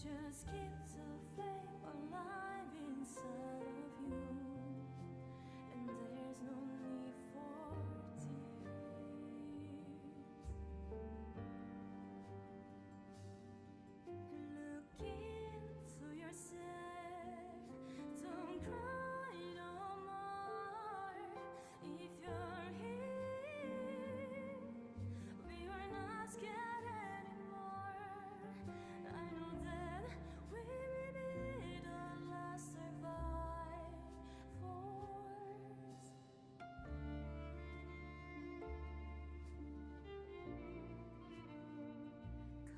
just keeps a flame alive inside of you, and there's no need for tears. Look into yourself, don't cry no more. If you're here, we are not scared anymore. I know that we will be the last survivors.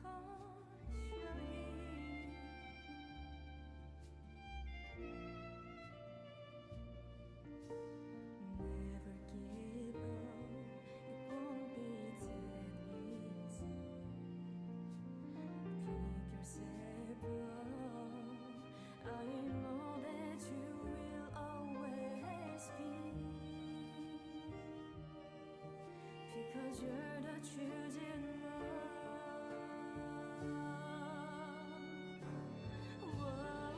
'Cause you're here. Never give up, it won't be that easy. Pick yourself up, I know that you will always be, because you're the chosen one. Whoa,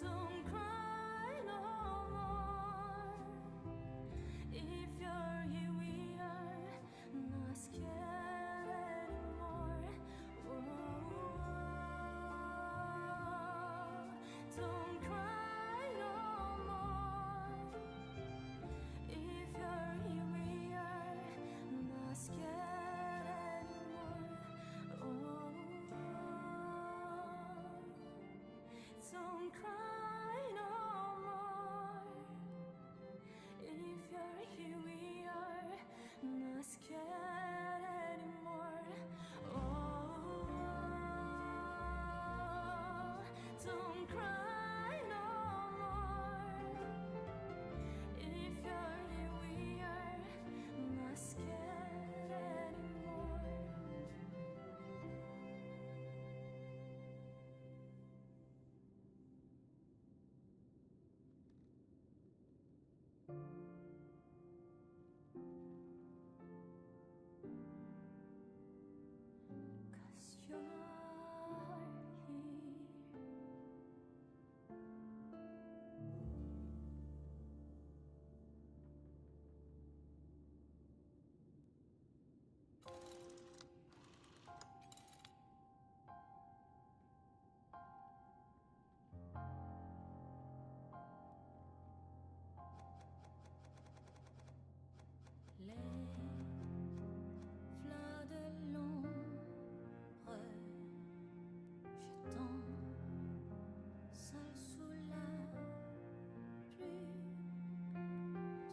don't cry no more. If you're here, we are not scared anymore. Whoa, don't cry no more. If you're here, we are not scared anymore. Don't cry no more. If you're here, we are not scared anymore. Don't cry no more. If you're here, we are not scared anymore. Cause you're here. Les fleurs de l'ombre, jetant seul sous la pluie,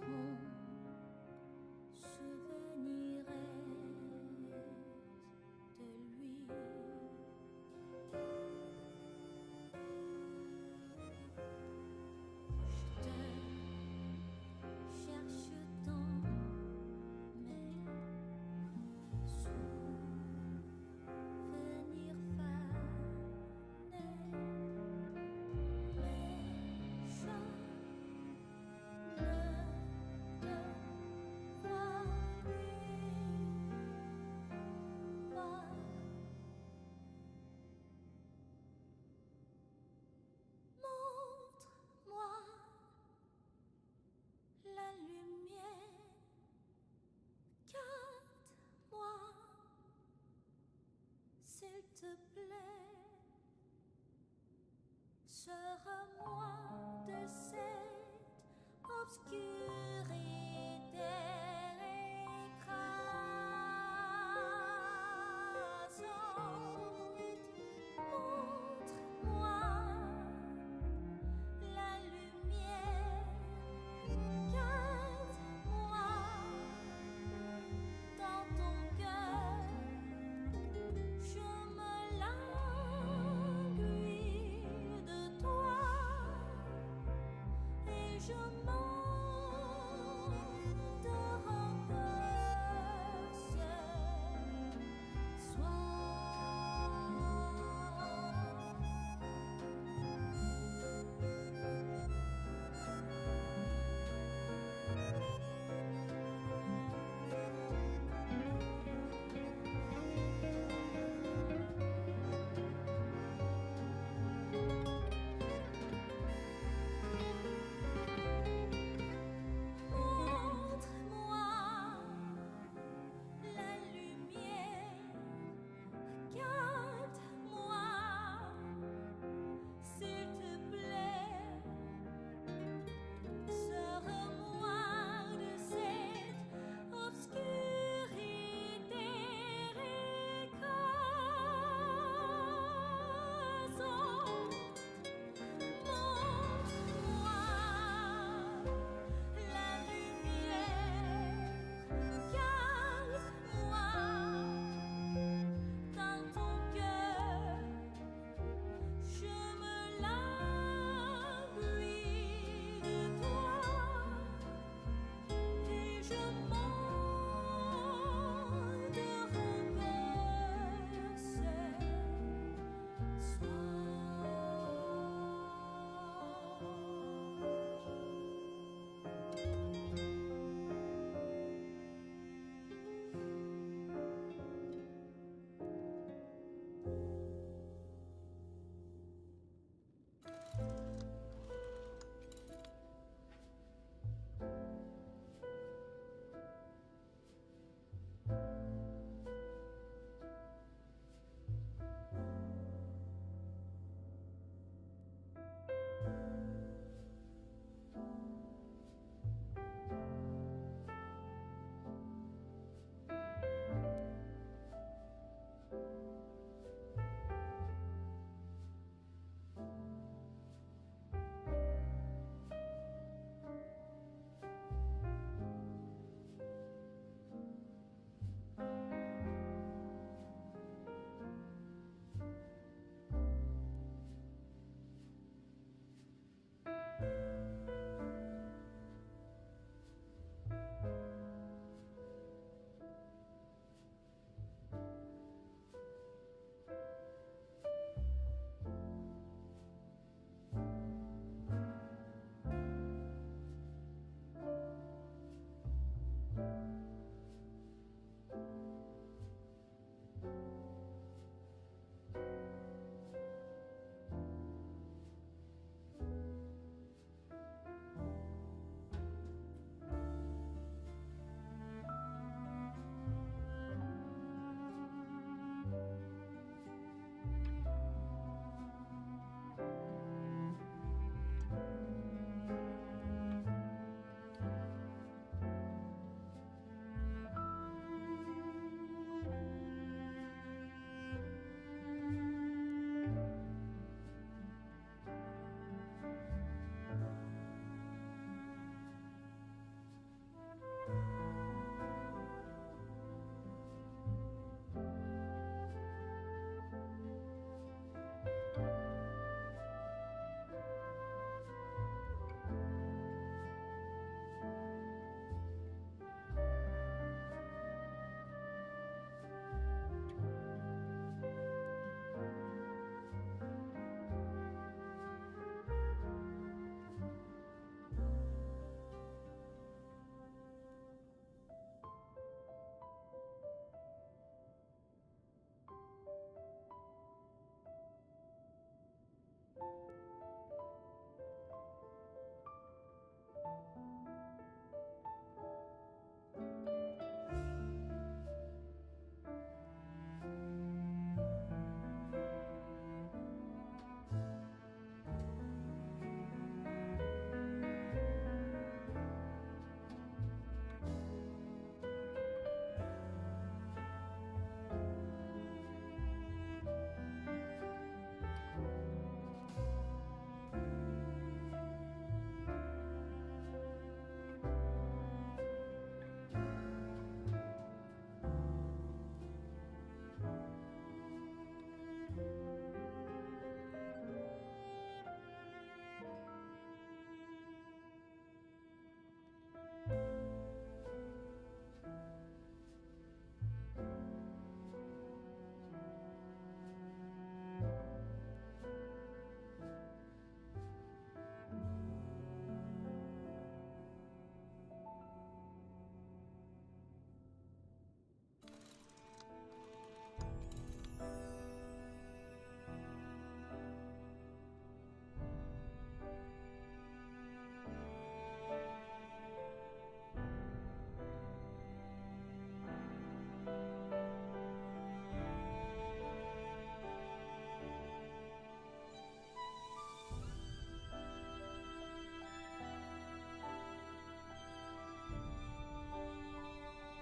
ton souvenir reste de lui. Je te cherche tant, mais souvenir fané. Mais je ne te vois plus pas. Montre-moi la lumière, garde-moi, s'il te plaît. Sors-moi de cette obscurité écrasante. Montre-moi la lumière, garde-moi dans ton cœur. Je me languis de toi et je m'en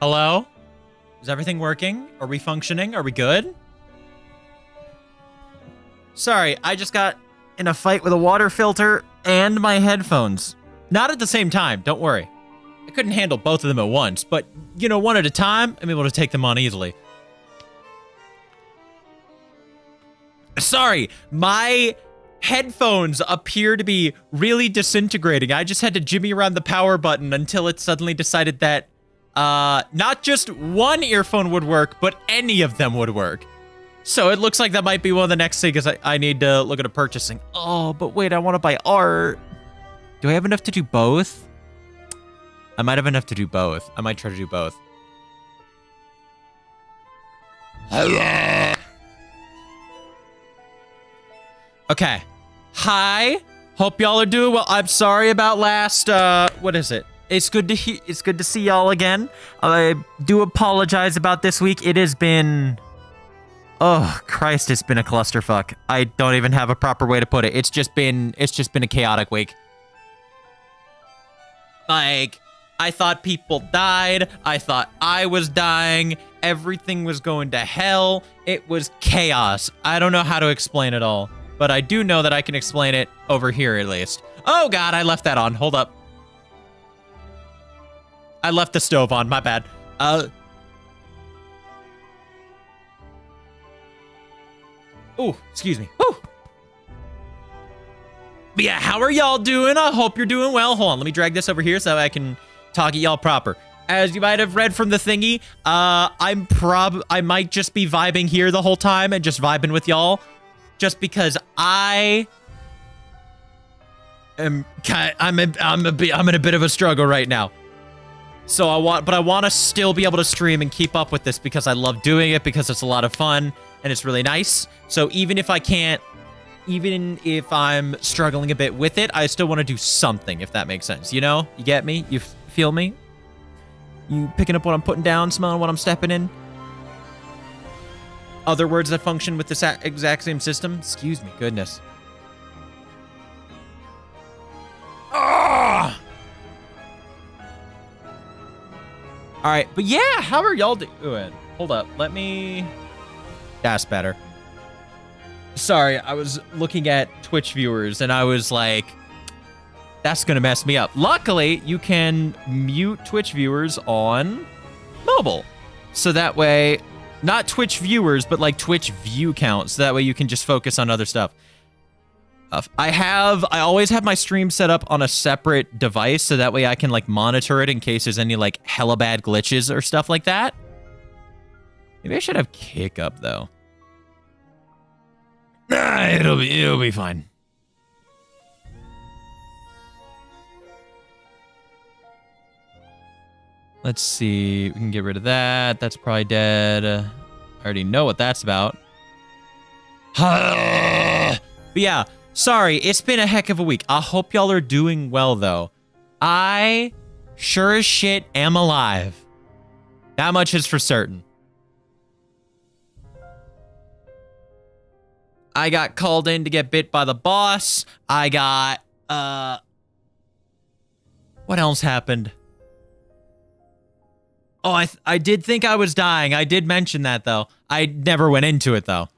Hello? Is everything working? Are we functioning? Are we good? Sorry, I just got in a fight with a water filter and my headphones. Not at the same time, don't worry. I couldn't handle both of them at once, but, you know, one at a time, I'm able to take them on easily. Sorry, my headphones appear to be really disintegrating. I just had to jimmy around the power button until it suddenly decided that not just one earphone would work, but any of them would work. So it looks like that might be one of the next things I need to look at purchasing. Oh, but wait, I want to buy art. Do I have enough to do both? I might have enough to do both. I might try to do both. Okay. Hi. Hope y'all are doing well. I'm sorry about last, what is it? It's good to see y'all again. I do apologize about this week. It has been... Oh, Christ, it's been a clusterfuck. I don't even have a proper way to put it. It's just been a chaotic week. Like, I thought people died. I thought I was dying. Everything was going to hell. It was chaos. I don't know how to explain it all, but I do know that I can explain it over here at least. Oh God, I left that on. Hold up. I left the stove on, my bad. Oh, excuse me. Woo. But yeah, how are y'all doing? I hope you're doing well. Hold on, let me drag this over here so I can talk at y'all proper. As you might have read from the thingy, I might just be vibing here the whole time and just vibing with y'all, just because I'm in a bit of a struggle right now. So I want to still be able to stream and keep up with this because I love doing it, because it's a lot of fun and it's really nice. So even if I'm struggling a bit with it, I still want to do something, if that makes sense. You know? You get me? You feel me? You picking up what I'm putting down, smelling what I'm stepping in? Other words that function with this exact same system? Excuse me, goodness. Ah! All right, but yeah, how are y'all doing? Hold up, let me... That's better. Sorry, I was looking at Twitch viewers and I was like, that's gonna mess me up. Luckily, you can mute Twitch viewers on mobile. So that way, not Twitch viewers, but like Twitch view count. So that way you can just focus on other stuff. I always have my stream set up on a separate device, so that way I can like monitor it in case there's any like hella bad glitches or stuff like that. Maybe I should have kick up though. Nah, it'll be fine. Let's see, we can get rid of that. That's probably dead. I already know what that's about. But yeah. Sorry, it's been a heck of a week. I hope y'all are doing well, though. I sure as shit am alive. That much is for certain. I got called in to get bit by the boss. I got, what else happened? Oh, I did think I was dying. I did mention that, though. I never went into it, though.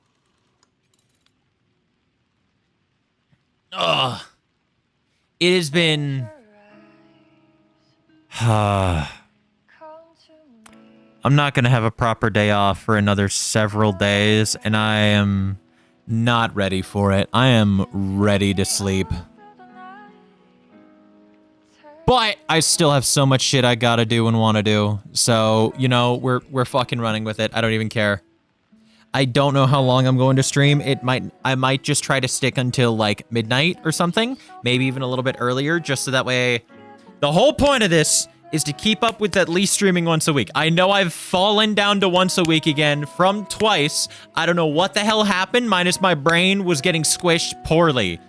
Ugh. It has been... I'm not going to have a proper day off for another several days, and I am not ready for it. I am ready to sleep. But I still have so much shit I gotta do and want to do. So, you know, we're fucking running with it. I don't even care. I don't know how long I'm going to stream. I might just try to stick until like midnight or something, maybe even a little bit earlier, just so that way. The whole point of this is to keep up with at least streaming once a week. I know I've fallen down to once a week again from twice. I don't know what the hell happened, minus my brain was getting squished poorly.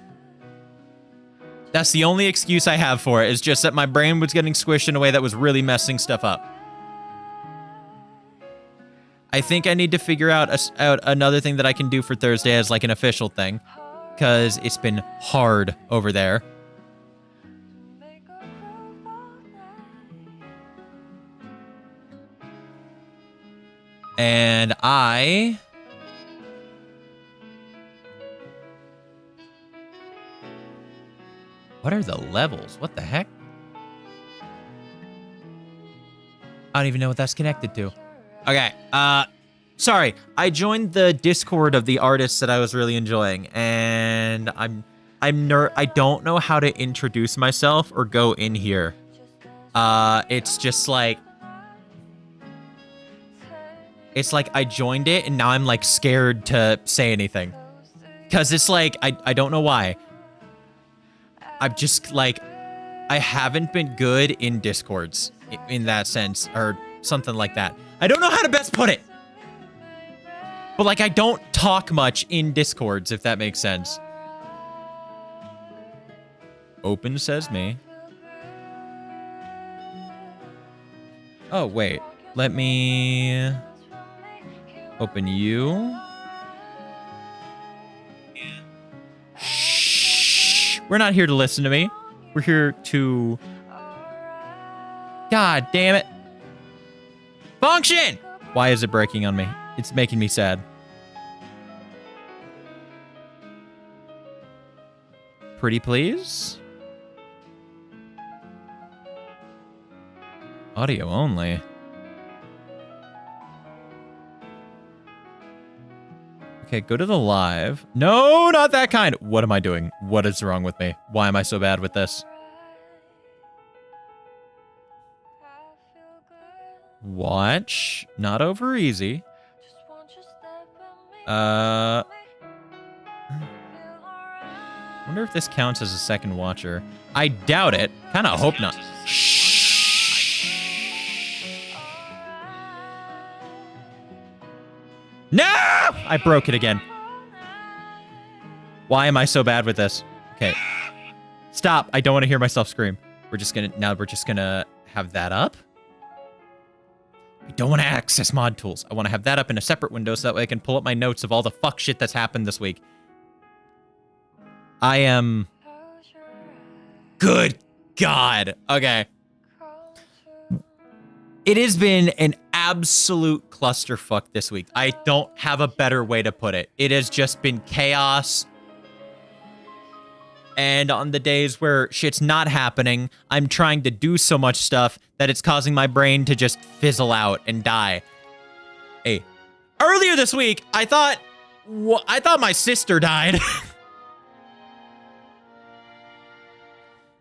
That's the only excuse I have for it, is just that my brain was getting squished in a way that was really messing stuff up. I think I need to figure out another thing that I can do for Thursday as like an official thing, because it's been hard over there. And what are the levels? What the heck? I don't even know what that's connected to. Okay, sorry. I joined the Discord of the artists that I was really enjoying, and I don't know how to introduce myself or go in here. It's just like, it's like I joined it and now I'm like scared to say anything. Cause it's like, I don't know why. I'm just like, I haven't been good in Discords in that sense or something like that. I don't know how to best put it. But like, I don't talk much in Discords, if that makes sense. Open says me. Oh, wait. Let me open you. Shh. We're not here to listen to me. We're here to... God damn it. Function! Why is it breaking on me? It's making me sad. Pretty please? Audio only. Okay, go to the live. No, not that kind. What am I doing? What is wrong with me? Why am I so bad with this? Watch. Not over easy. Wonder if this counts as a second watcher. I doubt it. Kind of hope not. Shh. No! I broke it again. Why am I so bad with this? Okay. Stop. I don't want to hear myself scream. We're just gonna have that up. I don't want to access mod tools. I want to have that up in a separate window so that way I can pull up my notes of all the fuck shit that's happened this week. I am... Good God. Okay. It has been an absolute clusterfuck this week. I don't have a better way to put it. It has just been chaos. And on the days where shit's not happening, I'm trying to do so much stuff that it's causing my brain to just fizzle out and die. Hey, earlier this week, I thought my sister died.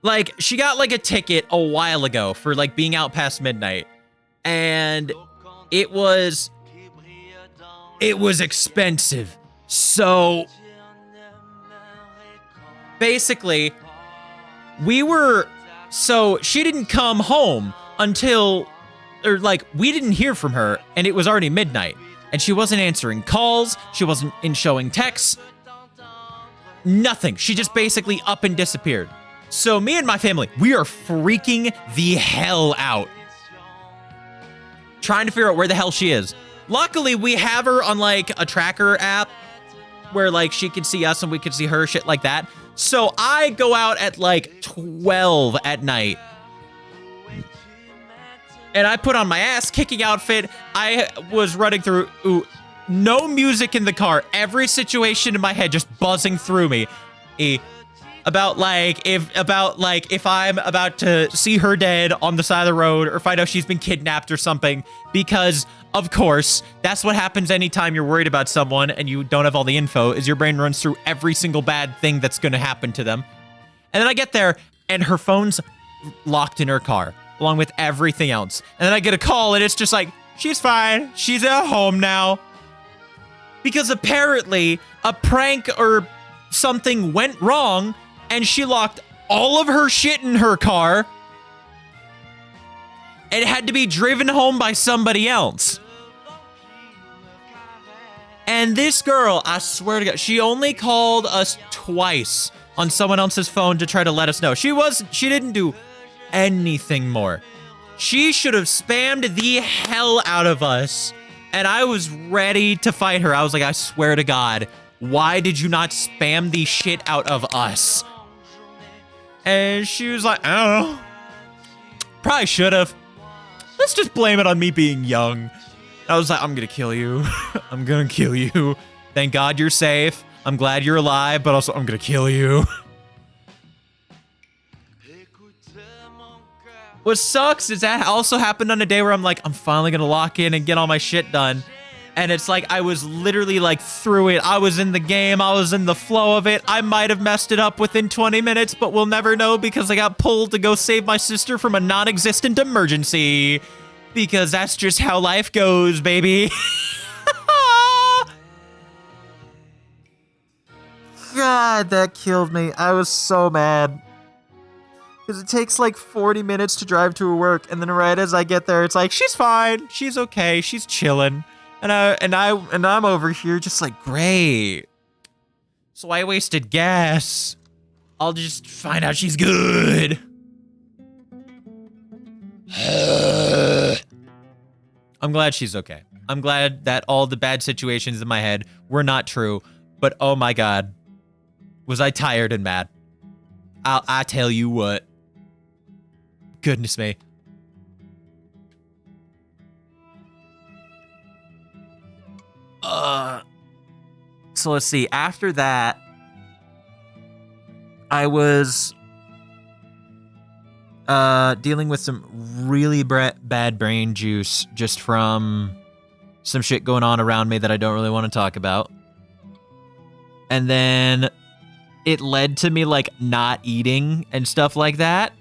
Like, she got like a ticket a while ago for like being out past midnight. And it was expensive. So basically, so she didn't come home until, or like, we didn't hear from her, and it was already midnight. And she wasn't answering calls, she wasn't showing texts, nothing. She just basically up and disappeared. So me and my family, we are freaking the hell out, trying to figure out where the hell she is. Luckily, we have her on like a tracker app where like she can see us and we can see her, shit like that. So I go out at like 12 at night and I put on my ass kicking outfit. I was running through, no music in the car. Every situation in my head just buzzing through me. About if I'm about to see her dead on the side of the road or find out she's been kidnapped or something, because of course that's what happens anytime you're worried about someone and you don't have all the info, is your brain runs through every single bad thing that's going to happen to them. And then I get there and her phone's locked in her car along with everything else. And then I get a call and it's just like, she's fine, she's at home now. Because apparently a prank or something went wrong and she locked all of her shit in her car and had to be driven home by somebody else. And this girl, I swear to God, she only called us twice on someone else's phone to try to let us know. She didn't do anything more. She should have spammed the hell out of us. And I was ready to fight her. I was like, I swear to God, why did you not spam the shit out of us? And she was like, I don't know. Probably should have. Let's just blame it on me being young. I was like, I'm gonna kill you. I'm gonna kill you. Thank God you're safe. I'm glad you're alive, but also I'm gonna kill you. What sucks is that also happened on a day where I'm like, I'm finally gonna lock in and get all my shit done. And it's like, I was literally like through it. I was in the game. I was in the flow of it. I might have messed it up within 20 minutes, but we'll never know because I got pulled to go save my sister from a non-existent emergency. Because that's just how life goes, baby. God, that killed me. I was so mad. Because it takes like 40 minutes to drive to her work, and then right as I get there, it's like, she's fine, she's okay, she's chilling. And I'm over here just like, great. So I wasted gas. I'll just find out she's good. I'm glad she's okay. I'm glad that all the bad situations in my head were not true, but oh my God, was I tired and mad. I tell you what. Goodness me. So let's see. After that, I was dealing with some really bad brain juice just from some shit going on around me that I don't really want to talk about. And then it led to me like not eating and stuff like that.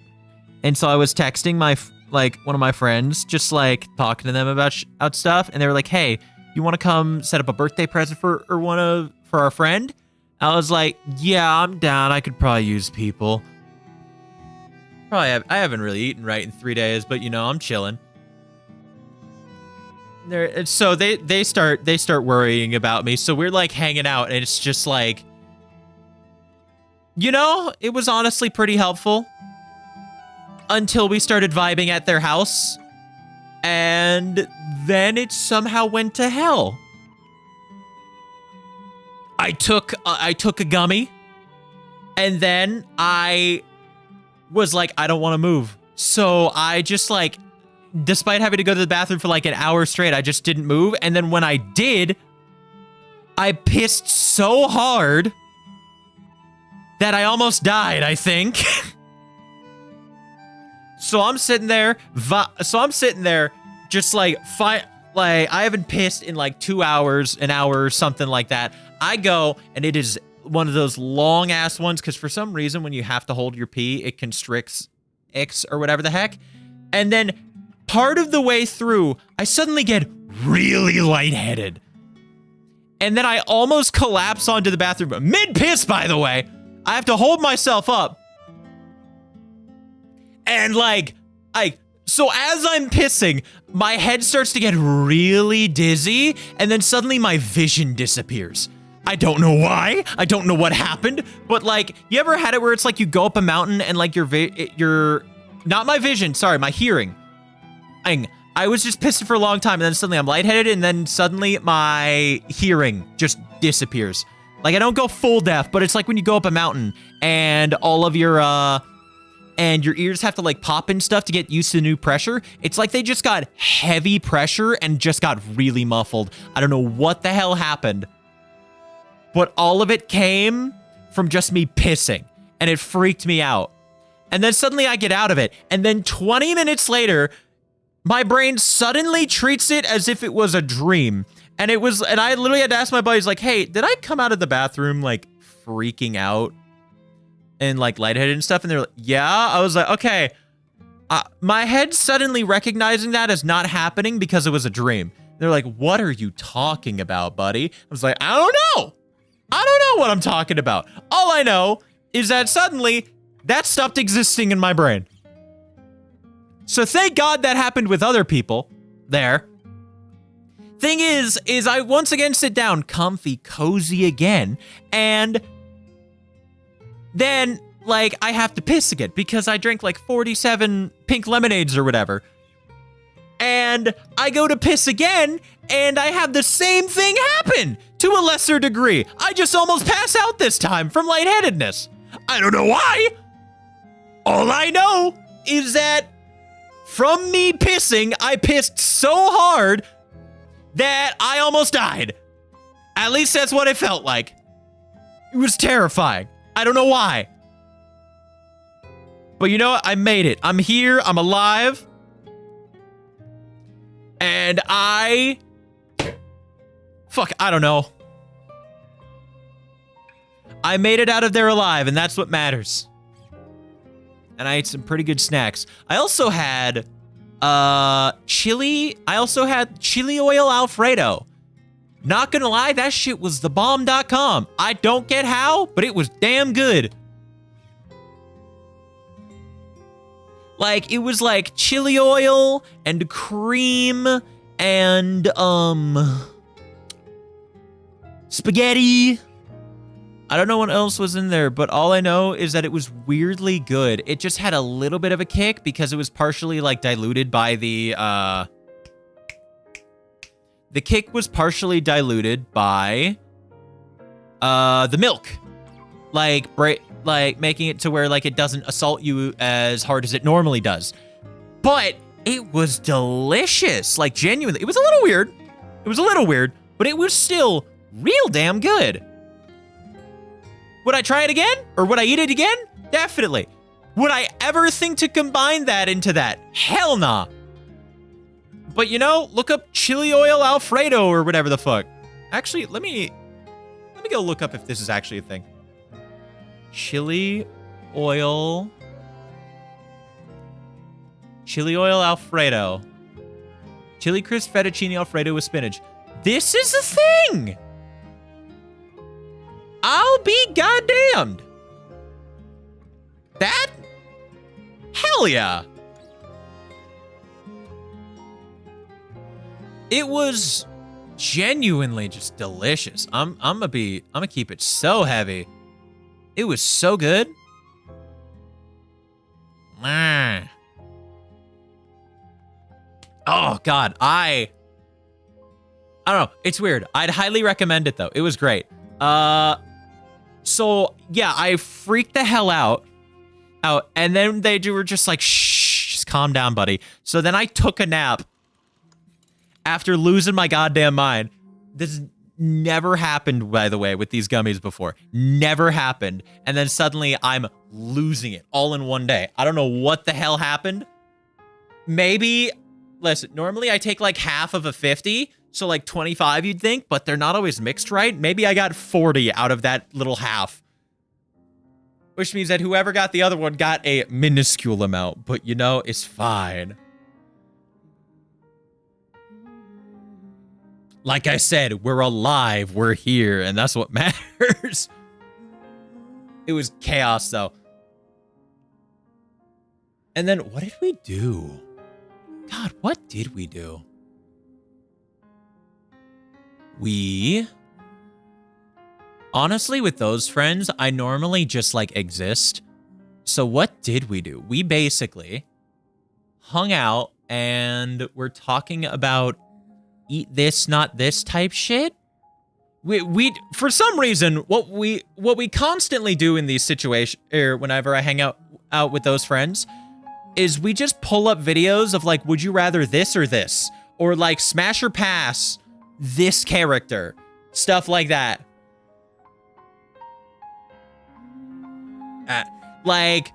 And so I was texting one of my friends, just like talking to them about stuff, and they were like, "Hey, you want to come set up a birthday present for our friend?" I was like, "Yeah, I'm down. I could probably use people." I haven't really eaten right in 3 days, but you know, I'm chilling. So they start worrying about me. So we're like hanging out, and it's just like, you know, it was honestly pretty helpful. Until we started vibing at their house, and then it somehow went to hell. I took a gummy, and then I was like, I don't want to move. So I just like, despite having to go to the bathroom for like an hour straight, I just didn't move. And then when I did, I pissed so hard that I almost died, I think. So I'm sitting there, just like, I haven't pissed in like 2 hours, an hour or something like that. I go, and it is one of those long ass ones, because for some reason when you have to hold your pee, it constricts X or whatever the heck. And then part of the way through, I suddenly get really lightheaded. And then I almost collapse onto the bathroom, mid-piss, by the way. I have to hold myself up. And so as I'm pissing, my head starts to get really dizzy, and then suddenly my vision disappears. I don't know why. I don't know what happened, but like, you ever had it where it's like you go up a mountain and like not my vision, sorry, my hearing. I was just pissing for a long time, and then suddenly I'm lightheaded, and then suddenly my hearing just disappears. Like, I don't go full deaf, but it's like when you go up a mountain and all of your ears have to like pop and stuff to get used to the new pressure. It's like they just got heavy pressure and just got really muffled. I don't know what the hell happened, but all of it came from just me pissing, and it freaked me out. And then suddenly I get out of it, and then 20 minutes later, my brain suddenly treats it as if it was a dream. And I literally had to ask my buddies, like, hey, did I come out of the bathroom like freaking out and like lightheaded and stuff? And they're like, yeah. I was like, okay. My head suddenly recognizing that as not happening because it was a dream. They're like, what are you talking about, buddy? I was like, I don't know. I don't know what I'm talking about. All I know is that suddenly that stopped existing in my brain. So thank God that happened with other people there. Thing is I once again sit down, comfy, cozy again, and then, like, I have to piss again because I drank like 47 pink lemonades or whatever. And I go to piss again, and I have the same thing happen to a lesser degree. I just almost pass out this time from lightheadedness. I don't know why. All I know is that from me pissing, I pissed so hard that I almost died. At least that's what it felt like. It was terrifying. I don't know why. But you know what? I made it. I'm here. I'm alive. And fuck, I don't know. I made it out of there alive, and that's what matters. And I ate some pretty good snacks. I also had chili. I also had chili oil Alfredo. Not gonna lie, that shit was thebomb.com. I don't get how, but it was damn good. Like, it was like chili oil and cream and spaghetti. I don't know what else was in there, but all I know is that it was weirdly good. It just had a little bit of a kick because it was partially like diluted by the kick was partially diluted by the milk. Like making it to where like it doesn't assault you as hard as it normally does. But it was delicious. Like genuinely, it was a little weird. It was a little weird, but it was still real damn good. Would I try it again? Or would I eat it again? Definitely. Would I ever think to combine that into that? Hell nah. But you know, look up chili oil Alfredo or whatever the fuck. Actually, let me go look up if this is actually a thing. Chili oil Alfredo. Chili crisp fettuccine Alfredo with spinach. This is a thing! I'll be goddamned. That? Hell yeah. It was genuinely just delicious. I'm gonna keep it so heavy. It was so good. Oh God, I don't know. It's weird. I'd highly recommend it though. It was great. So yeah, I freaked the hell out, and then they were just like, shh, just calm down, buddy. So then I took a nap after losing my goddamn mind. This never happened, by the way, with these gummies before. Never happened. And then suddenly I'm losing it all in one day. I don't know what the hell happened. Maybe, listen, normally I take like half of a 50. So like 25 you'd think, but they're not always mixed right. Maybe I got 40 out of that little half. Which means that whoever got the other one got a minuscule amount. But you know, it's fine. Like I said, we're alive, we're here, and that's what matters. It was chaos though. And then what did we do? God, what did we do? Honestly, with those friends, I normally just like exist. So what did we do? We basically hung out and we're talking about eat this, not this type shit. We for some reason, what we constantly do in these situations, or whenever I hang out with those friends, is we just pull up videos of like, would you rather this or this? Or like smash or pass this character, stuff like that. Like,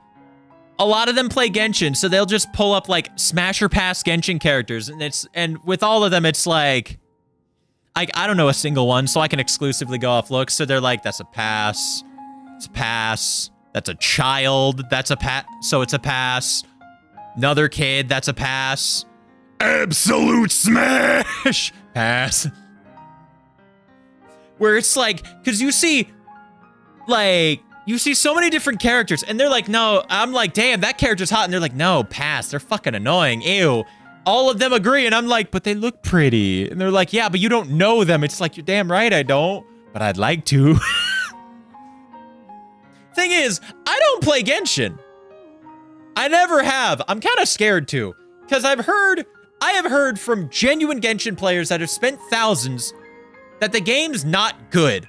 a lot of them play Genshin, so they'll just pull up like smash or pass Genshin characters, and with all of them, it's like I don't know a single one, so I can exclusively go off looks. So they're like, that's a pass, it's a pass. That's a child, that's a pass. So it's a pass. Another kid, that's a pass. Absolute smash. Pass. Where it's like, because you see so many different characters, and they're like, no, I'm like, damn, that character's hot, and they're like, no, pass, they're fucking annoying, ew. All of them agree, and I'm like, but they look pretty. And they're like, yeah, but you don't know them. It's like, you're damn right I don't, but I'd like to. Thing is, I don't play Genshin. I never have. I'm kind of scared to, because I have heard from genuine Genshin players that have spent thousands that the game's not good.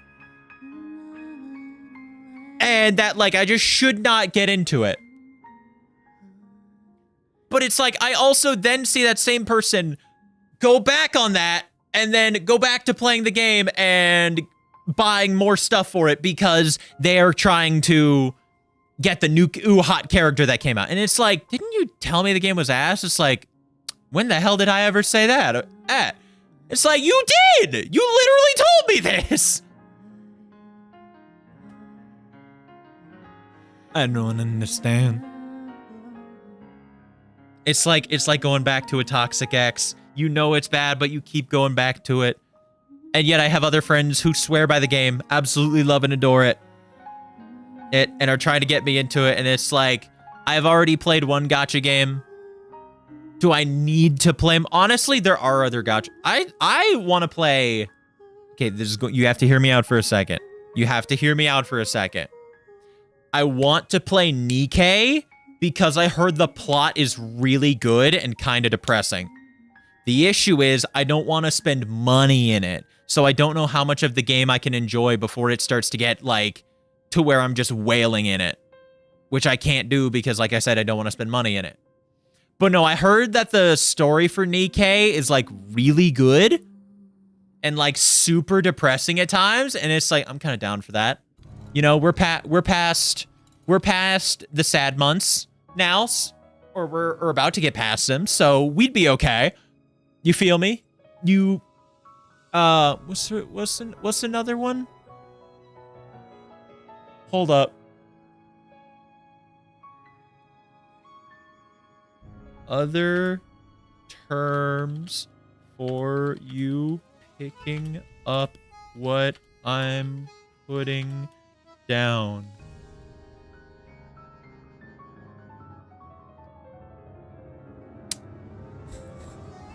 And that, like, I just should not get into it. But it's like, I also then see that same person go back on that and then go back to playing the game and buying more stuff for it because they're trying to get the new hot character that came out. And it's like, didn't you tell me the game was ass? It's like, when the hell did I ever say that? It's like, you did! You literally told me this! I don't understand. It's like going back to a toxic ex. You know it's bad, but you keep going back to it. And yet I have other friends who swear by the game, absolutely love and adore it, and are trying to get me into it. And it's like, I've already played one gacha game. Do I need to play them? Honestly, there are other gacha. I want to play. Okay, you have to hear me out for a second. You have to hear me out for a second. I want to play Nikkei because I heard the plot is really good and kind of depressing. The issue is I don't want to spend money in it. So I don't know how much of the game I can enjoy before it starts to get, like, to where I'm just wailing in it. Which I can't do because, like I said, I don't want to spend money in it. But no, I heard that the story for Nikkei is, like, really good. And, like, super depressing at times. And it's like, I'm kind of down for that. You know, we're past the sad months now. Or we're about to get past them. So we'd be okay. You feel me? What's another one? Hold up. Other terms for you picking up what I'm putting down.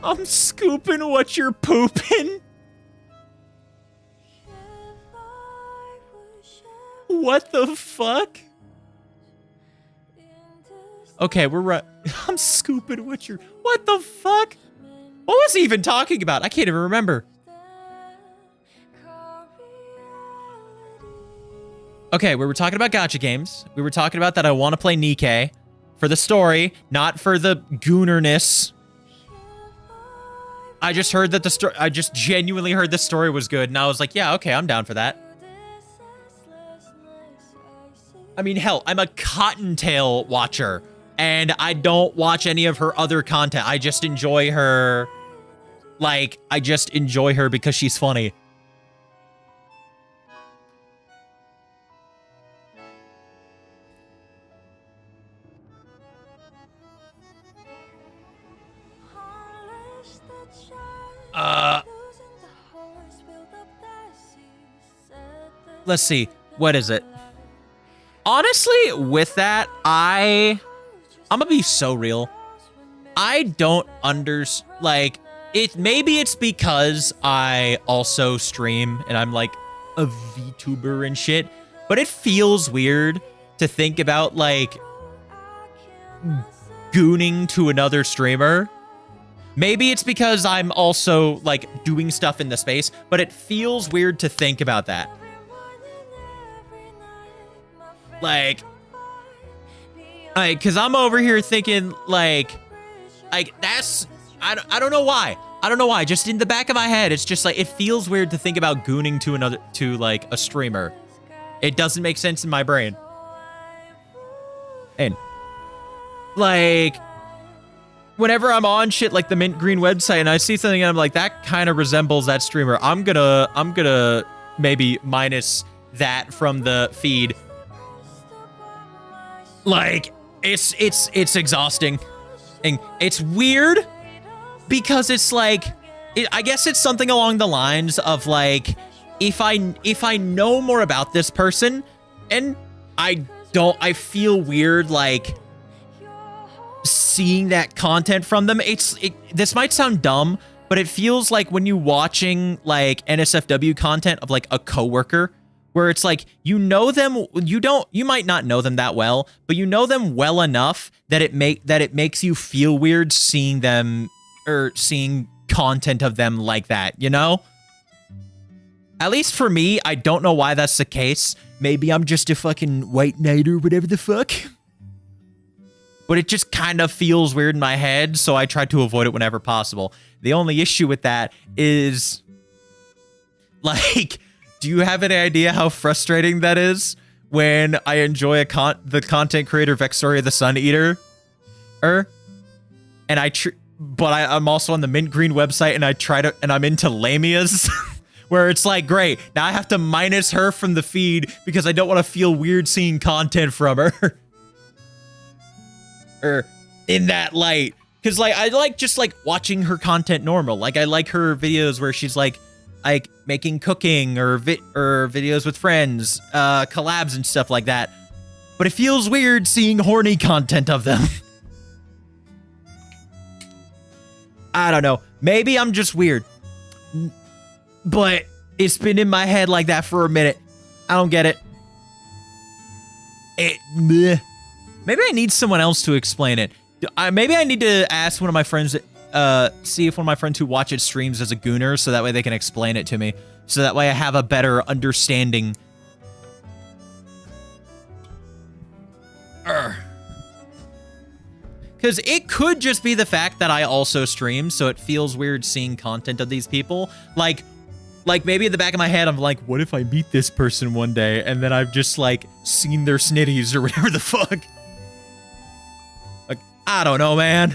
I'm scooping what you're pooping. What the fuck? Okay, we're right. I'm scooping what you're... What the fuck? What was he even talking about? I can't even remember. Okay, we were talking about gacha games. We were talking about that I want to play Nikkei for the story, not for the goonerness. I just heard that the story... I just genuinely heard the story was good, and I was like, yeah, okay, I'm down for that. I mean, hell, I'm a Cottontail watcher, and I don't watch any of her other content. I just enjoy her... Like, I just enjoy her because she's funny. Let's see. What is it? Honestly, with that, I'm gonna be so real. I don't like it. Maybe it's because I also stream and I'm like a VTuber and shit, but it feels weird to think about like gooning to another streamer. Maybe it's because I'm also like doing stuff in the space, but it feels weird to think about that. Like, cause I'm over here thinking like that's, I don't know why. I don't know why. Just in the back of my head, it's just like, it feels weird to think about gooning to like a streamer. It doesn't make sense in my brain. And like, whenever I'm on shit like the Mint Green website and I see something and I'm like, that kind of resembles that streamer, I'm gonna maybe minus that from the feed. Like, it's exhausting. And it's weird because it's like, I guess it's something along the lines of like, if I know more about this person and I feel weird like seeing that content from them. This might sound dumb, but it feels like when you watching like NSFW content of like a coworker, where it's like, you know them, you might not know them that well, but you know them well enough that it makes you feel weird seeing them or seeing content of them like that, you know? At least for me, I don't know why that's the case. Maybe I'm just a fucking white knight or whatever the fuck. but it just kind of feels weird in my head, so I try to avoid it whenever possible. The only issue with that is, like, do you have any idea how frustrating that is when I enjoy the content creator Vexoria the Sun Eater? And I'm also on the Mint Green website, and I'm into Lamia's, where it's like, great, now I have to minus her from the feed because I don't want to feel weird seeing content from her. Or in that light. Because, like, I like just, like, watching her content normal. Like, I like her videos where she's, like making cooking or videos with friends, collabs and stuff like that. But it feels weird seeing horny content of them. I don't know. Maybe I'm just weird. But it's been in my head like that for a minute. I don't get it. Maybe I need someone else to explain it. Maybe I need to ask one of my friends, see if one of my friends who watch it streams as a gooner, so that way they can explain it to me. So that way I have a better understanding. Because it could just be the fact that I also stream, so it feels weird seeing content of these people. Like maybe in the back of my head, I'm like, what if I meet this person one day, and then I've just, like, seen their snitties or whatever the fuck? Like, I don't know, man.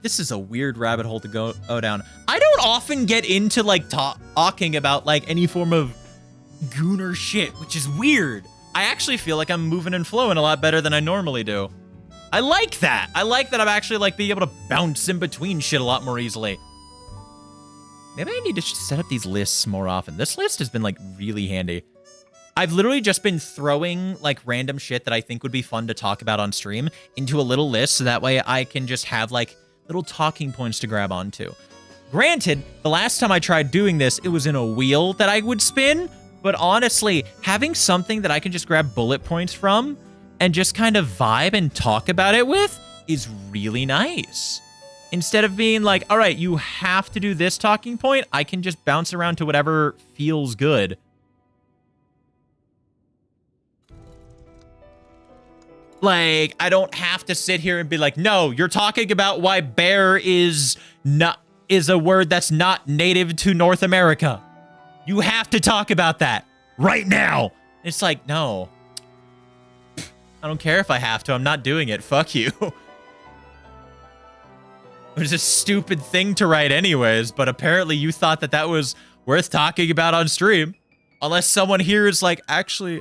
This is a weird rabbit hole to go down. I don't often get into, like, talking about, like, any form of gooner shit, which is weird. I actually feel like I'm moving and flowing a lot better than I normally do. I like that. I like that I'm actually, like, being able to bounce in between shit a lot more easily. Maybe I need to set up these lists more often. This list has been, like, really handy. I've literally just been throwing, like, random shit that I think would be fun to talk about on stream into a little list, so that way I can just have, like, little talking points to grab onto. Granted, the last time I tried doing this, it was in a wheel that I would spin, but honestly, having something that I can just grab bullet points from and just kind of vibe and talk about it with is really nice. Instead of being like, all right, you have to do this talking point, I can just bounce around to whatever feels good. Like, I don't have to sit here and be like, no, you're talking about why bear is a word that's not native to North America. You have to talk about that right now. It's like, no. I don't care if I have to. I'm not doing it. Fuck you. It was a stupid thing to write anyways, but apparently you thought that that was worth talking about on stream. Unless someone here is like, actually,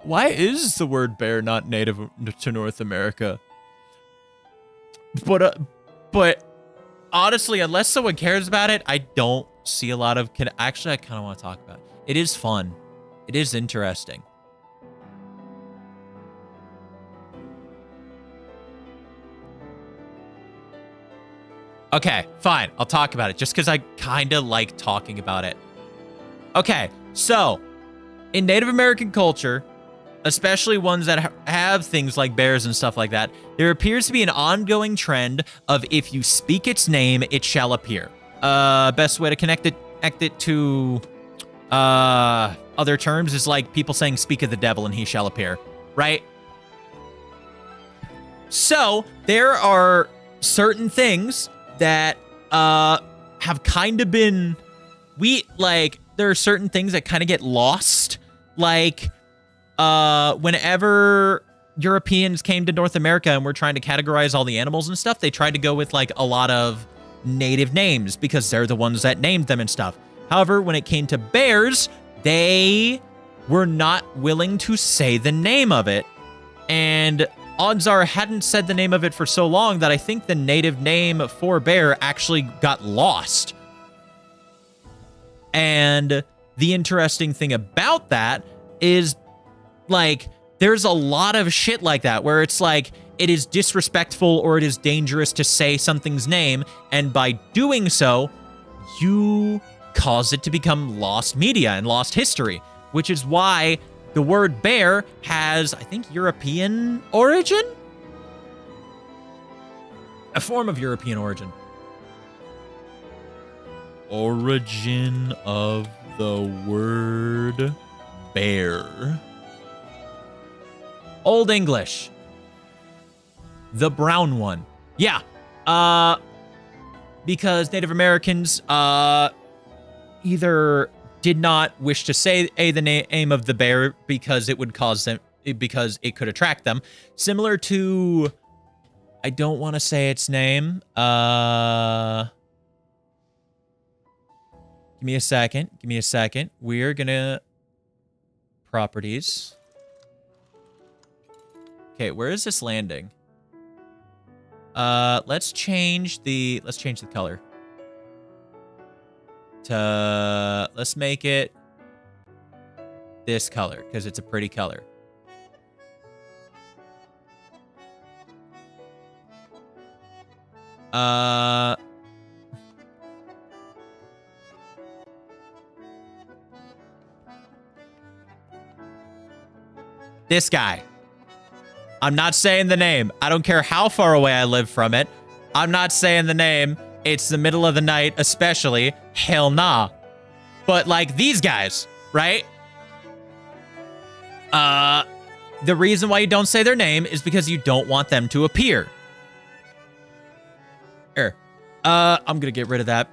why is the word bear not native to North America? But honestly, unless someone cares about it, I don't see a lot of... Actually, I kind of want to talk about it. It is fun. It is interesting. Okay, fine. I'll talk about it just because I kind of like talking about it. Okay, so in Native American culture, especially ones that have things like bears and stuff like that, there appears to be an ongoing trend of if you speak its name, it shall appear. Best way to connect it to other terms is like people saying speak of the devil and he shall appear, right? So there are certain things that have kind of been there are certain things that kind of get lost, like whenever Europeans came to North America and were trying to categorize all the animals and stuff, they tried to go with like a lot of native names because they're the ones that named them and stuff. However, when it came to bears, they were not willing to say the name of it, and odds are hadn't said the name of it for so long that I think the native name for bear actually got lost. And the interesting thing about that is, like, there's a lot of shit like that where it's like, it is disrespectful or it is dangerous to say something's name, and by doing so, you cause it to become lost media and lost history, which is why the word bear has, I think, European origin? A form of European origin. Origin of the word bear. Old English. The brown one. Yeah. Because Native Americans either did not wish to say the name of the bear because it would cause them, because it could attract them. Similar to, I don't want to say its name. Give me a second. Give me a second. We're gonna properties. Okay, where is this landing? Let's change the color to, let's make it this color because it's a pretty color. This guy. I'm not saying the name. I don't care how far away I live from it. I'm not saying the name. It's the middle of the night, especially. Hell nah. But like these guys, right? The reason why you don't say their name is because you don't want them to appear. Here. I'm gonna get rid of that.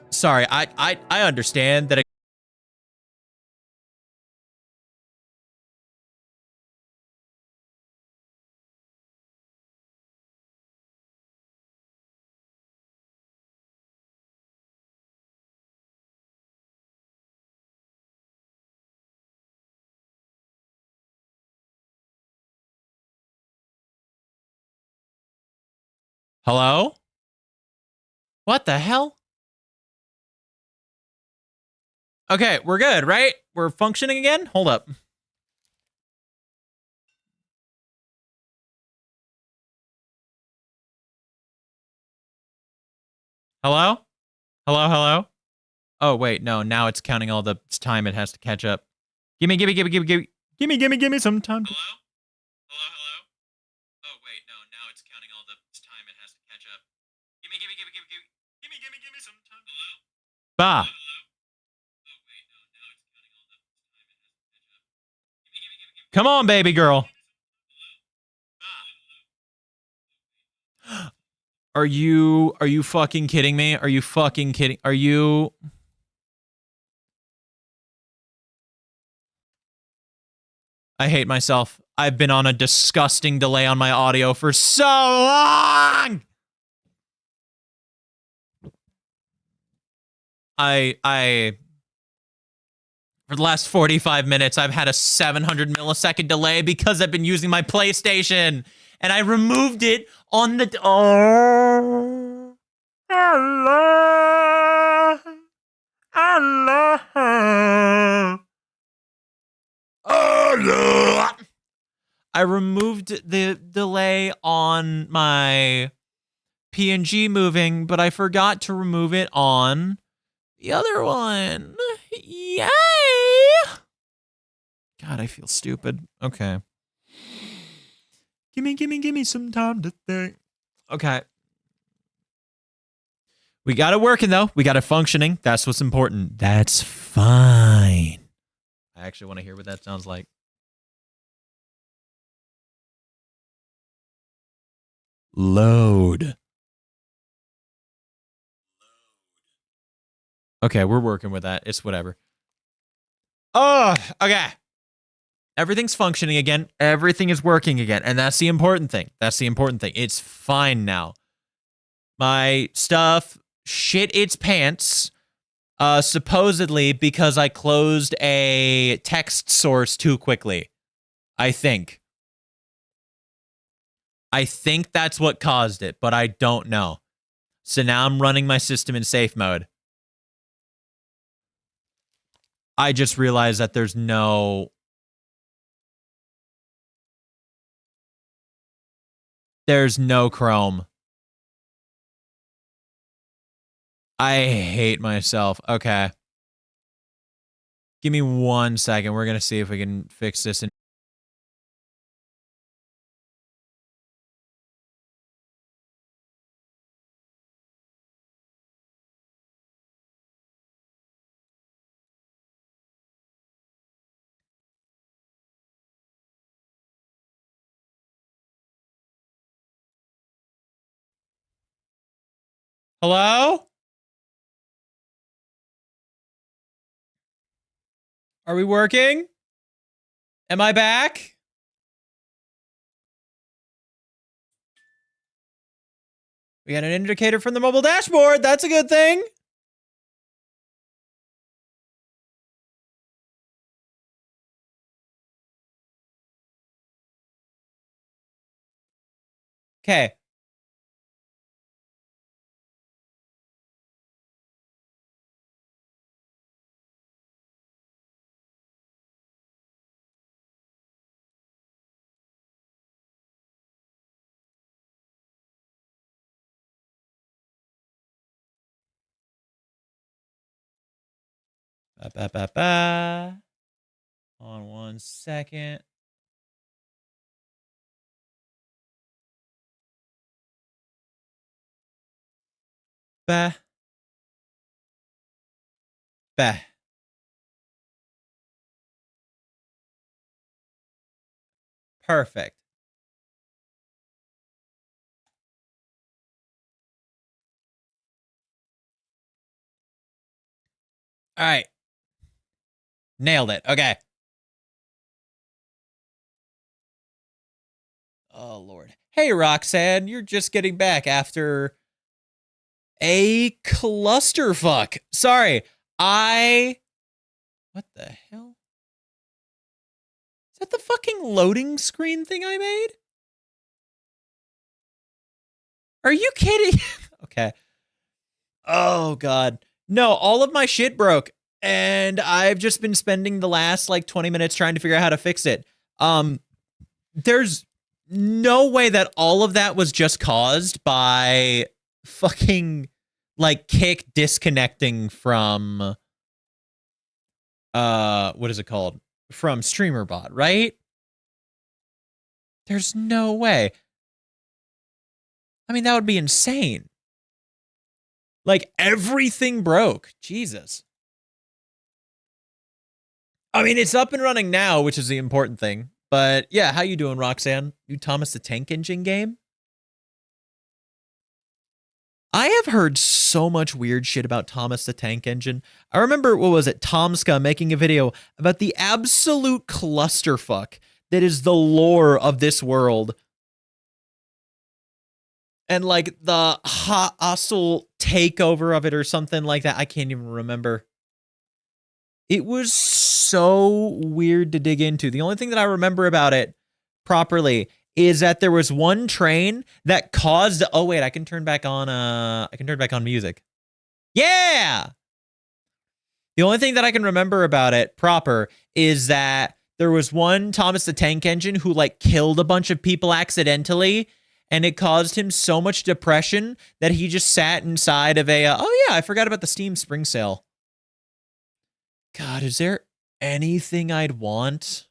Sorry, I understand that. Hello? What the hell? Okay, we're good, right? We're functioning again? Hold up. Hello? Hello, hello? Oh, wait, no, now it's counting all the time it has to catch up. Gimme some time. Hello? Hello, hello? Oh, wait, no, now it's counting all the time it has to catch up. Gimme some time. Hello? Bah. Come on, baby girl. Are you fucking kidding me? Are you fucking kidding? Are you... I hate myself. I've been on a disgusting delay on my audio for so long! For the last 45 minutes, I've had a 700 millisecond delay because I've been using my PlayStation. And I removed it on the... Oh. Allah. Allah. Allah. I removed the delay on my PNG moving, but I forgot to remove it on the other one. Yay! God, I feel stupid. Okay. Gimme some time to think. Okay. We got it working, though. We got it functioning. That's what's important. That's fine. I actually want to hear what that sounds like. Load. Okay, we're working with that. It's whatever. Oh, okay. Everything's functioning again. Everything is working again. And that's the important thing. That's the important thing. It's fine now. My stuff shit its pants, supposedly because I closed a text source too quickly. I think that's what caused it, but I don't know. So now I'm running my system in safe mode. I just realized that there's no Chrome. I hate myself. Okay. Give me 1 second. We're going to see if we can fix this. Hello? Are we working? Am I back? We got an indicator from the mobile dashboard. That's a good thing. Okay. Ba, ba, ba, ba. On 1 second. Ba. Ba. Perfect. All right. Nailed it. Okay. Oh, Lord. Hey, Roxanne, you're just getting back after a clusterfuck. Sorry. What the hell? Is that the fucking loading screen thing I made? Are you kidding? Okay. Oh, God. No, all of my shit broke. And I've just been spending the last like 20 minutes trying to figure out how to fix it. There's no way that all of that was just caused by fucking like Kick disconnecting from what is it called? From StreamerBot, right? There's no way. I mean, that would be insane. Like everything broke. Jesus. I mean, it's up and running now, which is the important thing. But yeah, how you doing, Roxanne? New Thomas the Tank Engine game? I have heard so much weird shit about Thomas the Tank Engine. I remember, what was it, Tomska making a video about the absolute clusterfuck that is the lore of this world. And like the hostile takeover of it or something like that. I can't even remember. It was so weird to dig into. The only thing that I remember about it properly is that there was one train that caused, oh wait, I can turn back on music. Yeah. The only thing that I can remember about it proper is that there was one Thomas the Tank Engine who like killed a bunch of people accidentally, and it caused him so much depression that he just sat inside of a, oh yeah, I forgot about the Steam Spring Sale. God, is there anything I'd want?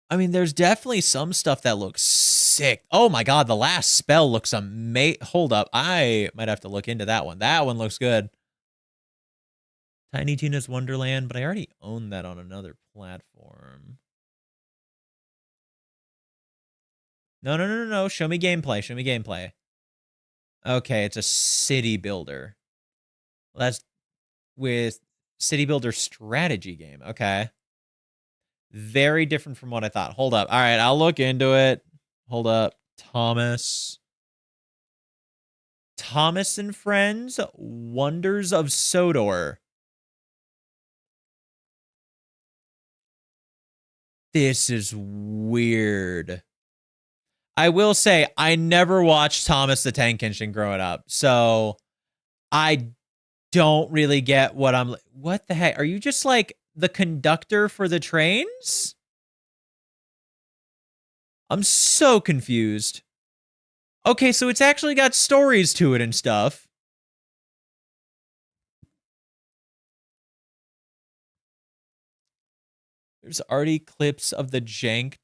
I mean, there's definitely some stuff that looks sick. Oh my God, the last spell looks amazing. Hold up, I might have to look into that one. That one looks good. Tiny Tina's Wonderland, but I already own that on another platform. No. Show me gameplay. Okay, it's a city builder. Well, that's with city builder strategy game. Okay. Very different from what I thought. Hold up. All right, I'll look into it. Hold up. Thomas and Friends, Wonders of Sodor. This is weird. I will say, I never watched Thomas the Tank Engine growing up, so I don't really get what what the heck? Are you just like the conductor for the trains? I'm so confused. Okay, so it's actually got stories to it and stuff. There's already clips of the jank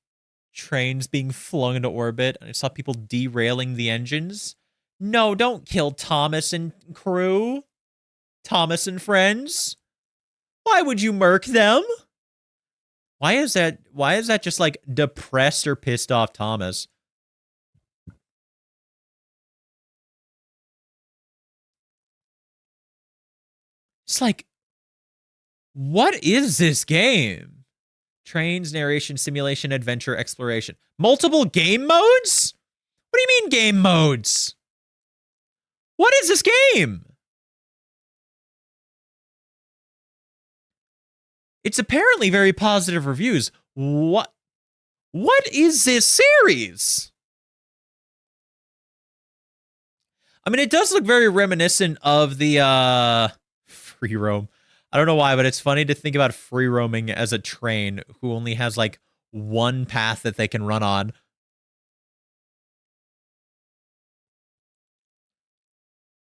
trains being flung into orbit. I saw people derailing the engines. No, don't kill Thomas and crew. Thomas and Friends. Why would you murk them? Why is that just like depressed or pissed off Thomas? It's like, what is this game? Trains, narration, simulation, adventure, exploration. Multiple game modes? What do you mean game modes? What is this game? It's apparently very positive reviews. What is this series? I mean, it does look very reminiscent of the free roam. I don't know why, but it's funny to think about free roaming as a train who only has like one path that they can run on.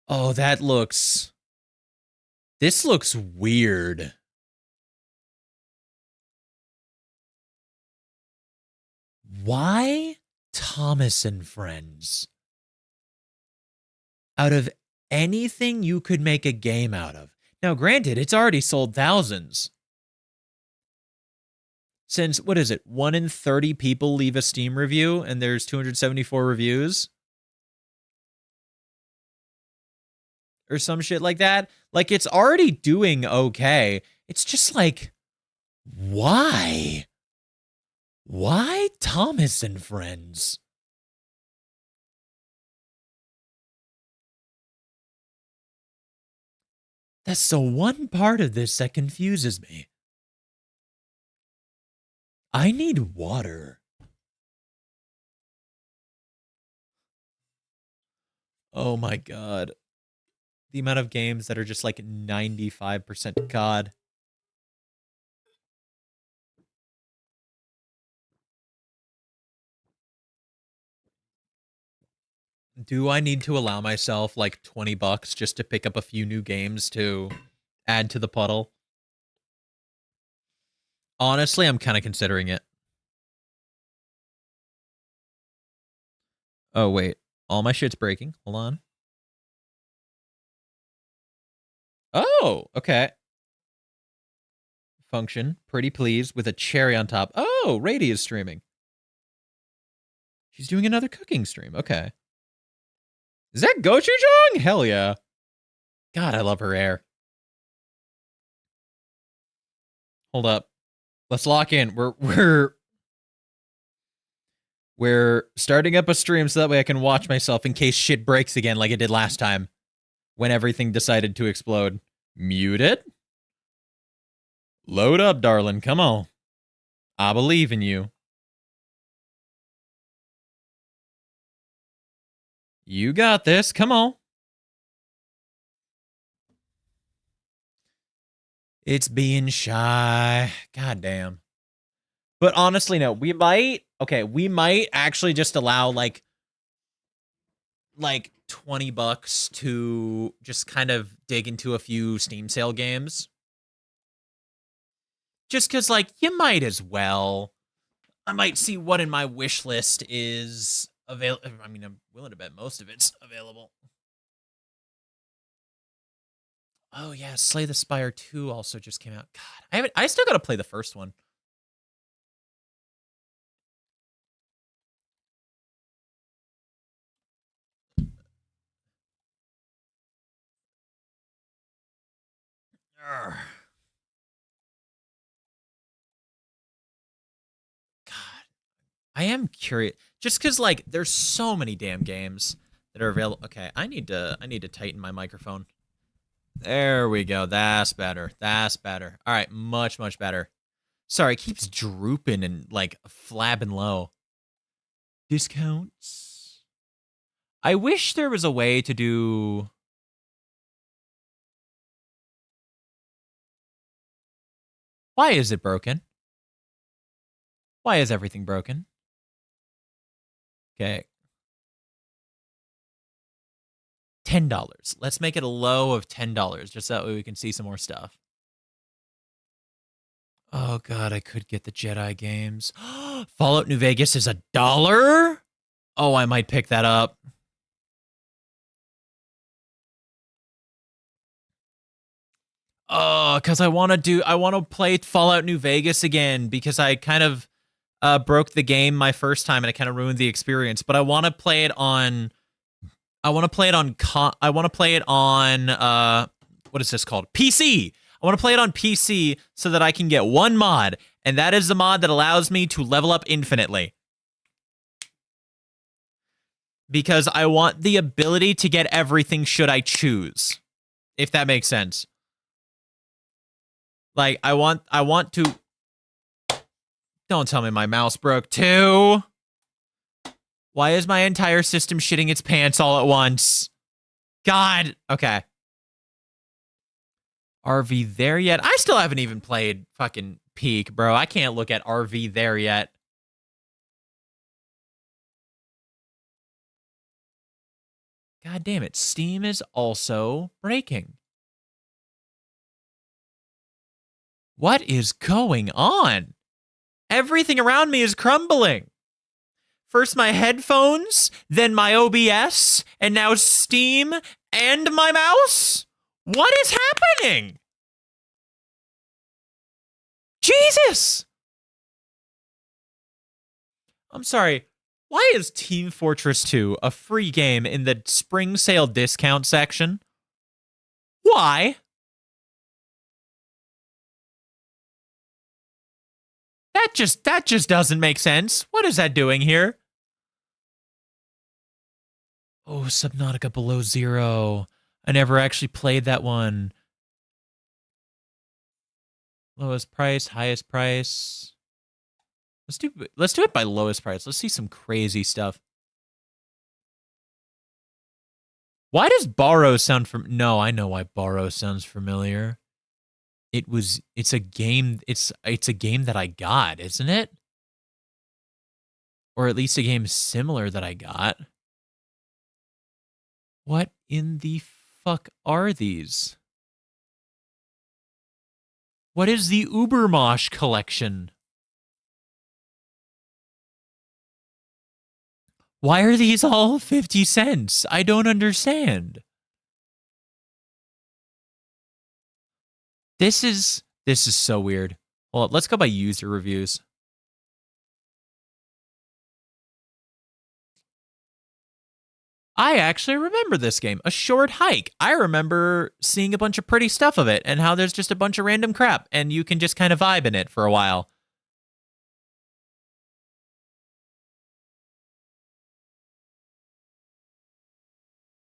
Oh, this looks weird. Why Thomas and Friends? Out of anything you could make a game out of. Now, granted, it's already sold thousands. Since, what is it, 1 in 30 people leave a Steam review and there's 274 reviews? Or some shit like that. Like, it's already doing okay. It's just like, why? Why Thomas and Friends? That's the one part of this that confuses me. I need water. Oh my god. The amount of games that are just like 95% God. Do I need to allow myself like $20 just to pick up a few new games to add to the puddle? Honestly, I'm kind of considering it. Oh, wait. All my shit's breaking. Hold on. Oh, okay. Function. Pretty pleased with a cherry on top. Oh, Rady is streaming. She's doing another cooking stream. Okay. Is that Gochujang? Hell yeah. God, I love her hair. Hold up. Let's lock in. We're starting up a stream so that way I can watch myself in case shit breaks again like it did last time when everything decided to explode. Mute it. Load up, darling. Come on. I believe in you. You got this. Come on. It's being shy. God damn. But honestly, no. We might actually just allow like $20 to just kind of dig into a few Steam sale games. Just because, like, you might as well. I might see what in my wish list is available. I mean, I'm willing to bet most of it's available. Oh, yeah, Slay the Spire 2 also just came out. God, I still got to play the first one. Urgh. God, I am curious. Just because, like, there's so many damn games that are available. Okay, I need to tighten my microphone. There we go. That's better. That's better. All right, much, much better. Sorry, it keeps drooping and, like, flabbing low. Discounts. I wish there was a way to do... Why is it broken? Why is everything broken? Okay. $10. Let's make it a low of $10, just that way we can see some more stuff. Oh god, I could get the Jedi games. Fallout New Vegas is $1? Oh, I might pick that up. Oh, because I want to play Fallout New Vegas again because I kind of broke the game my first time and it kind of ruined the experience. But I want to play it on. What what is this called? PC. I want to play it on PC so that I can get one mod, and that is the mod that allows me to level up infinitely. Because I want the ability to get everything should I choose. If that makes sense. Like, I want to... Don't tell me my mouse broke too. Why is my entire system shitting its pants all at once? God. Okay. RV there yet? I still haven't even played fucking Peak, bro. I can't look at RV there yet. God damn it. Steam is also breaking. What is going on? Everything around me is crumbling. First my headphones, then my OBS, and now Steam and my mouse? What is happening? Jesus! I'm sorry. Why is Team Fortress 2 a free game in the spring sale discount section? Why? That just doesn't make sense. What is that doing here? Oh, Subnautica Below Zero. I never actually played that one. Lowest price, highest price. Let's do it by lowest price. Let's see some crazy stuff. Why does Borrow sound No, I know why Borrow sounds familiar. It's a game that I got, isn't it? Or at least a game similar that I got. What in the fuck are these? What is the Ubermosh collection? Why are these all 50 cents? I don't understand. This is so weird. Well, let's go by user reviews. I actually remember this game, A Short Hike. I remember seeing a bunch of pretty stuff of it and how there's just a bunch of random crap and you can just kind of vibe in it for a while.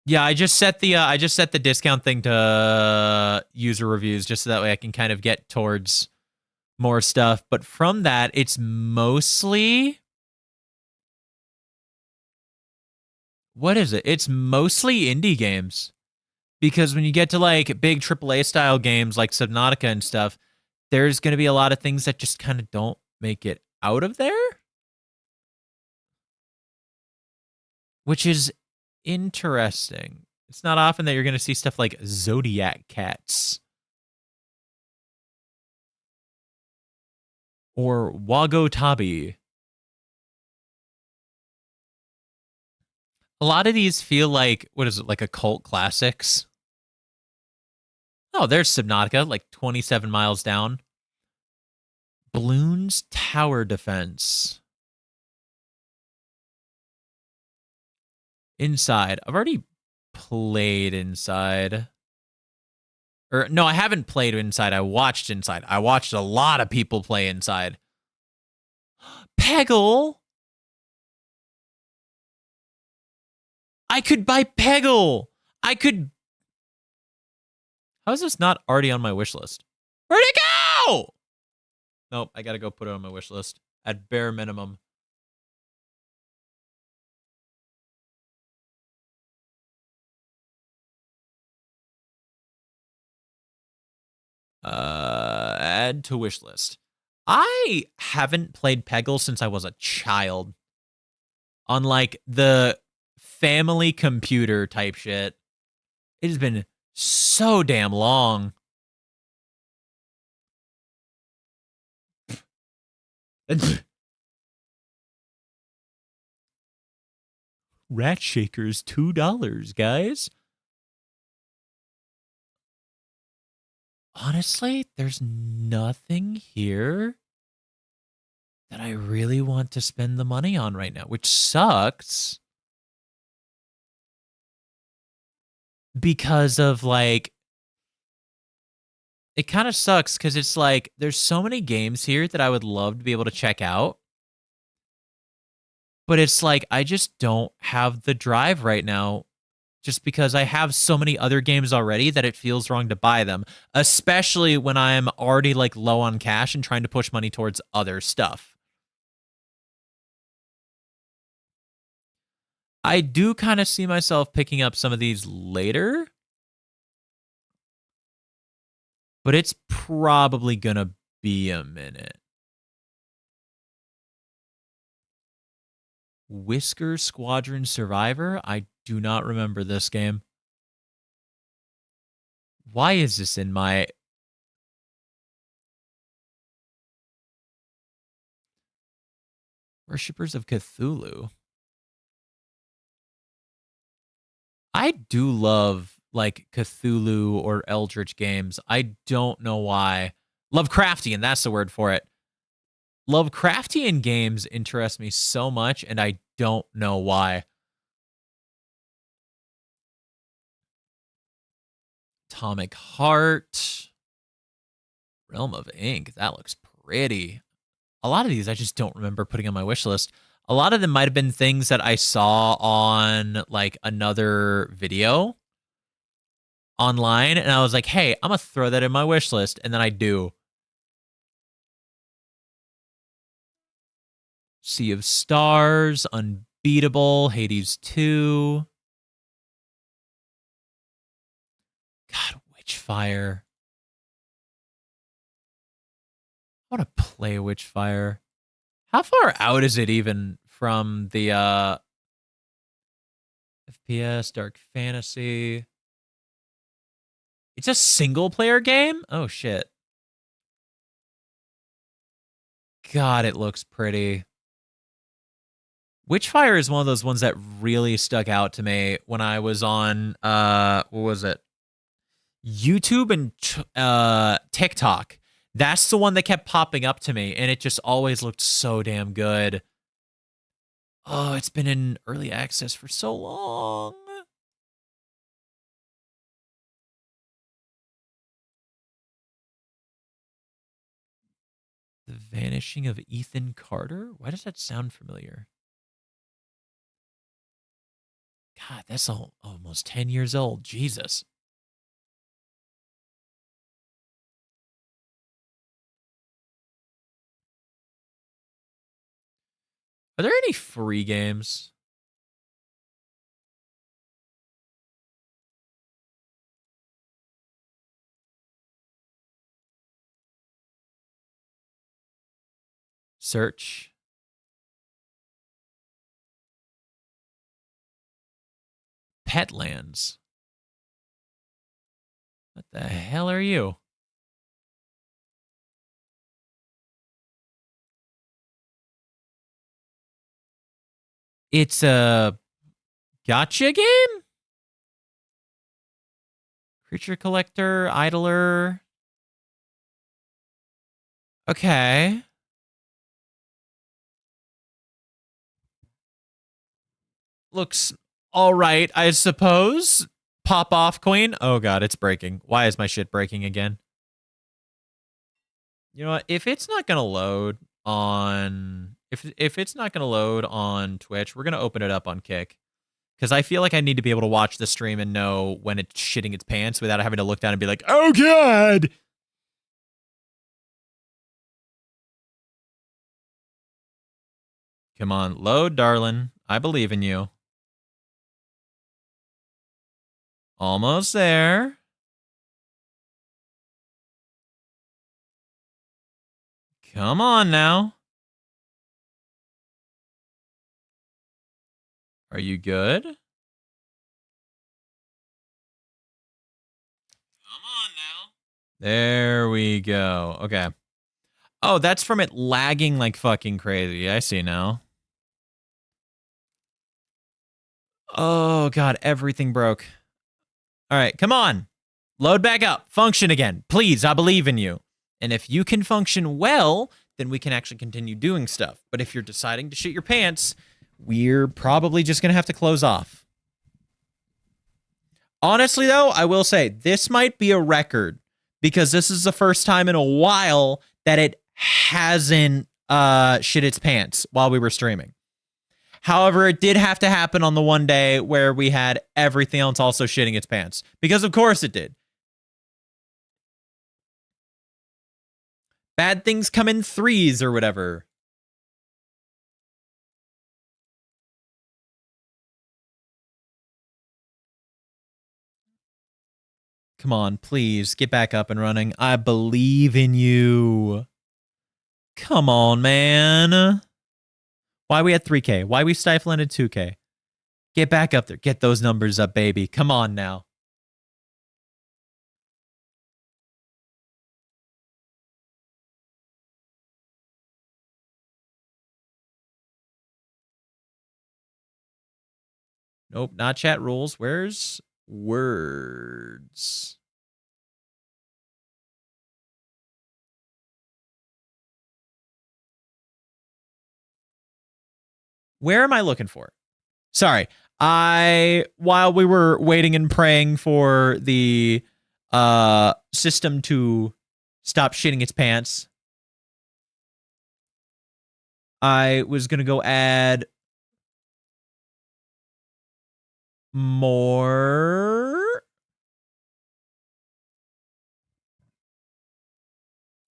Yeah, I just set the discount thing to user reviews just so that way I can kind of get towards more stuff. But from that, it's mostly... What is it? It's mostly indie games. Because when you get to like big AAA style games like Subnautica and stuff, there's going to be a lot of things that just kind of don't make it out of there. Which is interesting. It's not often that you're going to see stuff like Zodiac Cats. Or Wagotabi. A lot of these feel like, what is it, like occult classics? Oh, there's Subnautica, like 27 miles down. Bloons Tower Defense. Inside. I've already played Inside. Or, no, I haven't played Inside. I watched Inside. I watched a lot of people play Inside. Peggle! I could buy Peggle! I could... How is this not already on my wish list? Where'd it go? Nope, I gotta go put it on my wish list. At bare minimum. Add to wish list. I haven't played Peggle since I was a child. On like the family computer type shit. It has been so damn long. Rat Shaker's $2, guys. Honestly, there's nothing here that I really want to spend the money on right now, which sucks. Because of, like, It kind of sucks because it's like there's so many games here that I would love to be able to check out. But it's like I just don't have the drive right now just because I have so many other games already that it feels wrong to buy them, especially when I'm already like low on cash and trying to push money towards other stuff. I do kind of see myself picking up some of these later, but it's probably going to be a minute. Whisker Squadron Survivor? I do not remember this game. Why is this in my... Worshippers of Cthulhu? I do love like Cthulhu or Eldritch games. I don't know why. Lovecraftian, that's the word for it. Lovecraftian games interest me so much, and I don't know why. Atomic Heart. Realm of Ink. That looks pretty. A lot of these I just don't remember putting on my wish list. A lot of them might have been things that I saw on like another video online, and I was like, hey, I'm going to throw that in my wish list, and then I do. Sea of Stars, Unbeatable, Hades 2. God, Witchfire. I want to play Witchfire. How far out is it even from the FPS, Dark Fantasy? It's a single-player game? Oh, shit. God, it looks pretty. Witchfire is one of those ones that really stuck out to me when I was on, what was it? YouTube and TikTok. That's the one that kept popping up to me, and it just always looked so damn good. Oh, it's been in early access for so long. The Vanishing of Ethan Carter? Why does that sound familiar? God, that's almost 10 years old. Jesus. Are there any free games? Search. Petlands. What the hell are you? It's a gotcha game? Creature collector, idler. Okay. Looks all right, I suppose. Pop off, queen. Oh god, it's breaking. Why is my shit breaking again? You know what? If it's not gonna load on if it's not gonna load on Twitch, we're gonna open it up on Kick. Because I feel like I need to be able to watch the stream and know when it's shitting its pants without having to look down and be like, oh god! Come on, load, darling. I believe in you. Almost there. Come on now. Are you good? Come on now. There we go. Okay. Oh, that's from it lagging like fucking crazy. I see now. Oh, God. Everything broke. All right. Come on. Load back up. Function again. Please. I believe in you. And if you can function well, then we can actually continue doing stuff. But if you're deciding to shit your pants, we're probably just going to have to close off. Honestly, though, I will say this might be a record because this is the first time in a while that it hasn't shit its pants while we were streaming. However, it did have to happen on the one day where we had everything else also shitting its pants. Because of course it did. Bad things come in threes or whatever. Come on, please, get back up and running. I believe in you. Come on, man. Why we at 3K? Why we stifling at 2K? Get back up there. Get those numbers up, baby. Come on now. Nope, not chat rules. Where's words? Where am I looking for? Sorry. While we were waiting and praying for the system to stop shitting its pants, I was going to go add more.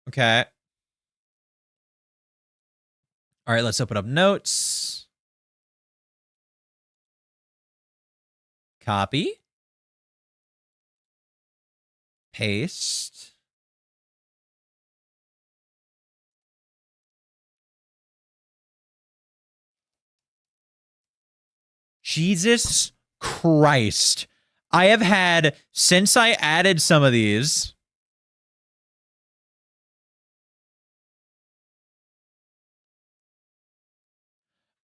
Okay. All right, let's open up notes. Copy. Paste. Jesus Christ. I have had, since I added some of these,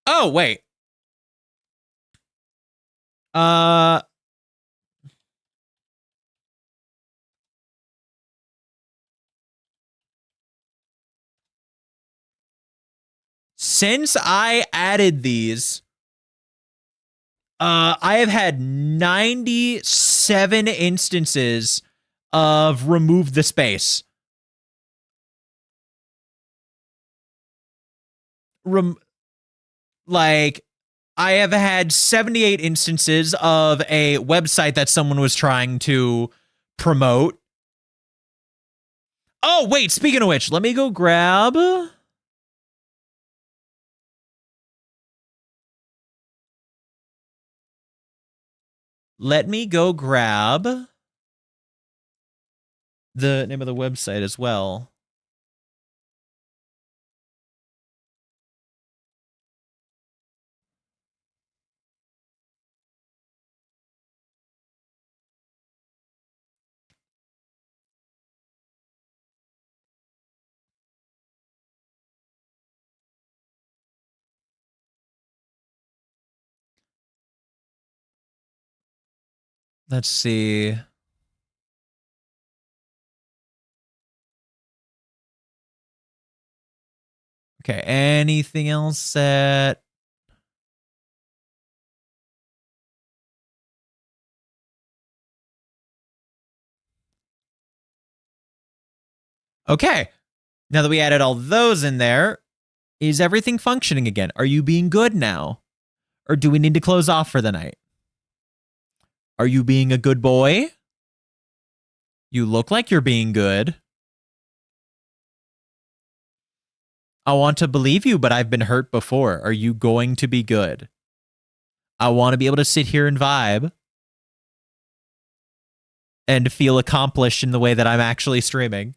oh, wait. Since I added these, I have had 97 instances of remove the space. Like, I have had 78 instances of a website that someone was trying to promote. Oh, wait, speaking of which, let me go grab... Let me go grab the name of the website as well. Let's see. Okay, anything else that... Okay, now that we added all those in there, is everything functioning again? Are you being good now? Or do we need to close off for the night? Are you being a good boy? You look like you're being good. I want to believe you, but I've been hurt before. Are you going to be good? I want to be able to sit here and vibe and feel accomplished in the way that I'm actually streaming.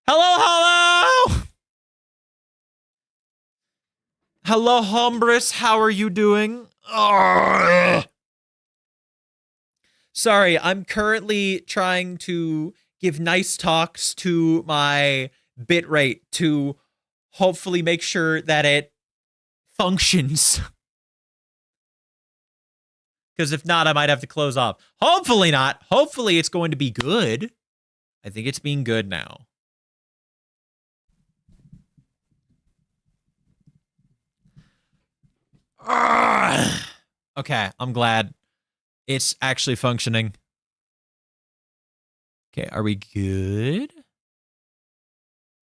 Hello, hello! Hello, Hombres. How are you doing? Ugh. Sorry, I'm currently trying to give nice talks to my bitrate to hopefully make sure that it functions. Because if not, I might have to close off. Hopefully not. Hopefully it's going to be good. I think it's being good now. Okay, I'm glad it's actually functioning. Okay, are we good?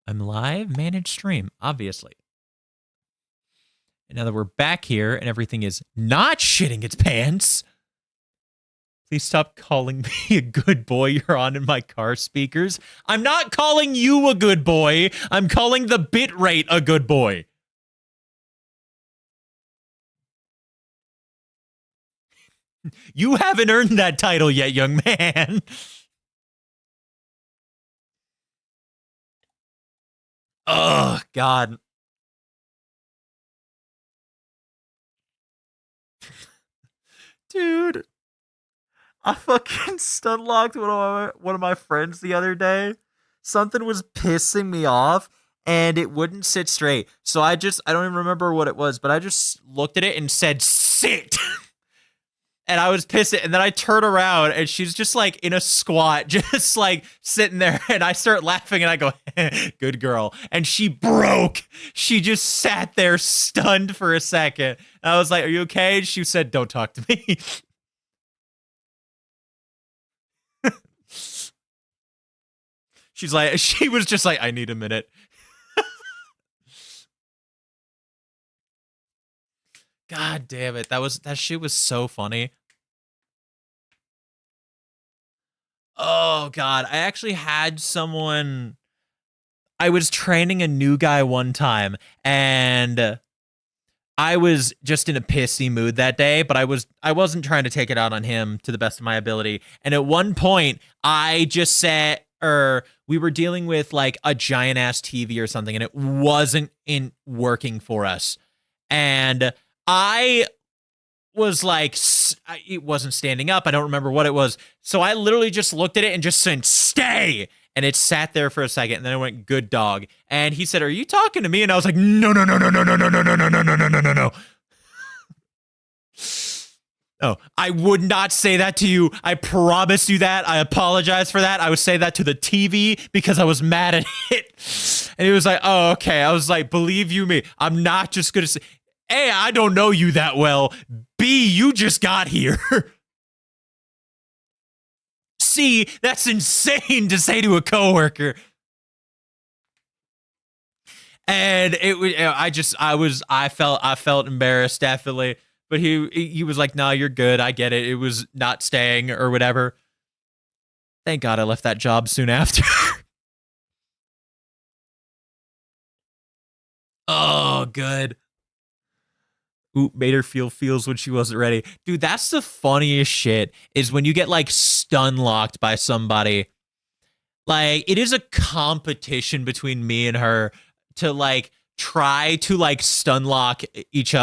I'm live, manage stream, obviously. And now that we're back here and everything is not shitting its pants, please stop calling me a good boy. You're on in my car speakers. I'm not calling you a good boy. I'm calling the bitrate a good boy. You haven't earned that title yet, young man. Oh, God. Dude, I fucking stun locked one of my friends the other day. Something was pissing me off and it wouldn't sit straight. So I don't even remember what it was, but I just looked at it and said, sit. And I was pissed. And then I turn around and she's just like in a squat, just like sitting there. And I start laughing and I go, good girl. And she broke. She just sat there stunned for a second. And I was like, are you okay? And she said, don't talk to me. She was just like, I need a minute. God damn it. That shit was so funny. Oh, God. I actually had someone. I was training a new guy one time, and I was just in a pissy mood that day, but I wasn't trying to take it out on him to the best of my ability. And at one point, I just said, we were dealing with like a giant ass TV or something, and it wasn't working for us. And I was like, it wasn't standing up. I don't remember what it was. So I literally just looked at it and just said, stay. And it sat there for a second. And then I went, good dog. And he said, are you talking to me? And I was like, no, no, no, no, no, no, no, no, no, no, no, no, no, no, no. Oh, I would not say that to you. I promise you that. I apologize for that. I would say that to the TV because I was mad at it. And he was like, oh, okay. I was like, believe you me. I'm not just going to say, A, I don't know you that well. B, you just got here. C, that's insane to say to a coworker. And I felt embarrassed, definitely. But he was like, "No, you're good. I get it. It was not staying or whatever." Thank God I left that job soon after. Oh, good. Ooh, made her feel feels when she wasn't ready. Dude, that's the funniest shit, is when you get like stun locked by somebody. Like, it is a competition between me and her to like try to like stun lock each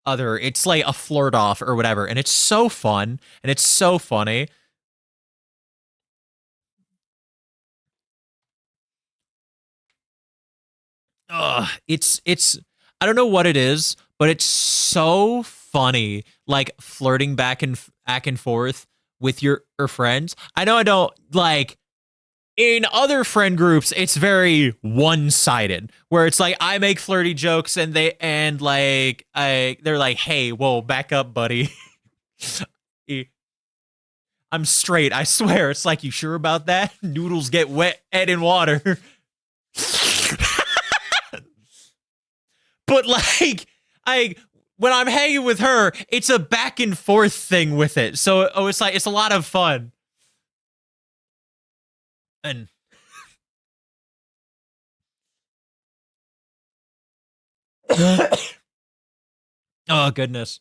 other. It's like a flirt off or whatever. And it's so fun and it's so funny. It's I don't know what it is, but it's so funny, like flirting back and forth with your friends. I know I don't like in other friend groups, it's very one-sided, where it's like I make flirty jokes and they're like, hey, whoa, back up, buddy. I'm straight, I swear. It's like, you sure about that? Noodles get wet in water. But like, when I'm hanging with her, it's a back and forth thing with it. So it's like, it's a lot of fun. And oh goodness,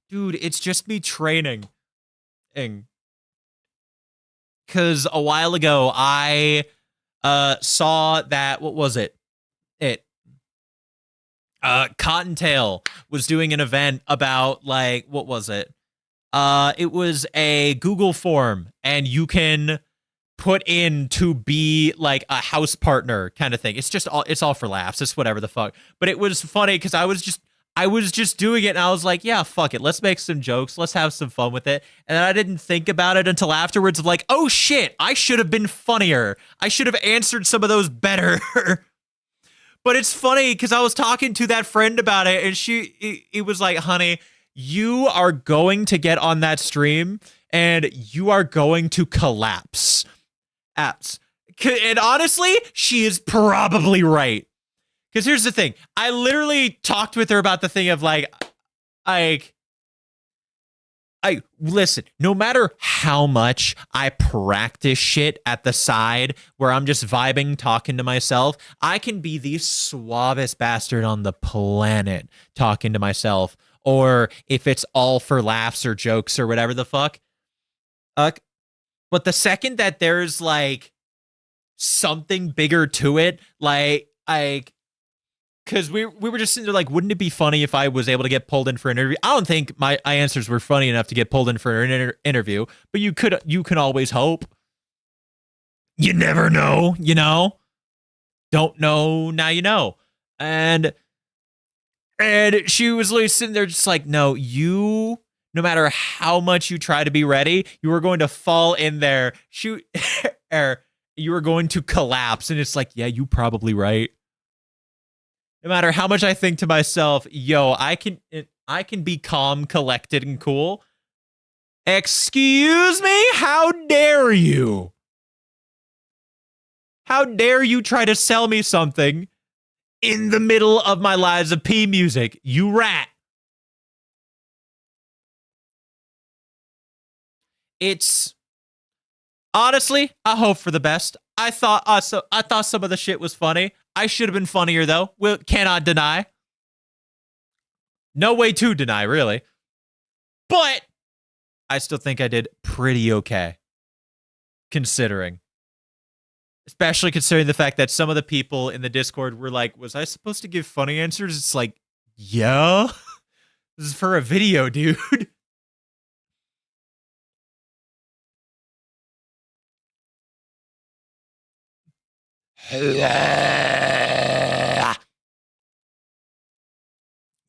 dude, it's just me training. Because a while ago I saw that, what was it? Cottontail was doing an event about like, what was it? It was a Google form, and you can put in to be like a house partner kind of thing. It's all for laughs. It's whatever the fuck. But it was funny because I was just doing it and I was like, yeah, fuck it. Let's make some jokes. Let's have some fun with it. And then I didn't think about it until afterwards of like, oh shit, I should have been funnier. I should have answered some of those better. But it's funny because I was talking to that friend about it, and it was like, honey, you are going to get on that stream and you are going to collapse. apps. And honestly, she is probably right. Because here's the thing. I literally talked with her about the thing of like, listen, no matter how much I practice shit at the side where I'm just vibing, talking to myself, I can be the suavest bastard on the planet talking to myself. Or if it's all for laughs or jokes or whatever the fuck. But the second that there's like something bigger to it, because we were just sitting there like, wouldn't it be funny if I was able to get pulled in for an interview? I don't think my answers were funny enough to get pulled in for an interview, but you can always hope. You never know, you know? Don't know, now you know. And she was literally sitting there just like, no matter how much you try to be ready, you are going to fall in there. You are going to collapse. And it's like, yeah, you probably right. No matter how much I think to myself, yo, I can be calm, collected, and cool. Excuse me? How dare you? How dare you try to sell me something in the middle of my Lives of P music, you rat. It's honestly, I hope for the best. I thought some of the shit was funny. I should have been funnier though. Cannot deny. No way to deny, really. But I still think I did pretty okay. Considering. Especially considering the fact that some of the people in the Discord were like, was I supposed to give funny answers? It's like, yeah. This is for a video, dude.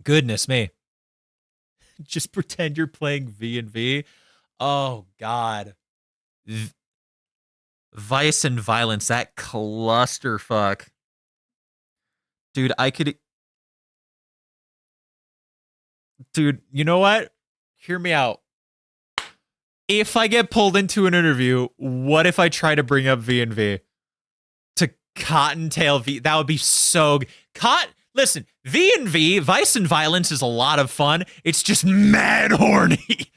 Goodness me. Just pretend you're playing V&V. Oh, God. Vice and Violence, that clusterfuck. Dude, Dude, you know what? Hear me out. If I get pulled into an interview, what if I try to bring up V&V? To Cottontail V? That would be so... Listen, V&V, Vice and Violence is a lot of fun. It's just mad horny.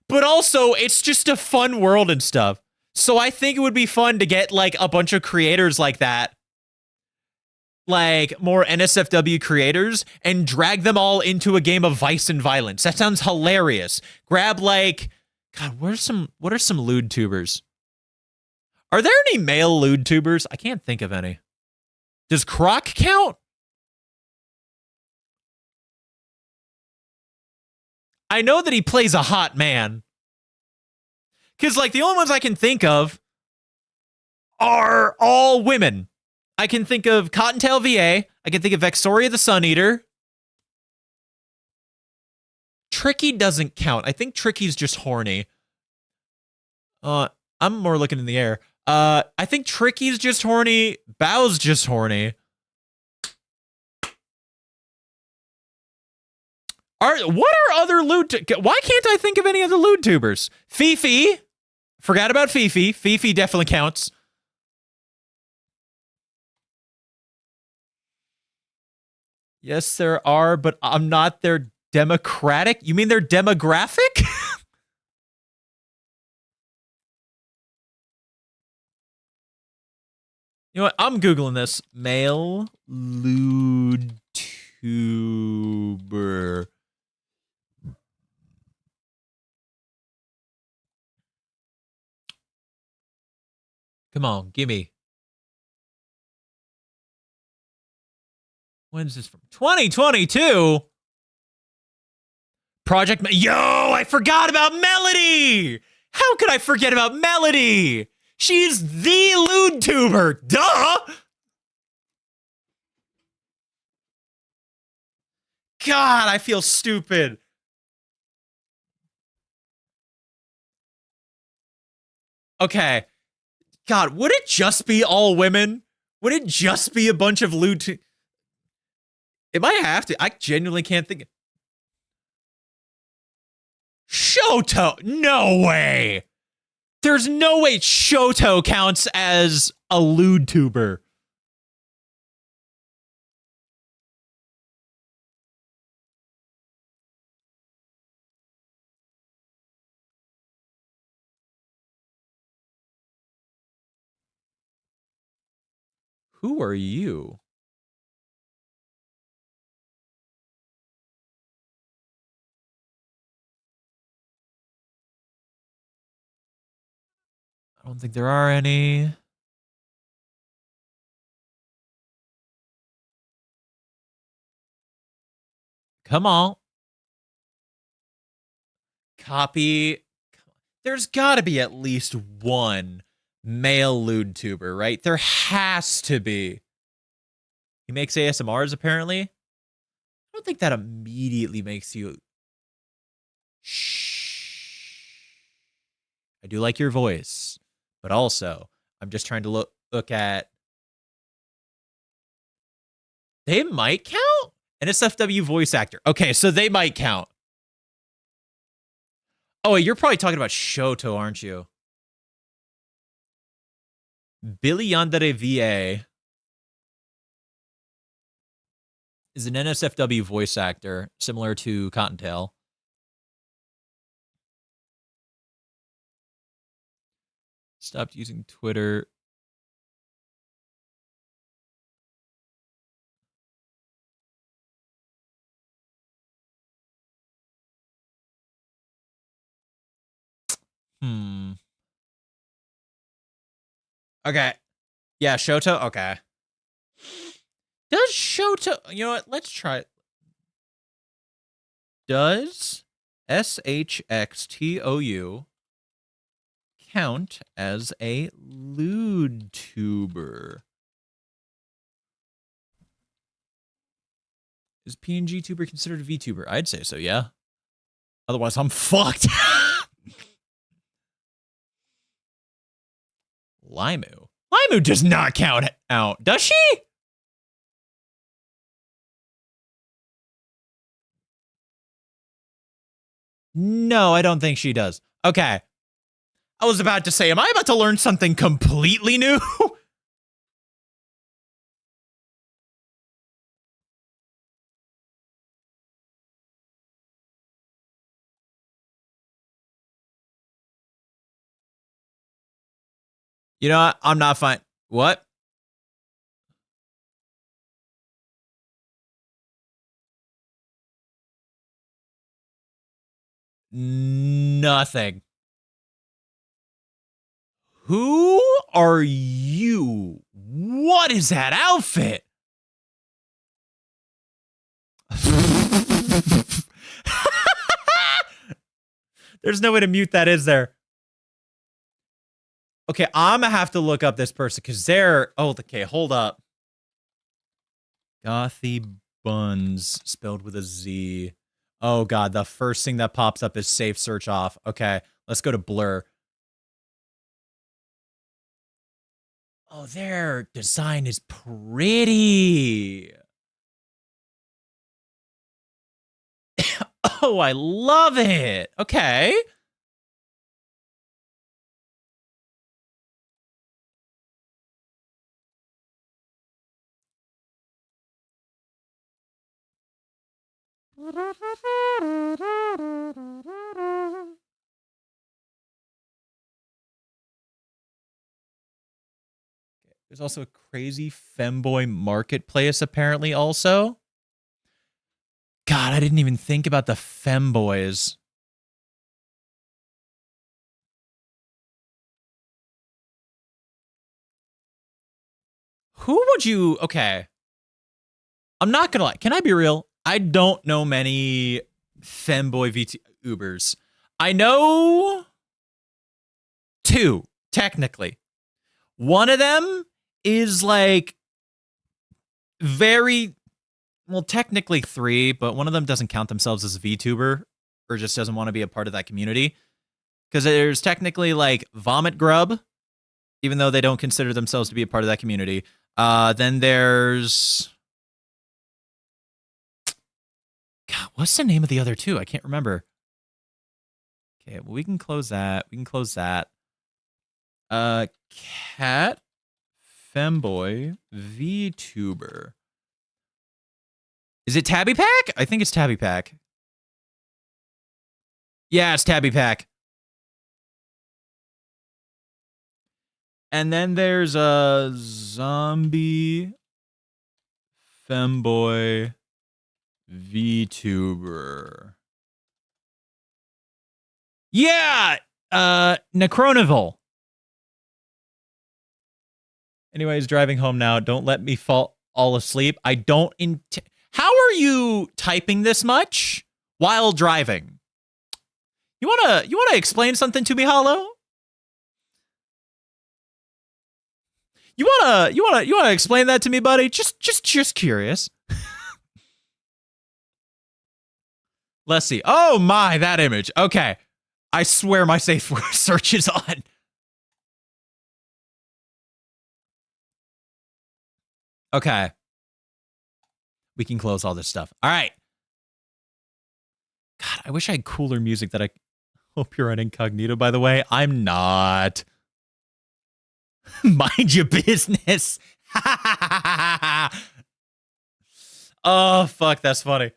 But also, it's just a fun world and stuff. So I think it would be fun to get, like, a bunch of creators like that. Like, more NSFW creators, and drag them all into a game of Vice and Violence. That sounds hilarious. Grab, like... God, what are some lewd tubers? Are there any male lewd tubers? I can't think of any. Does Croc count? I know that he plays a hot man. Because, like, the only ones I can think of are all women. I can think of Cottontail VA. I can think of Vexoria the Sun Eater. Tricky doesn't count. I think Tricky's just horny. I'm more looking in the air. I think Tricky's just horny. Bow's just horny. What are other lewd... Why can't I think of any other lewd tubers? Fifi. Forgot about Fifi. Fifi definitely counts. Yes, there are, but I'm not their democratic. You mean their demographic? You know what? I'm Googling this. Male lewd tuber. Come on, gimme. When's this from? 2022? Yo, I forgot about Melody! How could I forget about Melody? She's the lewd tuber. Duh! God, I feel stupid. Okay. God, would it just be all women? Would it just be a bunch of lewd... It might have to. I genuinely can't think... Shoto! No way! There's no way Shoto counts as a lewd tuber. Who are you? I don't think there are any. Come on. Copy. There's got to be at least one male lewd tuber, right? There has to be. He makes ASMRs, apparently. I don't think that immediately makes you... Shh. I do like your voice, but also, I'm just trying to look at... They might count? An SFW voice actor. Okay, so they might count. Oh, you're probably talking about Shoto, aren't you? Billy Yandere VA is an NSFW voice actor, similar to Cottontail. Stopped using Twitter. Okay. Yeah, Shoto? Okay. Does Shoto... You know what? Let's try it. Does SHXTOU count as a lewd tuber? Is PNG tuber considered a VTuber? I'd say so, yeah. Otherwise, I'm fucked. Limu. Limu does not count out, does she? No, I don't think she does. Okay. I was about to say, am I about to learn something completely new? You know what? I'm not fine. What? Nothing. Who are you? What is that outfit? There's no way to mute that, is there? Okay, I'm gonna have to look up this person because they're... Oh, okay, hold up. Gothy Buns, spelled with a Z. Oh, God, the first thing that pops up is safe search off. Okay, let's go to Blur. Oh, their design is pretty. Oh, I love it. Okay. There's also a crazy femboy marketplace, apparently, also. God, I didn't even think about the femboys. Who would you... Okay. I'm not gonna lie. Can I be real? I don't know many femboy VTubers. I know... two, technically. One of them is, like... very... Well, technically three, but one of them doesn't count themselves as a VTuber, or just doesn't want to be a part of that community. Because there's technically, like, Vomit Grub, even though they don't consider themselves to be a part of that community. Then there's... God, what's the name of the other two? I can't remember. Okay, well, we can close that. We can close that. Cat Femboy VTuber. Is it Tabby Pack? I think it's Tabby Pack. Yeah, it's Tabby Pack. And then there's a Zombie Femboy VTuber. Yeah, Necroniville. Anyways, driving home now. Don't let me fall all asleep. I don't How are you typing this much while driving? You wanna explain something to me, Hollow? You wanna explain that to me, buddy? Just curious. Let's see. Oh my, that image. Okay. I swear my safe word search is on. Okay. We can close all this stuff. All right. God, I wish I had cooler music that I hope you're on incognito, by the way. I'm not. Mind your business. Oh, fuck, that's funny.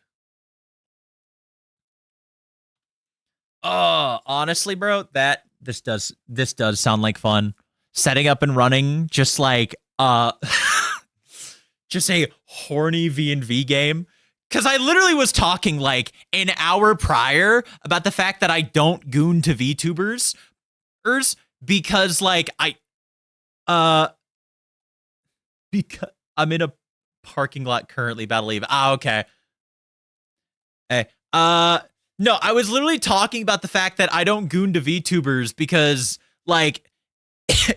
Oh, honestly, bro, this does sound like fun. Setting up and running just like just a horny V&V game. Cause I literally was talking like an hour prior about the fact that I don't goon to VTubers because like because I'm in a parking lot currently about to leave. Ah, okay. Hey, no, I was literally talking about the fact that I don't goon to VTubers because, like,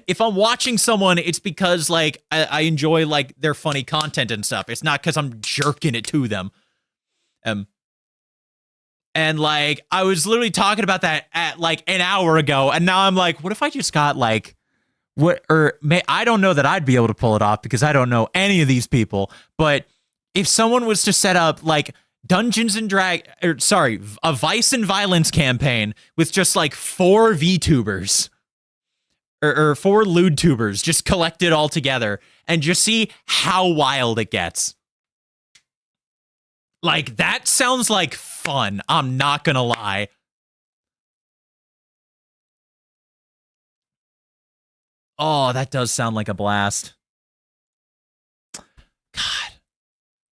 if I'm watching someone, it's because, like, I enjoy, like, their funny content and stuff. It's not because I'm jerking it to them. And, like, I was literally talking about that at, like, an hour ago, and now I'm like, what if I just got, like, I don't know that I'd be able to pull it off because I don't know any of these people, but if someone was to set up, like, a Vice and Violence campaign with just like 4 VTubers or 4 lewd tubers just collected all together and just see how wild it gets. Like, that sounds like fun. I'm not gonna lie. Oh, that does sound like a blast. God.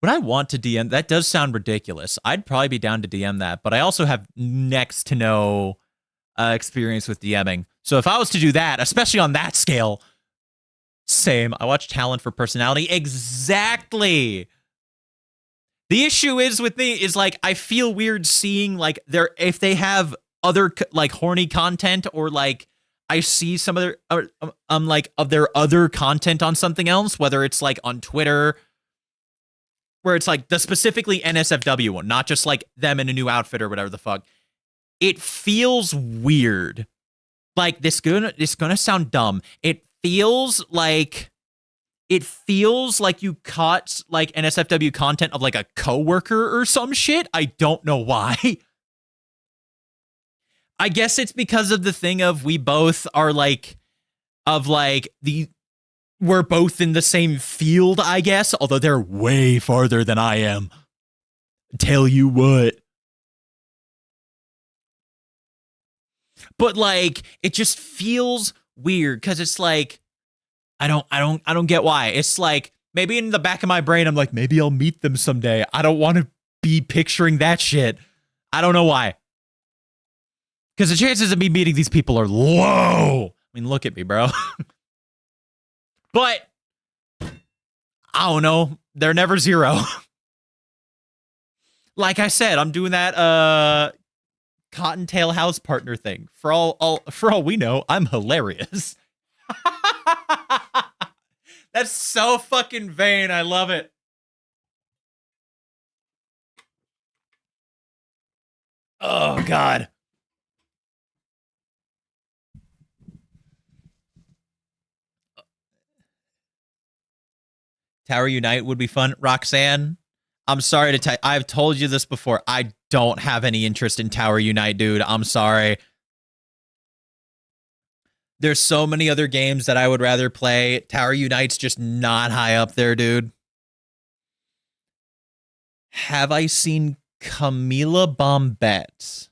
Would I want to DM? That does sound ridiculous. I'd probably be down to DM that, but I also have next to no experience with DMing. So if I was to do that, especially on that scale, same. I watch talent for personality. Exactly. The issue is with me is like I feel weird seeing like if they have other like horny content or like I see some of their like of their other content on something else, whether it's like on Twitter, where it's like the specifically NSFW one, not just like them in a new outfit or whatever the fuck. It feels weird. Like this gonna sound dumb. It feels like you caught like NSFW content of like a coworker or some shit. I don't know why. I guess it's because of the thing of we both are like we're both in the same field, I guess, although they're way farther than I am. Tell you what. But like it just feels weird cuz it's like I don't get why. It's like maybe in the back of my brain I'm like maybe I'll meet them someday. I don't want to be picturing that shit. I don't know why. Cuz the chances of me meeting these people are low. I mean, look at me, bro. But I don't know. They're never zero. Like I said, I'm doing that Cottontail house partner thing. For all we know, I'm hilarious. That's so fucking vain. I love it. Oh God. Tower Unite would be fun. Roxanne, I'm sorry to tell you, I've told you this before. I don't have any interest in Tower Unite, dude. I'm sorry. There's so many other games that I would rather play. Tower Unite's just not high up there, dude. Have I seen Camila Bombette?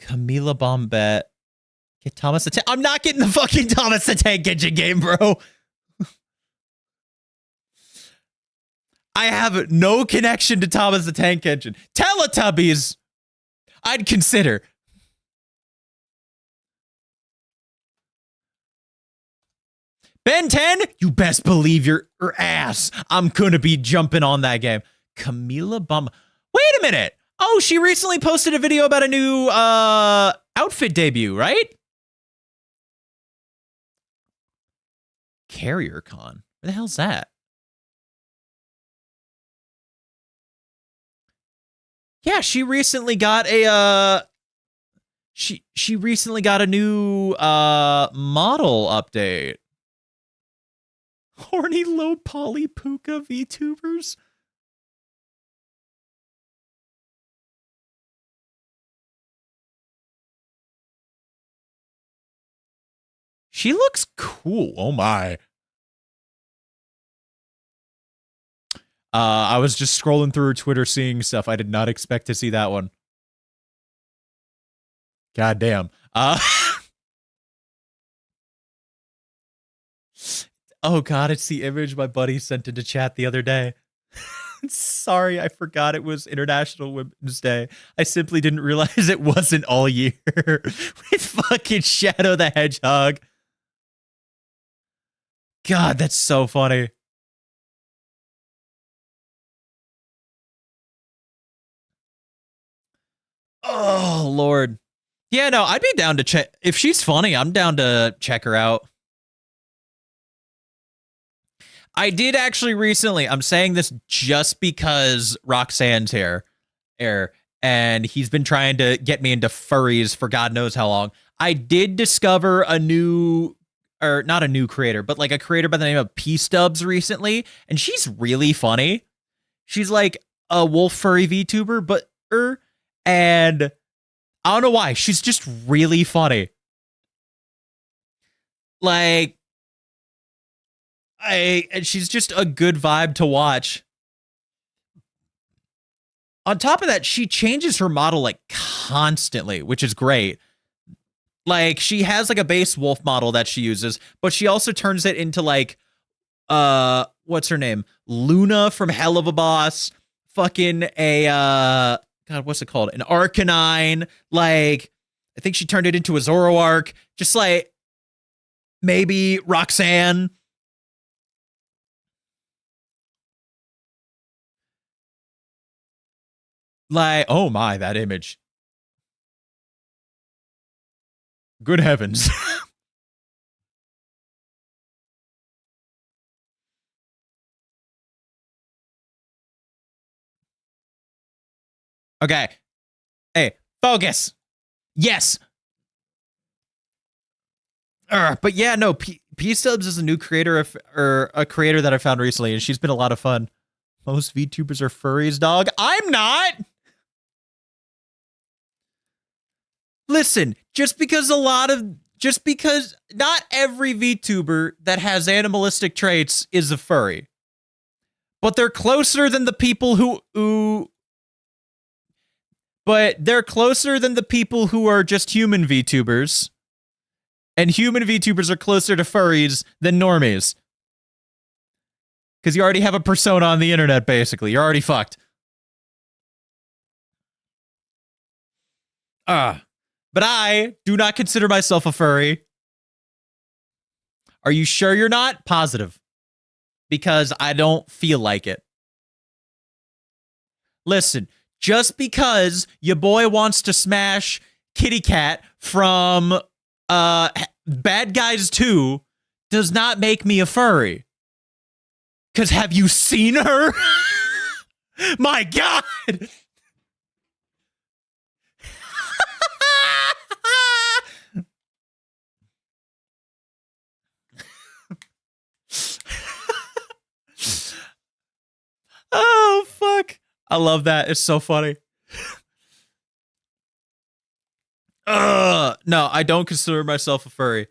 Camila Bombette. Get Thomas the Tank. I'm not getting the fucking Thomas the Tank Engine game, bro. I have no connection to Thomas the Tank Engine. Teletubbies, I'd consider. Ben 10, you best believe your ass. I'm gonna be jumping on that game. Camila Bum. Wait a minute. Oh, she recently posted a video about a new outfit debut, right? Carrier Con. Where the hell's that? Yeah, she recently got a she recently got a new model update. Horny low poly puka VTubers. She looks cool. Oh my. I was just scrolling through her Twitter seeing stuff. I did not expect to see that one. God damn. Oh god, it's the image my buddy sent into chat the other day. Sorry, I forgot it was International Women's Day. I simply didn't realize it wasn't all year. With fucking Shadow the Hedgehog. God, that's so funny. Oh, Lord. Yeah, no, I'd be down to check. If she's funny, I'm down to check her out. I did actually recently. I'm saying this just because Roxanne's here, and he's been trying to get me into furries for God knows how long. I did discover a new, or not a new creator, but like a creator by the name of P-Stubs recently, and she's really funny. She's like a wolf furry VTuber, but and I don't know why. She's just really funny. Like, and she's just a good vibe to watch. On top of that, she changes her model like constantly, which is great. Like, she has like a base wolf model that she uses, but she also turns it into like, what's her name? Luna from Hell of a Boss. Fucking a, God, what's it called? An Arcanine. Like, I think she turned it into a Zoroark. Just like, maybe Roxanne. Like, oh my, that image. Good heavens. Okay. Hey, focus. Yes. But yeah, no, P-Subs is a new creator or a creator that I found recently, and she's been a lot of fun. Most VTubers are furries, dog. I'm not. Listen, just because not every VTuber that has animalistic traits is a furry. But they're closer than the people who but they're closer than the people who are just human VTubers. And human VTubers are closer to furries than normies. Because you already have a persona on the internet, basically. You're already fucked. But I do not consider myself a furry. Are you sure you're not? Positive. Because I don't feel like it. Listen, just because your boy wants to smash Kitty Cat from Bad Guys 2 does not make me a furry. Because have you seen her? My God! Oh, fuck. I love that. It's so funny. No, I don't consider myself a furry.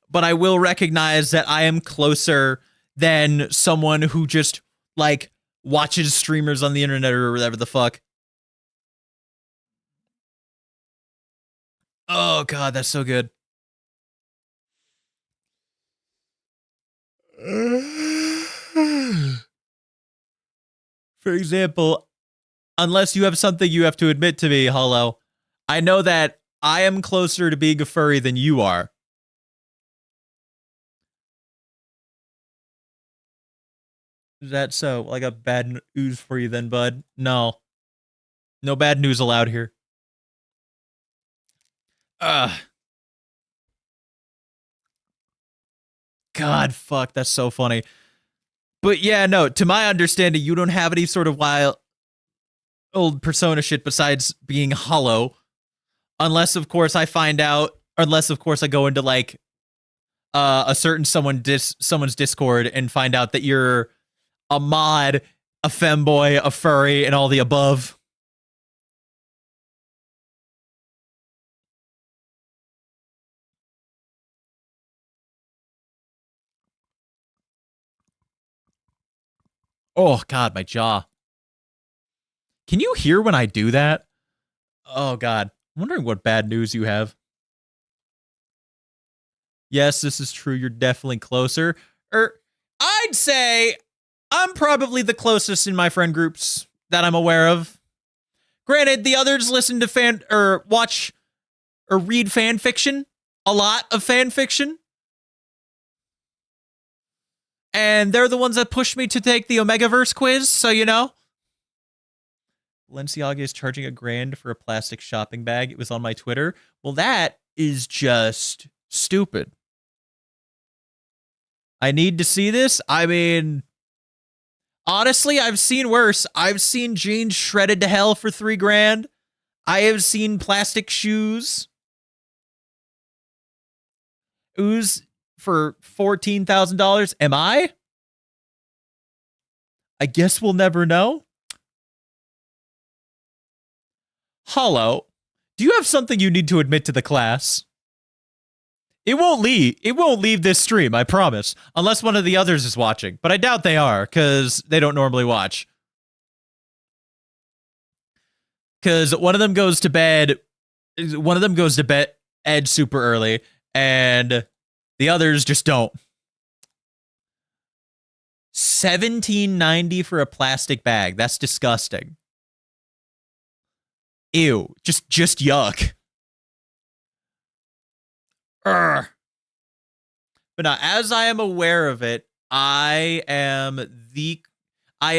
But I will recognize that I am closer than someone who just, like, watches streamers on the internet or whatever the fuck. Oh, God, that's so good. For example, unless you have something you have to admit to me, Hollow, I know that I am closer to being a furry than you are. Is that so? Like a bad news for you then, bud? No. No bad news allowed here. Ugh. God, fuck, that's so funny. But yeah, no, to my understanding, you don't have any sort of wild old persona shit besides being hollow. Unless, of course, I find out, unless, of course, I go into like a certain someone's Discord and find out that you're a mod, a femboy, a furry, and all the above. Oh, God, my jaw. Can you hear when I do that? Oh, God. I'm wondering what bad news you have. Yes, this is true. You're definitely closer. I'd say I'm probably the closest in my friend groups that I'm aware of. Granted, the others listen to fan or watch or read fan fiction, a lot of fan fiction. And they're the ones that pushed me to take the Omegaverse quiz, so you know. Balenciaga is charging $1,000 for a plastic shopping bag. It was on my Twitter. Well, that is just stupid. I need to see this. I mean, honestly, I've seen worse. I've seen jeans shredded to hell for $3,000. I have seen plastic shoes ooze for $14,000. Am I? I guess we'll never know. Hollow, do you have something you need to admit to the class? It won't leave. It won't leave this stream, I promise. Unless one of the others is watching. But I doubt they are, because they don't normally watch. Because one of them goes to bed. One of them goes to bed super early, and the others just don't. $17.90 for a plastic bag. That's disgusting. Ew. Just yuck. Urgh. But now, as I am aware of it, I am because I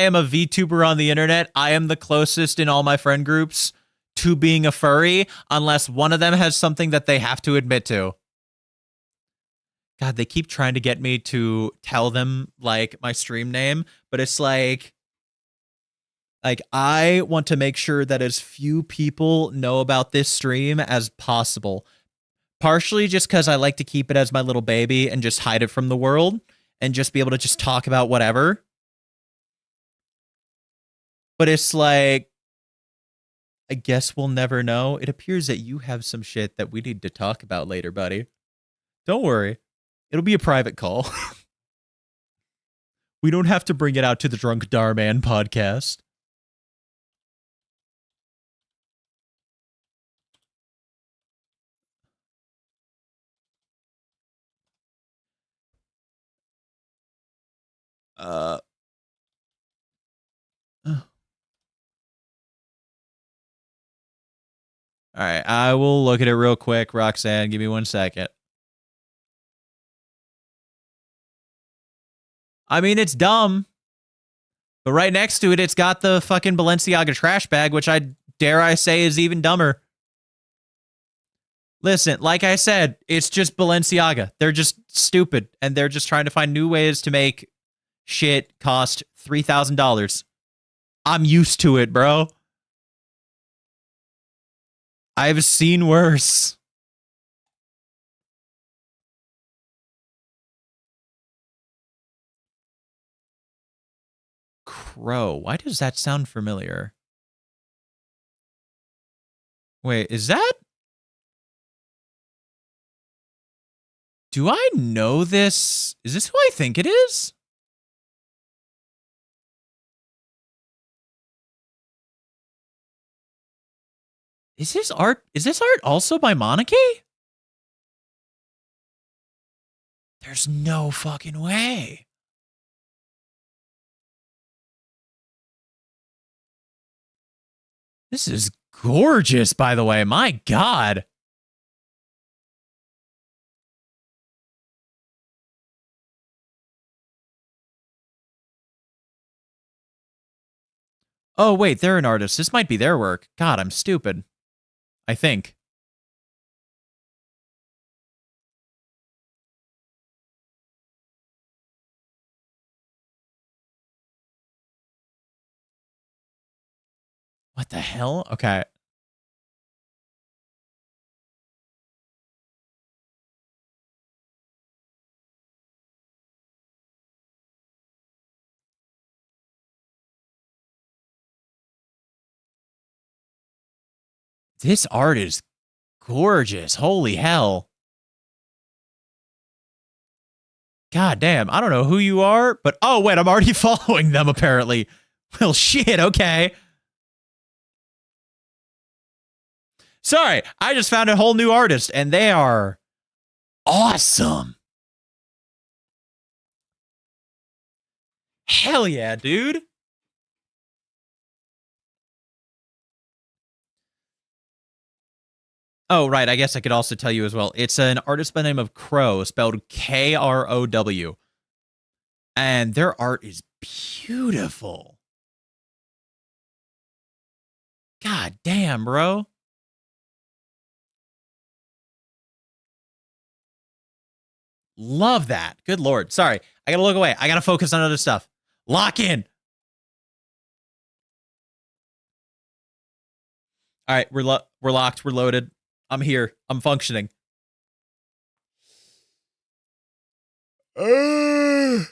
am a VTuber on the internet, I am the closest in all my friend groups to being a furry, unless one of them has something that they have to admit to. God, they keep trying to get me to tell them, like, my stream name, but it's like I want to make sure that as few people know about this stream as possible. Partially just because I like to keep it as my little baby and just hide it from the world and just be able to just talk about whatever. But it's like, I guess we'll never know. It appears that you have some shit that we need to talk about later, buddy. Don't worry. It'll be a private call. We don't have to bring it out to the Drunk Darman podcast. All right, I will look at it real quick, Roxanne. Give me 1 second. I mean, it's dumb. But right next to it, it's got the fucking Balenciaga trash bag, which I dare I say is even dumber. Listen, like I said, it's just Balenciaga. They're just stupid, and they're just trying to find new ways to make shit cost $3,000. I'm used to it, bro. I've seen worse. Crow. Why does that sound familiar? Wait, is that? Do I know this? Is this who I think it is? Is this art also by Monarchy? There's no fucking way. This is gorgeous, by the way. My God. Oh, wait, they're an artist. This might be their work. God, I'm stupid. I think. What the hell? Okay. This art is gorgeous. Holy hell. God damn. I don't know who you are, but oh, wait, I'm already following them apparently. Well, shit, okay. Sorry, I just found a whole new artist, and they are awesome. Hell yeah, dude. Oh, right, I guess I could also tell you as well. It's an artist by the name of Crow, spelled Krow. And their art is beautiful. God damn, bro. Love that. Good lord. Sorry. I gotta look away. I gotta focus on other stuff. Lock in. All right, we're locked. We're loaded. I'm here. I'm functioning. Let's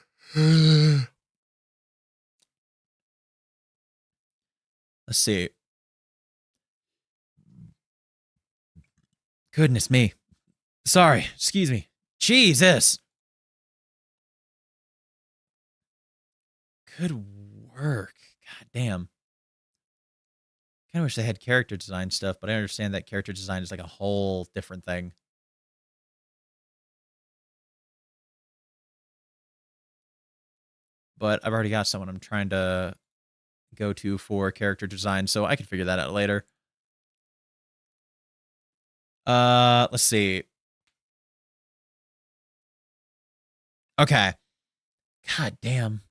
see. Goodness me. Sorry. Excuse me. Jesus. Good work. God damn. I wish they had character design stuff, but I understand that character design is like a whole different thing. But I've already got someone I'm trying to go to for character design, so I can figure that out later. Let's see. Okay. God damn.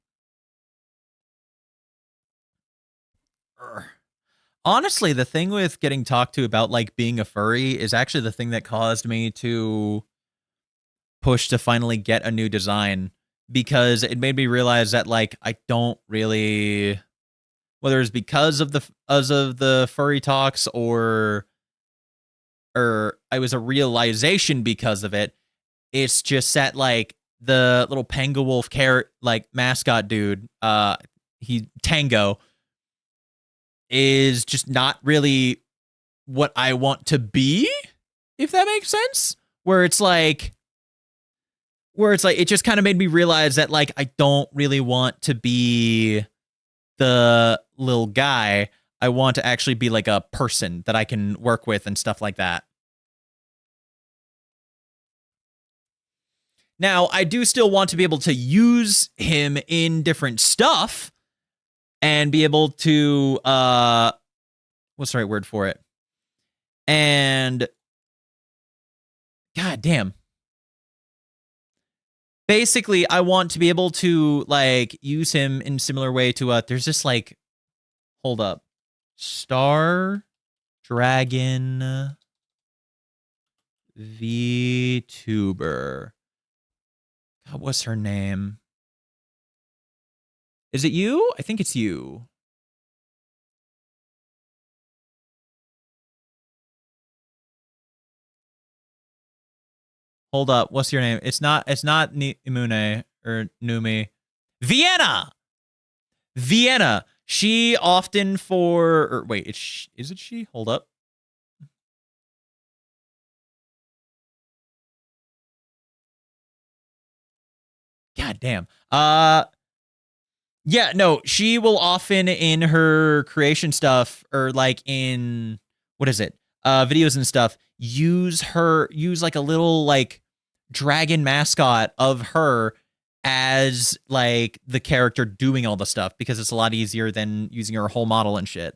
Honestly, the thing with getting talked to about like being a furry is actually the thing that caused me to push to finally get a new design, because it made me realize that like I don't really, whether it's because of the furry talks or I was a realization because of it. It's just that like the little Pangowolf like mascot dude, he Tango, is just not really what I want to be, if that makes sense. Where it's like it just kind of made me realize that like I don't really want to be the little guy. I want to actually be like a person that I can work with and stuff like that. Now, I do still want to be able to use him in different stuff and be able to, what's the right word for it? And, god damn. Basically, I want to be able to, like, use him in a similar way to, there's this, like, hold up. Star Dragon VTuber. God, what's her name? Is it you? I think it's you. Hold up. What's your name? It's not Imune or Numi. Vienna. She often is it she? Hold up. God damn. Yeah, no, she will often in her creation stuff or like in what is it? Videos and stuff, use like a little like dragon mascot of her as like the character doing all the stuff because it's a lot easier than using her whole model and shit.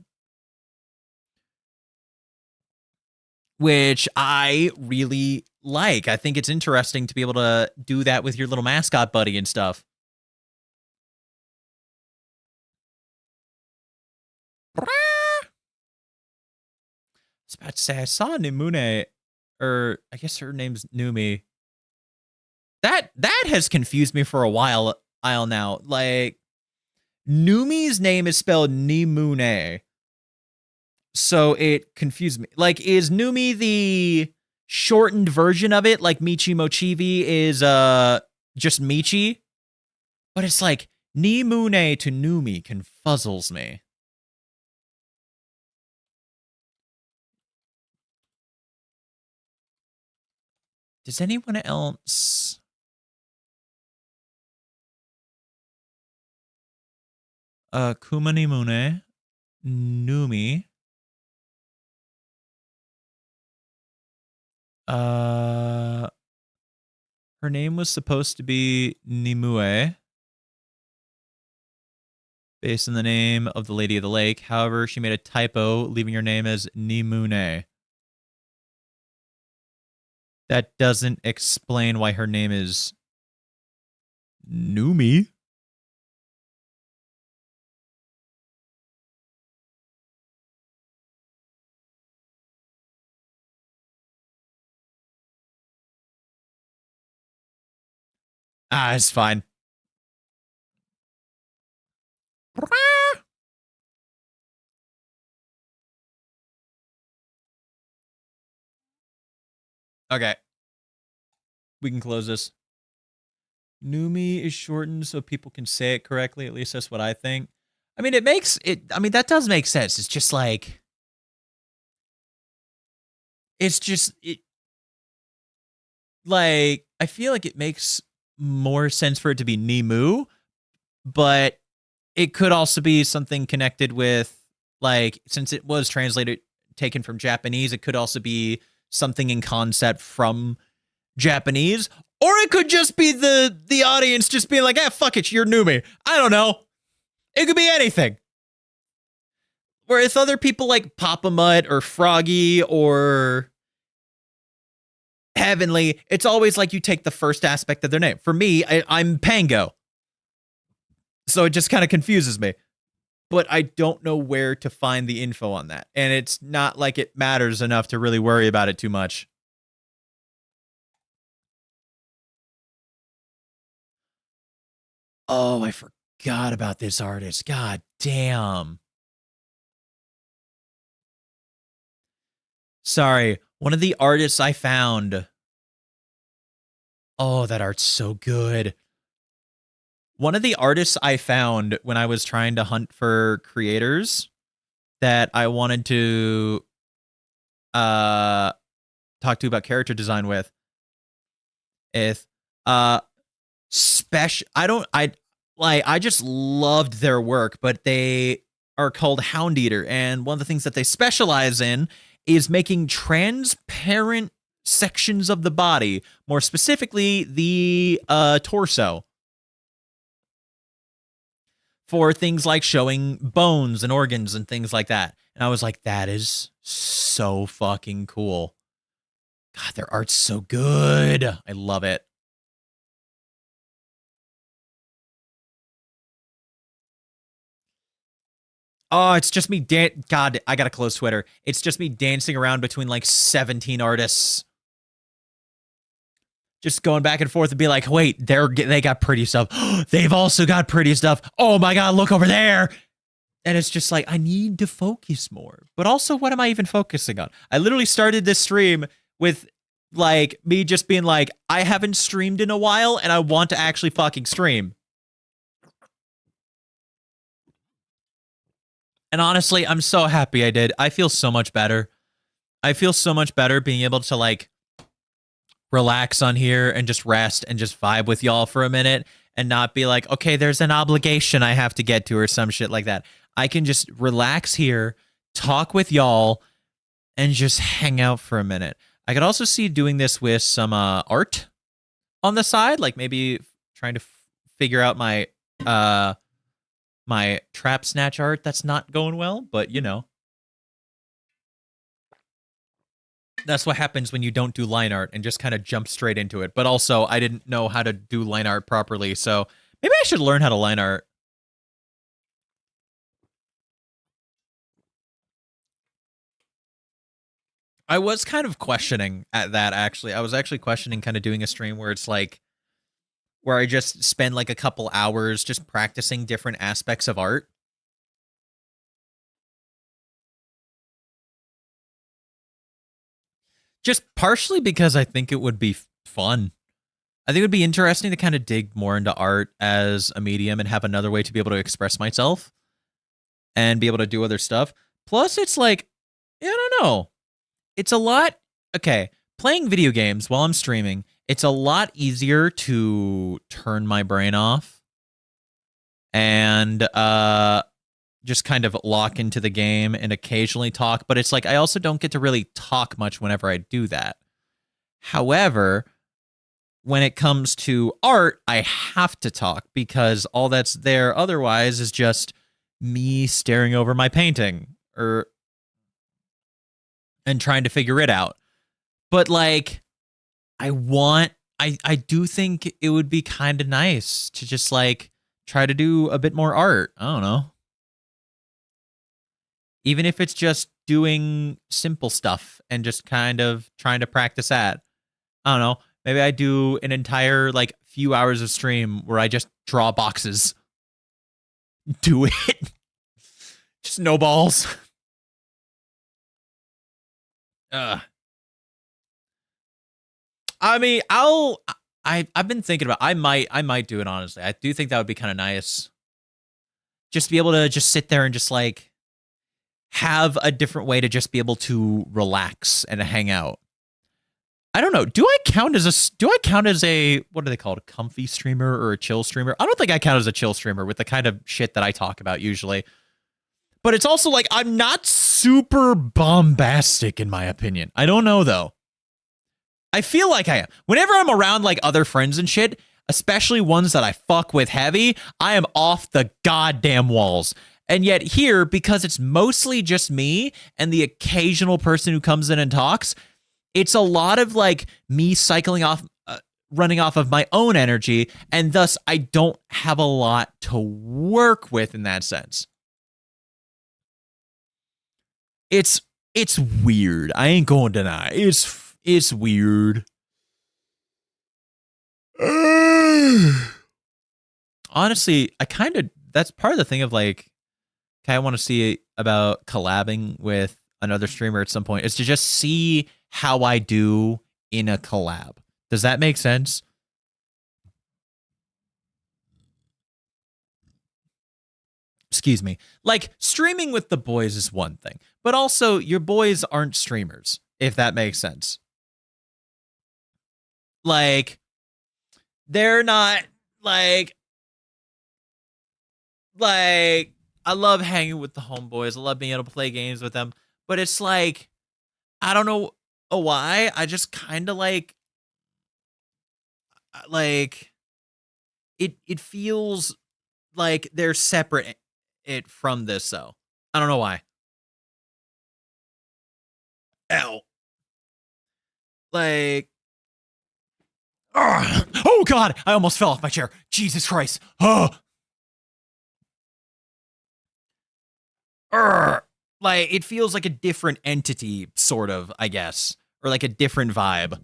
Which I really like. I think it's interesting to be able to do that with your little mascot buddy and stuff. I was about to say I saw Nimune, or I guess her name's Numi. That has confused me for a while now. Like Numi's name is spelled Nimune. So it confused me. Like, is Numi the shortened version of it? Like Michi Mochibi is just Michi? But it's like Nimune to Numi confuzzles me. Does anyone else? Kumanimune, Numi. Her name was supposed to be Nimue, based on the name of the Lady of the Lake. However, she made a typo, leaving her name as Nimune. That doesn't explain why her name is Numi. It's fine. Okay. We can close this. Numi is shortened so people can say it correctly. At least that's what I think. I mean, that does make sense. It's just like, like, I feel like it makes more sense for it to be Nimu, but it could also be something connected with, like, since it was taken from Japanese, it could also be something in concept from Japanese, or it could just be the audience just being like, fuck it, you're Numi. I don't know. It could be anything. Whereas other people like Papa Mutt or Froggy or Heavenly, it's always like you take the first aspect of their name. For me, I'm Pango. So it just kind of confuses me. But I don't know where to find the info on that. And it's not like it matters enough to really worry about it too much. Oh, I forgot about this artist. God damn. Sorry. One of the artists I found. Oh, that art's so good. One of the artists I found when I was trying to hunt for creators that I wanted to talk to about character design with is I just loved their work, but they are called Hound Eater, and one of the things that they specialize in is making transparent sections of the body, more specifically the torso, for things like showing bones and organs and things like that. And I was like, that is so fucking cool. God, their art's so good. I love it. Oh, it's just me. God, I gotta close Twitter. It's just me dancing around between like 17 artists. Just going back and forth and be like, wait, they got pretty stuff. They've also got pretty stuff. Oh my God, look over there. And it's just like, I need to focus more. But also, what am I even focusing on? I literally started this stream with like me just being like, I haven't streamed in a while and I want to actually fucking stream. And honestly, I'm so happy I did. I feel so much better. I feel so much better being able to like relax on here and just rest and just vibe with y'all for a minute and not be like, okay, there's an obligation I have to get to or some shit like that. I can just relax here, talk with y'all, and just hang out for a minute. I could also see doing this with some art on the side, like maybe trying to figure out my my trap snatch art that's not going well, but you know. That's what happens when you don't do line art and just kind of jump straight into it. But also, I didn't know how to do line art properly, so maybe I should learn how to line art. I was kind of questioning at that, actually. I was actually questioning kind of doing a stream where it's like, where I just spend like a couple hours just practicing different aspects of art. Just partially because I think it would be fun. I think it would be interesting to kind of dig more into art as a medium and have another way to be able to express myself and be able to do other stuff. Plus, it's like, I don't know. It's a lot. Okay, playing video games while I'm streaming, it's a lot easier to turn my brain off and just kind of lock into the game and occasionally talk. But it's like I also don't get to really talk much whenever I do that. However, when it comes to art, I have to talk because all that's there otherwise is just me staring over my painting and trying to figure it out. But like, I do think it would be kind of nice to just like try to do a bit more art. I don't know. Even if it's just doing simple stuff and just kind of trying to practice that. I don't know. Maybe I do an entire like few hours of stream where I just draw boxes. Do it. Just snowballs. I mean, I've been thinking about I might do it honestly. I do think that would be kind of nice. Just be able to just sit there and just like have a different way to just be able to relax and hang out. I don't know. Do I count as a what do they call it? A comfy streamer or a chill streamer? I don't think I count as a chill streamer with the kind of shit that I talk about usually. But it's also like I'm not super bombastic in my opinion. I don't know though. I feel like I am. Whenever I'm around like other friends and shit, especially ones that I fuck with heavy, I am off the goddamn walls. And yet here, because it's mostly just me and the occasional person who comes in and talks, it's a lot of like me cycling off, running off of my own energy, and thus I don't have a lot to work with in that sense. It's weird. I ain't gonna deny. It's weird. Honestly, that's part of the thing of like, I want to see about collabing with another streamer at some point is to just see how I do in a collab. Does that make sense? Excuse me. Like, streaming with the boys is one thing, but also your boys aren't streamers, if that makes sense. Like, they're not like I love hanging with the homeboys. I love being able to play games with them, but it's like I don't know why. I just kind of like it feels like they're separate it from this though. I don't know why. Ow. Like oh god, I almost fell off my chair. Jesus Christ. Oh. Like it feels like a different entity sort of, I guess, or like a different vibe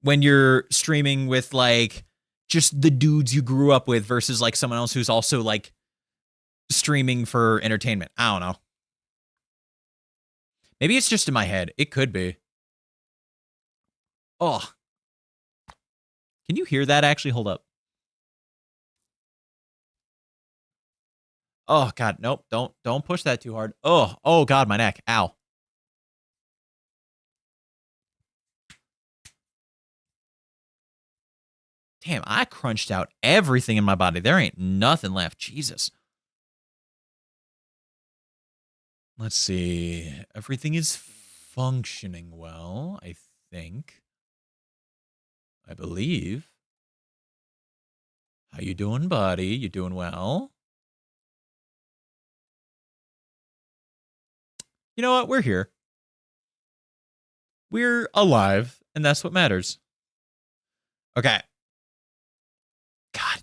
when you're streaming with like just the dudes you grew up with versus like someone else who's also like streaming for entertainment. I don't know. Maybe it's just in my head. It could be. Oh. Can you hear that actually? Hold up. Oh god, nope. Don't push that too hard. Oh god, my neck. Ow. Damn, I crunched out everything in my body. There ain't nothing left. Jesus. Let's see. Everything is functioning well, I think. I believe. How you doing, buddy? You doing well? You know what? We're here. We're alive, and that's what matters. Okay. God.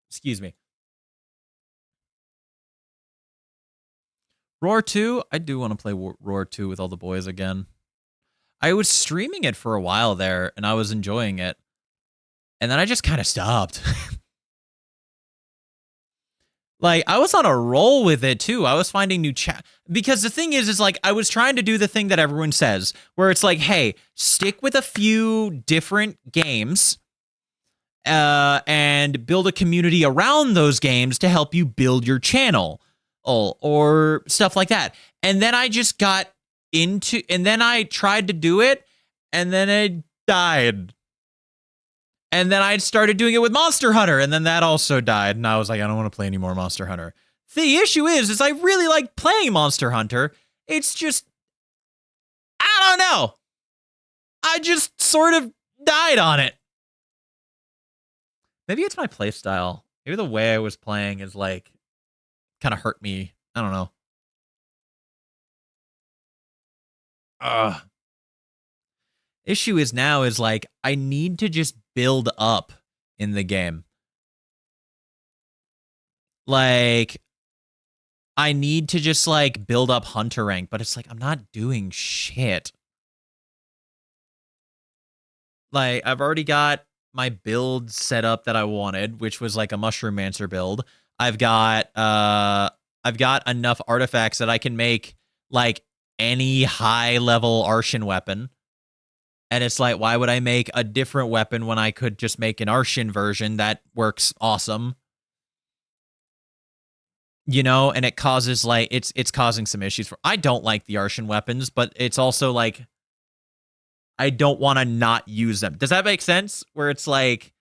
Excuse me. Roar 2? I do want to play Roar 2 with all the boys again. I was streaming it for a while there, and I was enjoying it. And then I just kind of stopped. Like, I was on a roll with it, too. I was finding new chat. Because the thing is like, I was trying to do the thing that everyone says, where it's like, hey, stick with a few different games, and build a community around those games to help you build your channel, or stuff like that. And then I just got into, and then I tried to do it, and then it died. And then I started doing it with Monster Hunter, and then that also died. And I was like, I don't want to play any more Monster Hunter. The issue is I really like playing Monster Hunter. It's just, I don't know. I just sort of died on it. Maybe it's my playstyle. Maybe the way I was playing is like, kind of hurt me. I don't know. Issue is now is like, I need to just build up in the game. Like, I need to just like build up hunter rank, but it's like, I'm not doing shit. Like, I've already got my build set up that I wanted, which was like a Mushroom-mancer build. I've got enough artifacts that I can make like any high-level Arshan weapon. And it's like, why would I make a different weapon when I could just make an Arshan version that works awesome? You know, and it causes like, it's causing some issues. I don't like the Arshan weapons, but it's also like, I don't want to not use them. Does that make sense? Where it's like,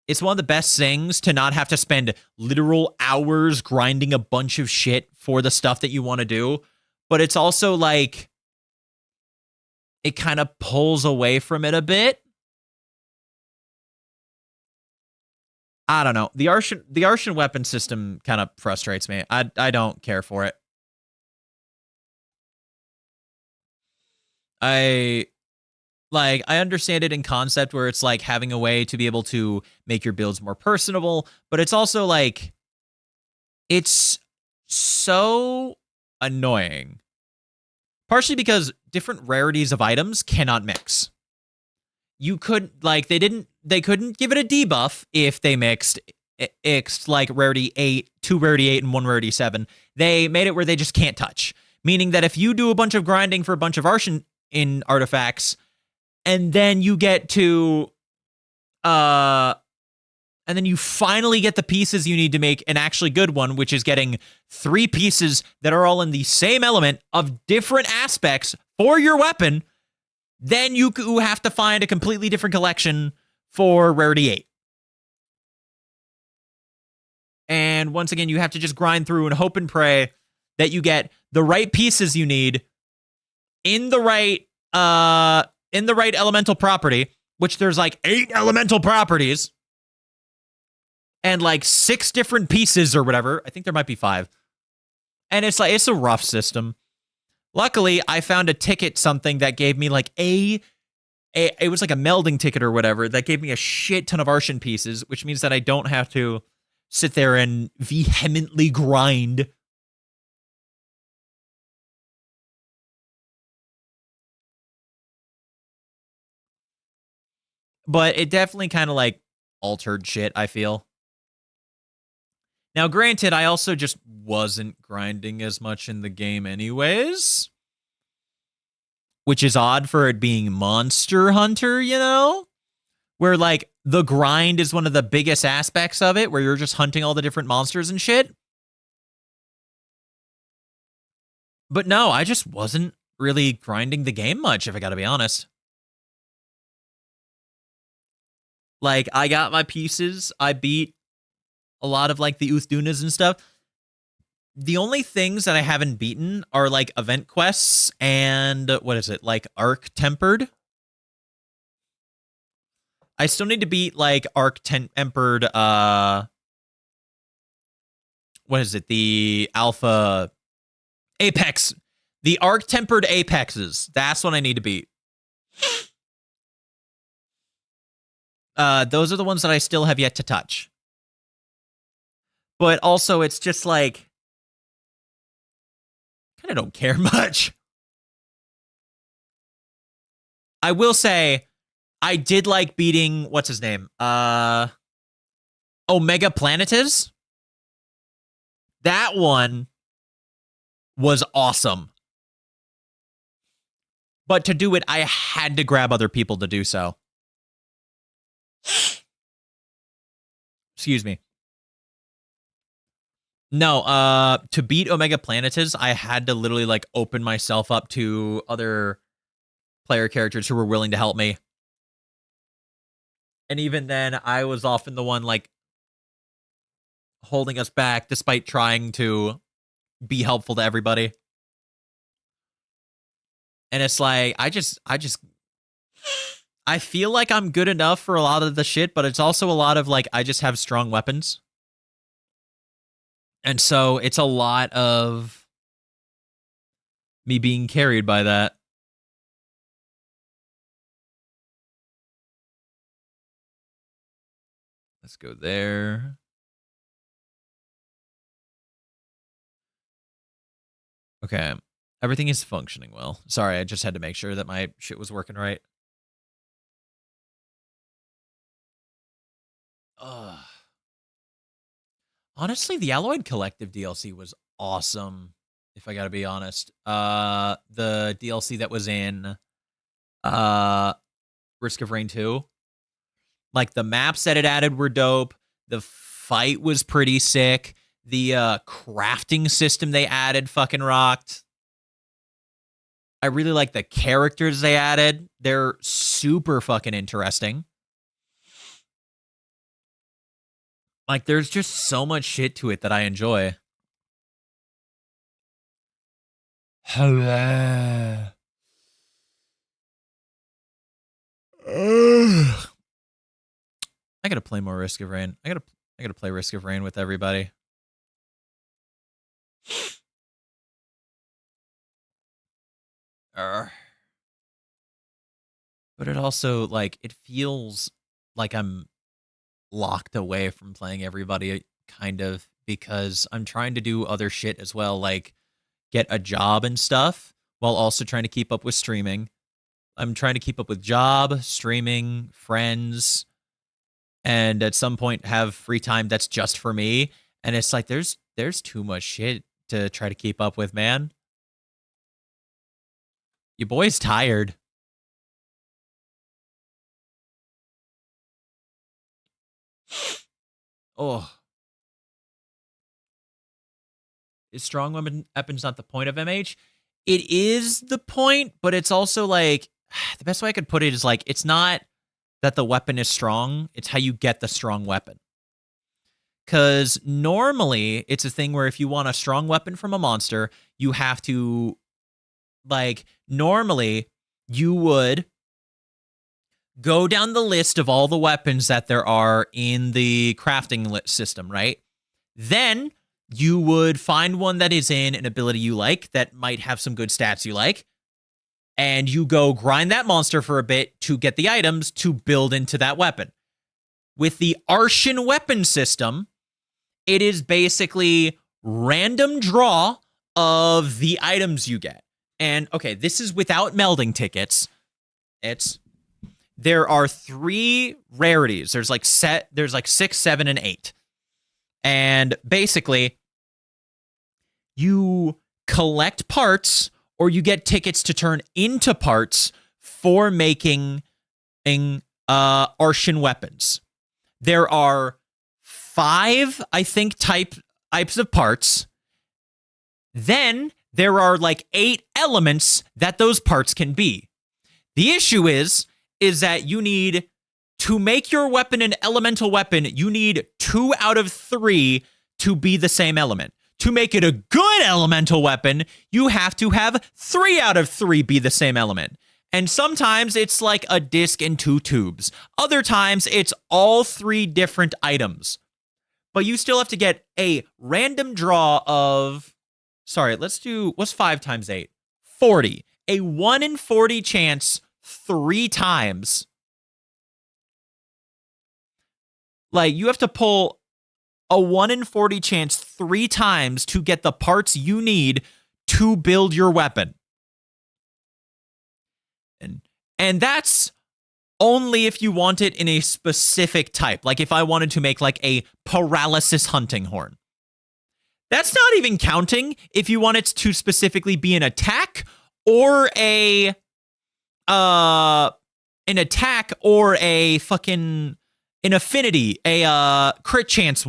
it's one of the best things to not have to spend literal hours grinding a bunch of shit for the stuff that you want to do. But it's also like, it kind of pulls away from it a bit. I don't know. The Arshan weapon system kind of frustrates me. I don't care for it. I understand it in concept where it's like having a way to be able to make your builds more personable, but it's also like, it's so annoying. Partially because different rarities of items cannot mix. You could, like, they couldn't give it a debuff if they mixed like rarity 8, 2 rarity 8, and 1 rarity 7. They made it where they just can't touch. Meaning that if you do a bunch of grinding for a bunch of Arshan in artifacts, and then you get to, and then you finally get the pieces you need to make an actually good one, which is getting 3 pieces that are all in the same element of different aspects for your weapon, then you have to find a completely different collection for rarity 8. And once again, you have to just grind through and hope and pray that you get the right pieces you need in the right elemental property, which there's like 8 elemental properties and like 6 different pieces or whatever. I think there might be 5. And it's like, it's a rough system. Luckily, I found a ticket, something that gave me like it was like a melding ticket or whatever that gave me a shit ton of Arshan pieces, which means that I don't have to sit there and vehemently grind. But it definitely kind of like altered shit, I feel. Now, granted, I also just wasn't grinding as much in the game anyways. which is odd for it being Monster Hunter, you know? Where, like, the grind is one of the biggest aspects of it, where you're just hunting all the different monsters and shit. But no, I just wasn't really grinding the game much, if I gotta be honest. Like, I got my pieces. I beat a lot of, like, the Uthdunas and stuff. The only things that I haven't beaten are, like, event quests and, what is it, like, Arc Tempered? I still need to beat, like, Arc Tempered, what is it, the Alpha Apex. The Arc Tempered Apexes. That's what I need to beat. Those are the ones that I still have yet to touch. But also, it's just like, kind of don't care much. I will say, I did like beating, what's his name? Omega Planetis. That one was awesome. But to do it, I had to grab other people to do so. Excuse me. No, to beat Omega Planetis, I had to literally, like, open myself up to other player characters who were willing to help me. And even then, I was often the one, like, holding us back despite trying to be helpful to everybody. And it's like, I feel like I'm good enough for a lot of the shit, but it's also a lot of, like, I just have strong weapons. And so it's a lot of me being carried by that. Let's go there. Okay. Everything is functioning well. Sorry, I just had to make sure that my shit was working right. Ugh. Honestly, the Alloyed Collective DLC was awesome, if I gotta be honest. The DLC that was in Risk of Rain 2. Like, the maps that it added were dope. The fight was pretty sick. The crafting system they added fucking rocked. I really like the characters they added. They're super fucking interesting. Like, there's just so much shit to it that I enjoy. Hello. I gotta play more Risk of Rain. I gotta play Risk of Rain with everybody. But it also, like, it feels like I'm locked away from playing everybody, kind of, because I'm trying to do other shit as well, like get a job and stuff, while also trying to keep up with streaming. I'm trying to keep up with job, streaming, friends, and at some point have free time that's just for me. And it's like, there's too much shit to try to keep up with, man. Your boy's tired. Oh. Is strong weapons not the point of MH? It is the point, but it's also like, the best way I could put it is like, it's not that the weapon is strong, it's how you get the strong weapon. Because normally, it's a thing where if you want a strong weapon from a monster, you have to, like, normally, you would go down the list of all the weapons that there are in the crafting system, right? Then you would find one that is in an ability you like, that might have some good stats you like, and you go grind that monster for a bit to get the items to build into that weapon. With the Arshan weapon system, it is basically random draw of the items you get. And, okay, this is without melding tickets. There are 3 rarities. There's like 6, 7, and 8. And basically, you collect parts or you get tickets to turn into parts for making Arshan weapons. There are 5, I think, types of parts. Then there are like 8 elements that those parts can be. The issue is that you need to make your weapon an elemental weapon, you need 2 out of 3 to be the same element. To make it a good elemental weapon, you have to have 3 out of 3 be the same element. And sometimes it's like a disc and 2 tubes. Other times it's all 3 different items. But you still have to get a random draw of... Sorry, let's do... What's 5 times 8? 40. A 1 in 40 chance 3 times. Like, you have to pull a 1 in 40 chance 3 times to get the parts you need to build your weapon. And that's only if you want it in a specific type. Like if I wanted to make like a paralysis hunting horn. That's not even counting if you want it to specifically be an attack or an attack or a fucking an affinity, a crit chance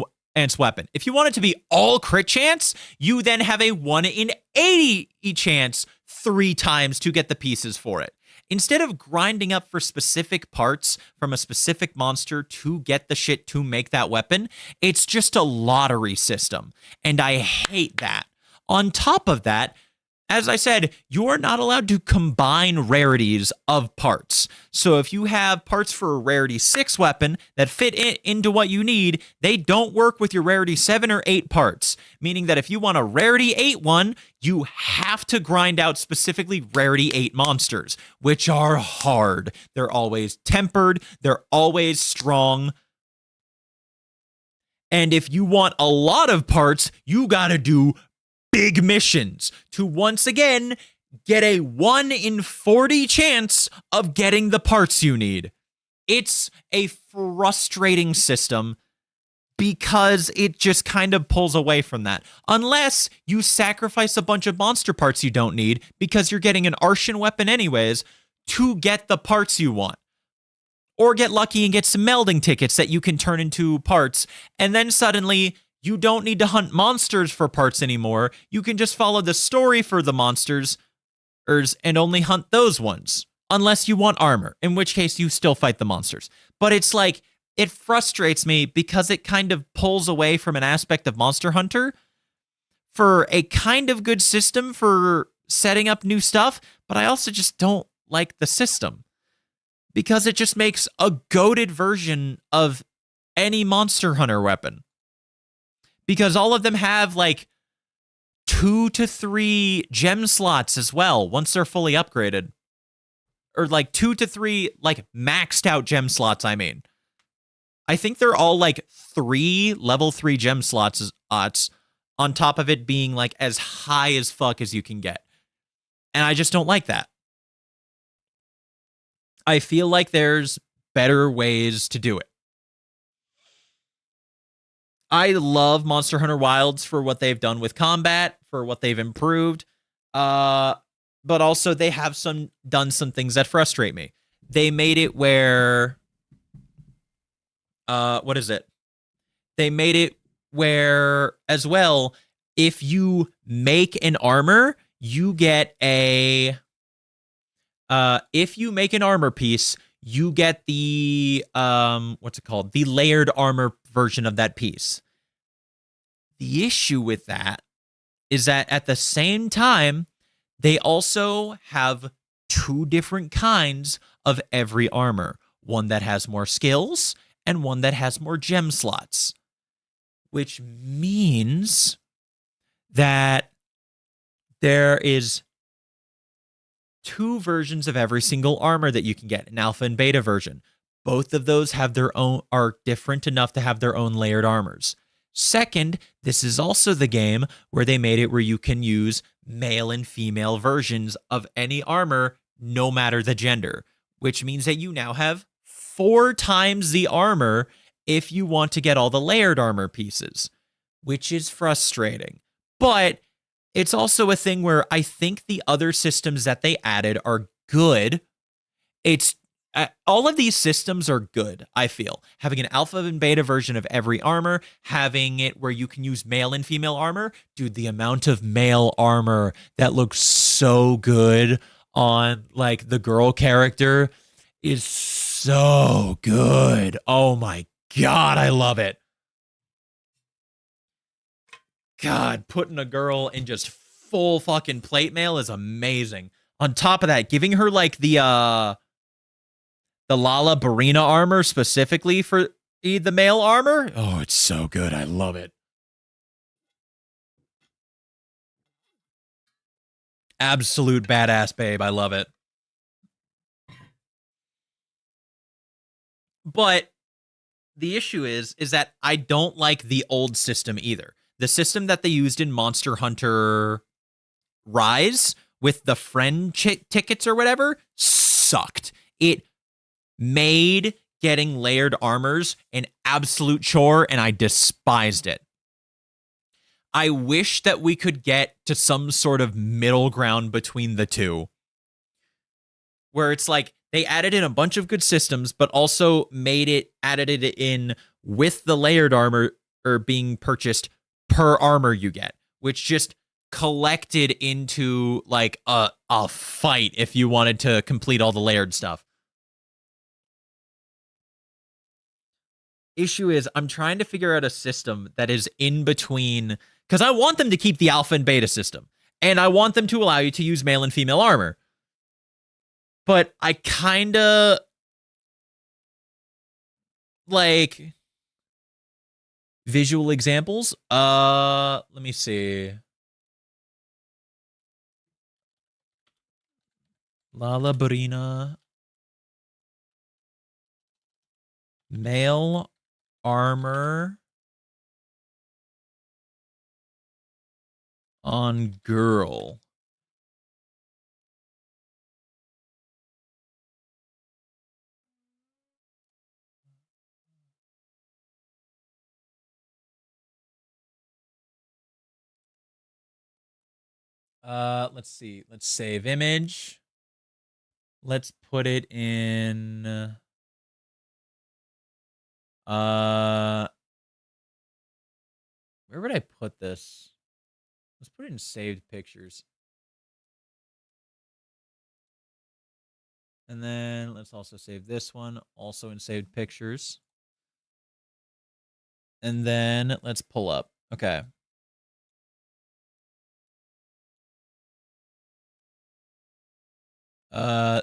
weapon. If you want it to be all crit chance, you then have a 1 in 80 chance 3 times to get the pieces for it. Instead of grinding up for specific parts from a specific monster to get the shit to make that weapon, it's just a lottery system. And I hate that. On top of that, as I said, you're not allowed to combine rarities of parts. So if you have parts for a rarity 6 weapon that fit into what you need, they don't work with your rarity 7 or 8 parts. Meaning that if you want a rarity 8 one, you have to grind out specifically rarity 8 monsters, which are hard. They're always tempered. They're always strong. And if you want a lot of parts, you gotta do big missions to once again get a 1 in 40 chance of getting the parts you need. It's a frustrating system because it just kind of pulls away from that. Unless you sacrifice a bunch of monster parts you don't need because you're getting an Arshan weapon anyways to get the parts you want. Or get lucky and get some melding tickets that you can turn into parts, and then suddenly you don't need to hunt monsters for parts anymore. You can just follow the story for the monsters and only hunt those ones. Unless you want armor, in which case you still fight the monsters. But it's like, it frustrates me because it kind of pulls away from an aspect of Monster Hunter for a kind of good system for setting up new stuff, but I also just don't like the system. Because it just makes a goated version of any Monster Hunter weapon. Because all of them have like 2 to 3 gem slots as well once they're fully upgraded. Or like 2 to 3 like maxed out gem slots, I mean. I think they're all like 3 level 3 gem slots on top of it being like as high as fuck as you can get. And I just don't like that. I feel like there's better ways to do it. I love Monster Hunter Wilds for what they've done with combat, for what they've improved. But also they have done some things that frustrate me. They made it where what is it? They made it where as well, if you make an armor, you get a if you make an armor piece, you get the what's it called? The layered armor version of that piece. The issue with that is that at the same time, they also have 2 different kinds of every armor. One that has more skills and one that has more gem slots. Which means that there is 2 versions of every single armor that you can get, an alpha and beta version. Both of those have their own, are different enough to have their own layered armors. Second, this is also the game where they made it where you can use male and female versions of any armor, no matter the gender, which means that you now have 4 times the armor if you want to get all the layered armor pieces, which is frustrating. But It's also a thing where I think the other systems that they added are good. It's all of these systems are good, I feel. Having an alpha and beta version of every armor, having it where you can use male and female armor. Dude, the amount of male armor that looks so good on like the girl character is so good. Oh my God, I love it. God, putting a girl in just full fucking plate mail is amazing. On top of that, giving her like the Lala Barina armor specifically for the male armor. Oh, it's so good. I love it. Absolute badass babe. I love it. But the issue is that I don't like the old system either. The system that they used in Monster Hunter Rise with the friend tickets or whatever sucked. It made getting layered armors an absolute chore, and I despised it. I wish that we could get to some sort of middle ground between the two, where it's like they added in a bunch of good systems, but also added it in with the layered armor or being purchased per armor you get, which just collected into like a fight if you wanted to complete all the layered stuff. Issue is I'm trying to figure out a system that is in between, because I want them to keep the alpha and beta system, and I want them to allow you to use male and female armor. But I kind of like visual examples. Let me see. Lala Barina. Male armor on girl. Let's see. Let's save image. Let's put it in where would I put this? Let's put it in saved pictures. And then let's also save this one also in saved pictures. And then let's pull up. Okay.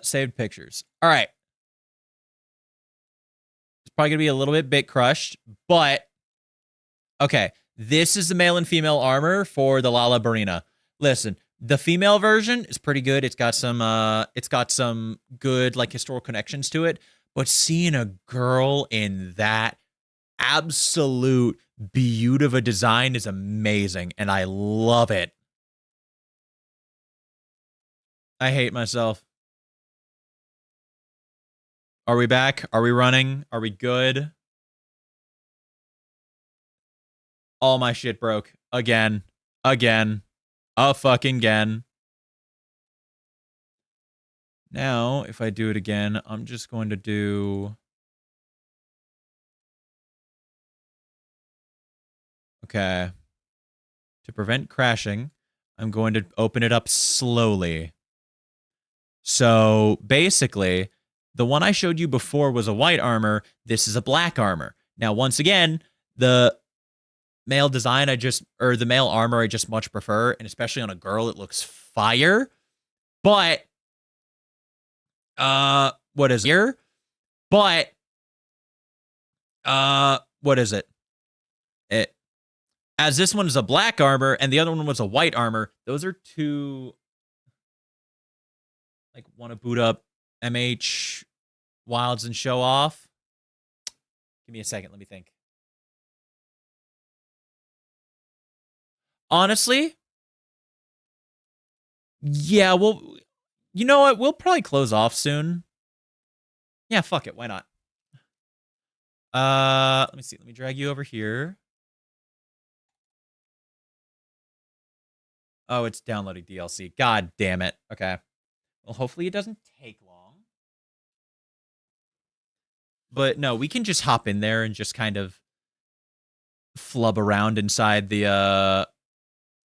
Saved pictures. All right. It's probably gonna be a little bit crushed, but okay. This is the male and female armor for the Lala Barina. Listen, the female version is pretty good. It's got some good like historical connections to it. But seeing a girl in that absolute beaut of a design is amazing, and I love it. I hate myself. Are we back? Are we running? Are we good? All my shit broke. Again. Again. A fucking again. Now, if I do it again, I'm just going to do... Okay. To prevent crashing, I'm going to open it up slowly. So, basically, the one I showed you before was a white armor. This is a black armor. Now, once again, the male design the male armor I just much prefer, and especially on a girl, it looks fire. But what is it here? But what is it? As this one is a black armor and the other one was a white armor, those are two like want to boot up MH Wilds and show off. Give me a second, let me think. Honestly, yeah, well, you know what? We'll probably close off soon. Yeah, fuck it. Why not? Let me see. Let me drag you over here. Oh, it's downloading DLC. God damn it. Okay. Well, hopefully it doesn't take long. But no, we can just hop in there and just kind of flub around inside the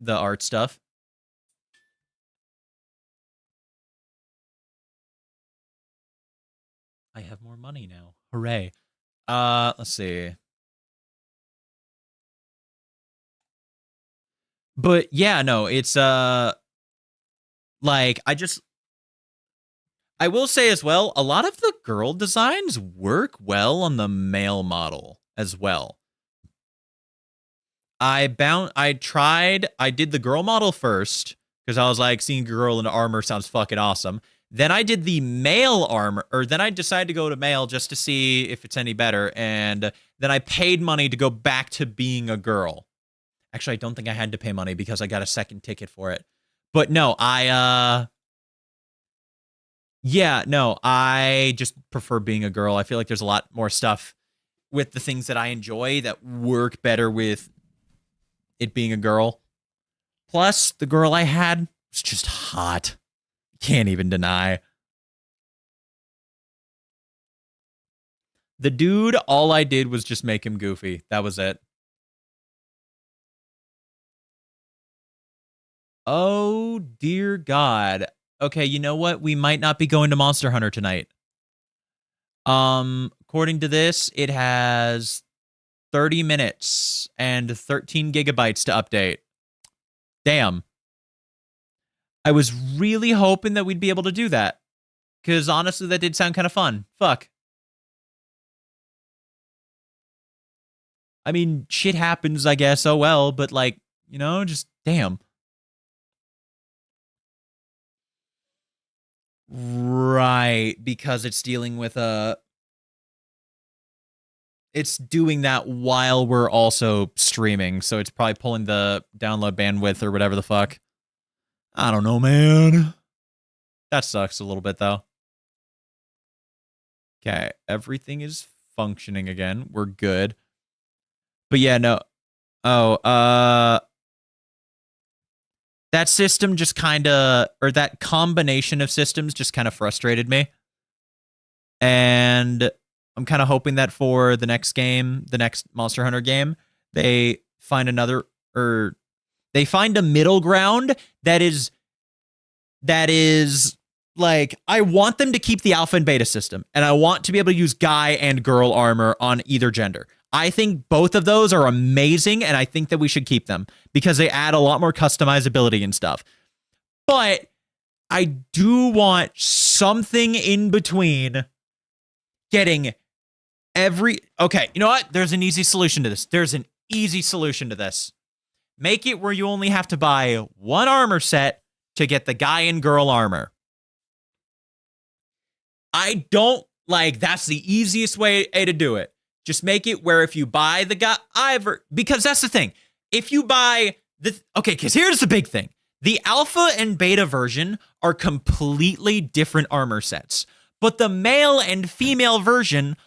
art stuff. I have more money now. Hooray. Let's see. But yeah, no, it's like I will say as well, a lot of the girl designs work well on the male model as well. I did the girl model first because I was like, seeing a girl in armor sounds fucking awesome. Then I did the male armor, or then I decided to go to male just to see if it's any better. And then I paid money to go back to being a girl. Actually, I don't think I had to pay money because I got a second ticket for it. But no, yeah, no, I just prefer being a girl. I feel like there's a lot more stuff with the things that I enjoy that work better with it being a girl. Plus, the girl I had was just hot. Can't even deny. The dude, all I did was just make him goofy. That was it. Oh, dear God. Okay, you know what? We might not be going to Monster Hunter tonight. According to this, it has 30 minutes and 13 gigabytes to update. Damn. I was really hoping that we'd be able to do that. Because honestly, that did sound kind of fun. Fuck. I mean, shit happens, I guess. Oh well, but like, you know, just damn. Right, because it's dealing with it's doing that while we're also streaming, so it's probably pulling the download bandwidth or whatever the fuck. I don't know, man. That sucks a little bit, though. Okay, everything is functioning again. We're good. But yeah, no. Oh, that system just kind of, or that combination of systems just kind of frustrated me. And I'm kind of hoping that for the next game, the next Monster Hunter game, they find another, or they find a middle ground that is like, I want them to keep the alpha and beta system, and I want to be able to use guy and girl armor on either gender. I think both of those are amazing, and I think that we should keep them because they add a lot more customizability and stuff. But I do want something in between getting okay, you know what? There's an easy solution to this. Make it where you only have to buy one armor set to get the guy and girl armor. I don't like, that's the easiest way to do it. Just make it where if you buy the guy, because that's the thing. If you buy okay, because here's the big thing. The alpha and beta version are completely different armor sets, but the male and female version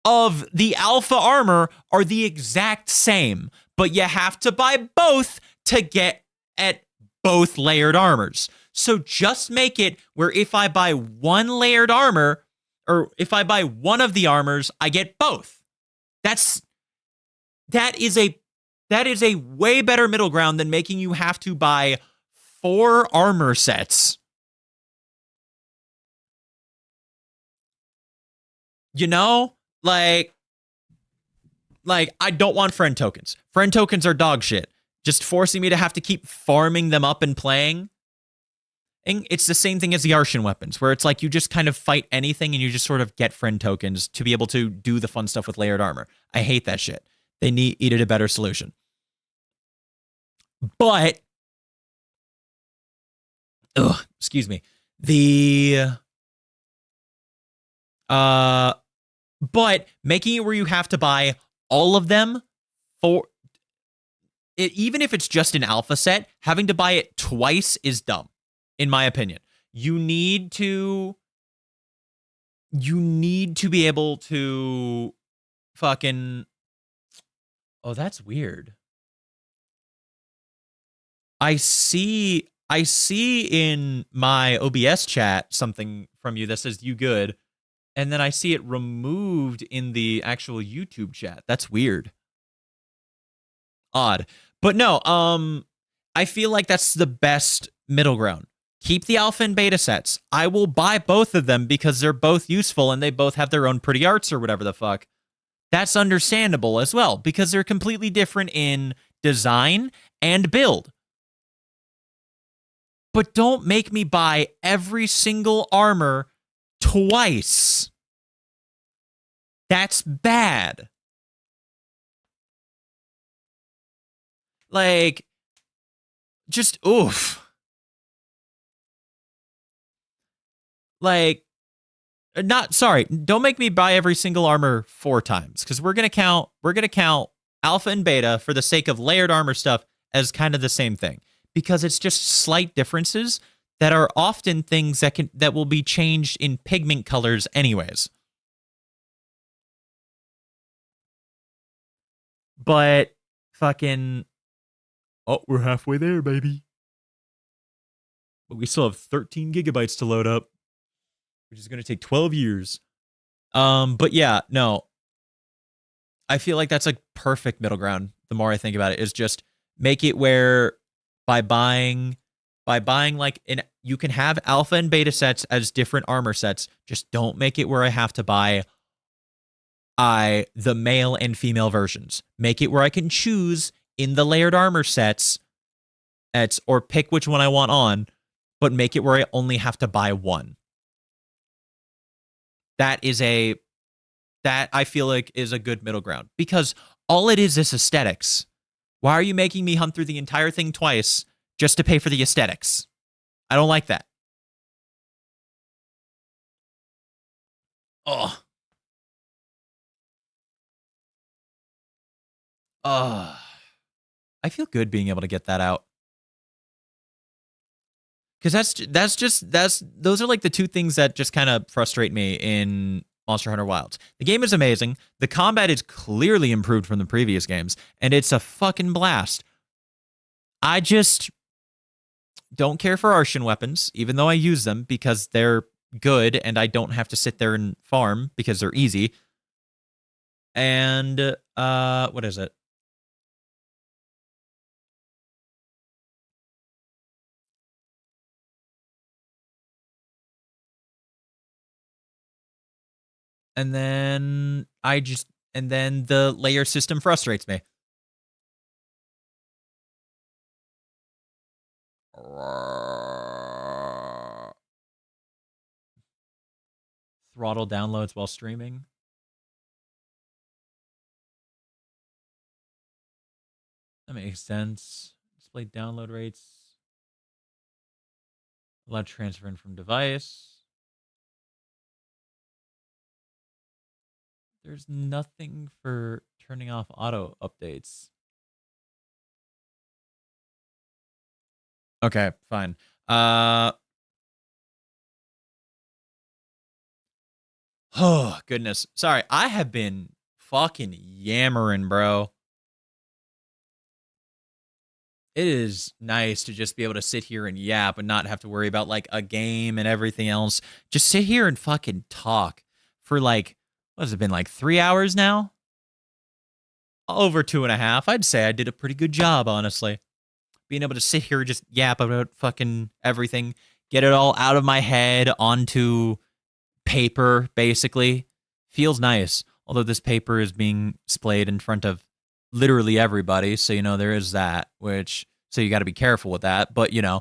of the alpha armor are the exact same, but you have to buy both to get at both layered armors. So just make it where if I buy one layered armor, or if I buy one of the armors, I get both. That is a way better middle ground than making you have to buy 4 armor sets. You know? Like I don't want friend tokens. Friend tokens are dog shit. Just forcing me to have to keep farming them up and playing. And it's the same thing as the Arshan weapons, where it's like you just kind of fight anything and you just sort of get friend tokens to be able to do the fun stuff with layered armor. I hate that shit. They needed a better solution. But, excuse me. But making it where you have to buy all of them for it, even if it's just an alpha set, having to buy it twice is dumb. In my opinion, you need to be able to fucking, oh, that's weird. I see in my OBS chat something from you that says you good, and then I see it removed in the actual YouTube chat. That's weird. Odd. But no, I feel like that's the best middle ground. Keep the alpha and beta sets. I will buy both of them because they're both useful and they both have their own pretty arts or whatever the fuck. That's understandable as well because they're completely different in design and build. But don't make me buy every single armor twice. That's bad. Like, just oof. Like, not sorry. Don't make me buy every single armor 4 times because we're gonna count alpha and beta for the sake of layered armor stuff as kind of the same thing because it's just slight differences that are often things that will be changed in pigment colors anyways. But fucking we're halfway there, baby. But we still have 13 gigabytes to load up, which is going to take 12 years. But yeah, no. I feel like that's a perfect middle ground. The more I think about it, is just make it where by buying like you can have alpha and beta sets as different armor sets. Just don't make it where I have to buy the male and female versions. Make it where I can choose in the layered armor sets or pick which one I want on, but make it where I only have to buy one. That I feel like is a good middle ground because all it is aesthetics. Why are you making me hunt through the entire thing twice just to pay for the aesthetics? I don't like that. Oh. I feel good being able to get that out. Because those are like the two things that just kind of frustrate me in Monster Hunter Wilds. The game is amazing. The combat is clearly improved from the previous games, and it's a fucking blast. I just don't care for Arshan weapons, even though I use them because they're good and I don't have to sit there and farm because they're easy. And what is it? And then the layer system frustrates me. Throttle downloads while streaming. That makes sense. Display download rates. Allow transferring from device. There's nothing for turning off auto updates. Okay, fine. Oh, goodness. Sorry, I have been fucking yammering, bro. It is nice to just be able to sit here and yap and not have to worry about like a game and everything else. Just sit here and fucking talk for like, what has it been, like 3 hours now? Over 2.5. I'd say I did a pretty good job, honestly. Being able to sit here and just yap about fucking everything, get it all out of my head onto paper, basically. Feels nice. Although this paper is being displayed in front of literally everybody, so, you know, there is that, so you got to be careful with that, but, you know.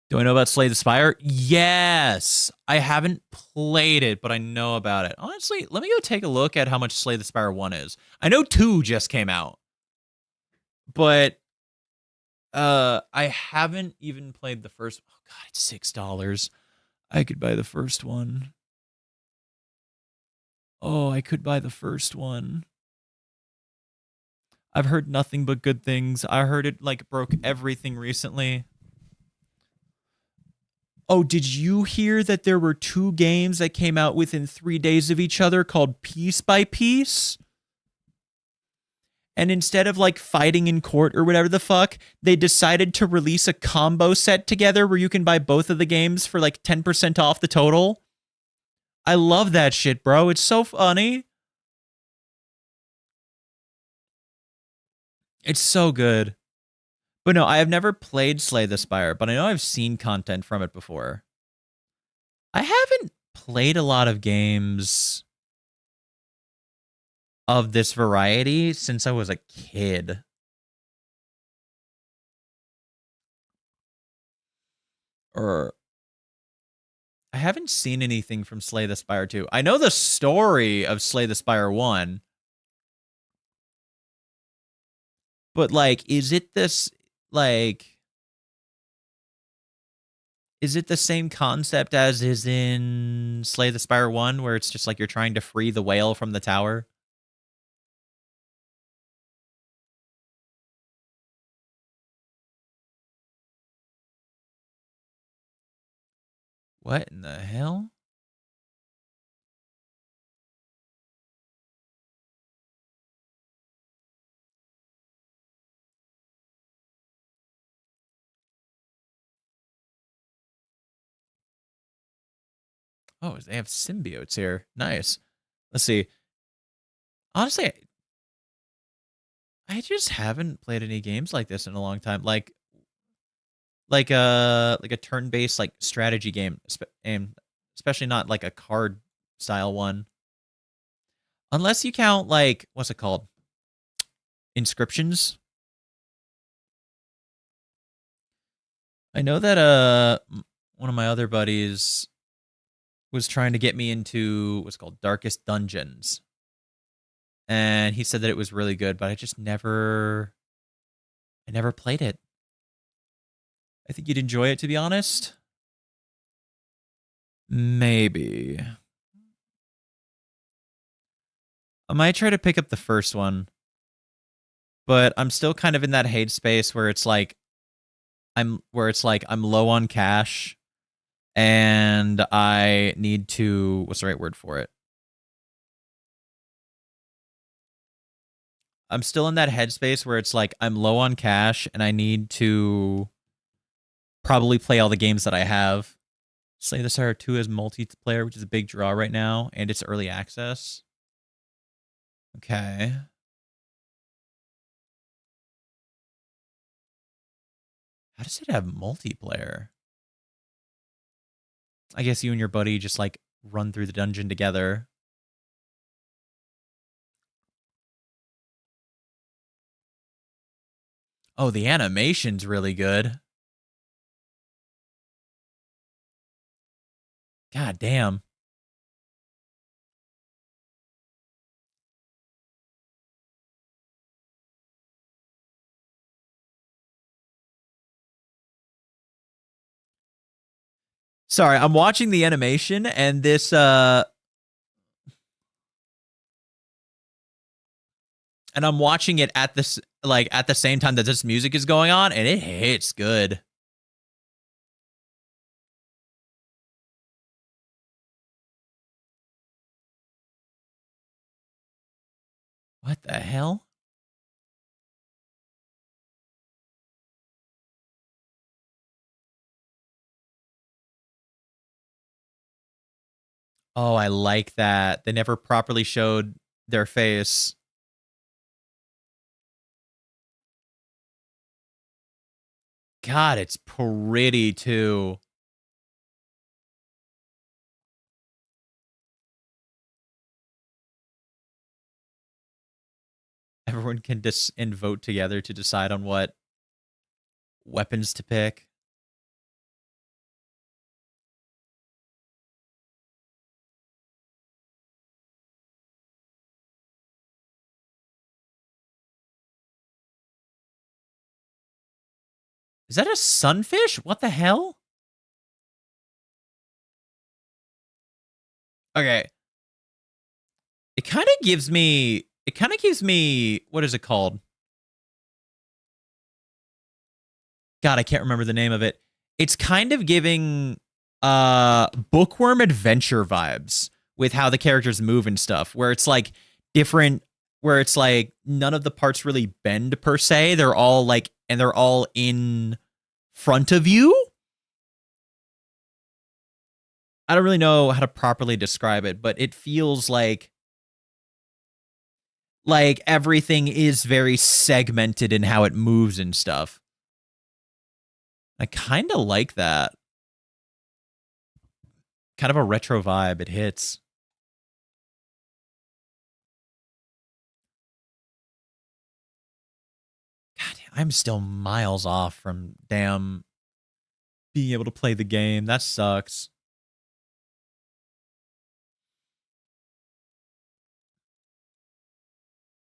Do I know about Slay the Spire? Yes! I haven't played it, but I know about it. Honestly, let me go take a look at how much Slay the Spire 1 is. I know 2 just came out. But I haven't even played the first. Oh god, it's $6. I could buy the first one. Oh, I could buy the first one. I've heard nothing but good things. I heard it like broke everything recently. Oh, did you hear that there were 2 games that came out within 3 days of each other called Piece by Piece? And instead of like fighting in court or whatever the fuck, they decided to release a combo set together where you can buy both of the games for like 10% off the total. I love that shit, bro. It's so funny. It's so good. But no, I have never played Slay the Spire, but I know I've seen content from it before. I haven't played a lot of games of this variety since I was a kid. Or I haven't seen anything from Slay the Spire 2. I know the story of Slay the Spire 1. But like, is it this like is it the same concept as is in Slay the Spire 1 where it's just like you're trying to free the whale from the tower? What in the hell? Oh, they have symbiotes here. Nice. Let's see. Honestly, I just haven't played any games like this in a long time. Like a turn-based like strategy game, and especially not like a card style one. Unless you count like what's it called? Inscriptions. I know that one of my other buddies was trying to get me into what's called Darkest Dungeons. And he said that it was really good, but I never played it. I think you'd enjoy it, to be honest. Maybe. I might try to pick up the first one. But I'm still kind of in that hate space where it's like I'm low on cash and I need to, what's the right word for it? I'm still in that headspace where it's like I'm low on cash and I need to probably play all the games that I have. Slay the Spire 2 is multiplayer, which is a big draw right now, and it's early access. Okay. How does it have multiplayer? I guess you and your buddy just like run through the dungeon together. Oh, the animation's really good. God damn. Sorry, I'm watching the animation and this and I'm watching it at this like at the same time that this music is going on and it hits good. What the hell? Oh, I like that. They never properly showed their face. God, it's pretty too. Everyone can and vote together to decide on what weapons to pick. Is that a sunfish? What the hell? Okay. It kind of gives me what is it called? God, I can't remember the name of it. It's kind of giving bookworm adventure vibes with how the characters move and stuff, where it's like different where it's like none of the parts really bend per se. They're all like, and they're all in front of you. I don't really know how to properly describe it, but it feels like everything is very segmented in how it moves and stuff. I kind of like that. Kind of a retro vibe. It hits. God, I'm still miles off from damn being able to play the game. That sucks.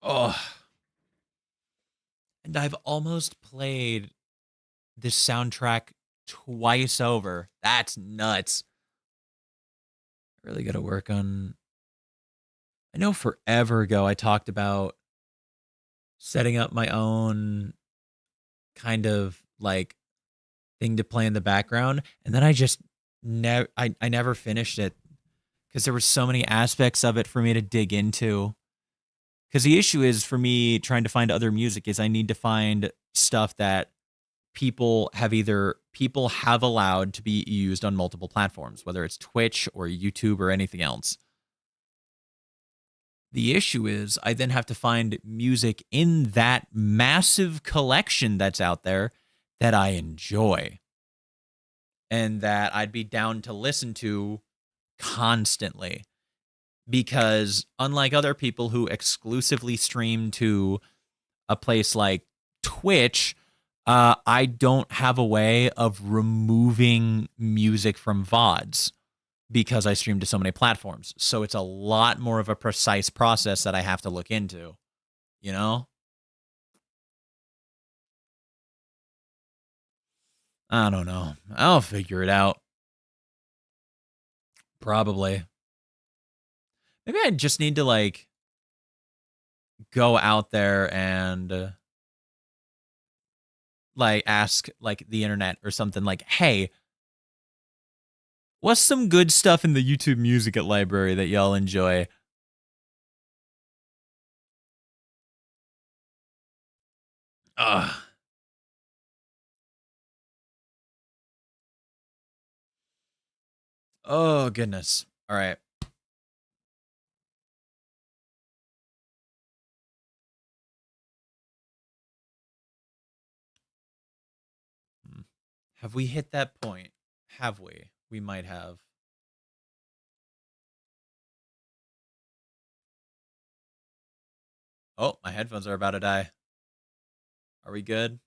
Oh. And I've almost played this soundtrack twice over. That's nuts. I really got to work on. I know forever ago I talked about setting up my own kind of like thing to play in the background, and then I just I never finished it because there were so many aspects of it for me to dig into. Because the issue is for me trying to find other music is I need to find stuff that people have allowed to be used on multiple platforms, whether it's Twitch or YouTube or anything else. The issue is I then have to find music in that massive collection that's out there that I enjoy and that I'd be down to listen to constantly. Because unlike other people who exclusively stream to a place like Twitch, I don't have a way of removing music from VODs because I stream to so many platforms. So it's a lot more of a precise process that I have to look into, you know? I don't know. I'll figure it out. Probably. Maybe I just need to like go out there and like ask like the internet or something like, hey, what's some good stuff in the YouTube Music library that y'all enjoy? Ugh. Oh, goodness. All right. Have we hit that point? Have we? We might have. Oh, my headphones are about to die. Are we good?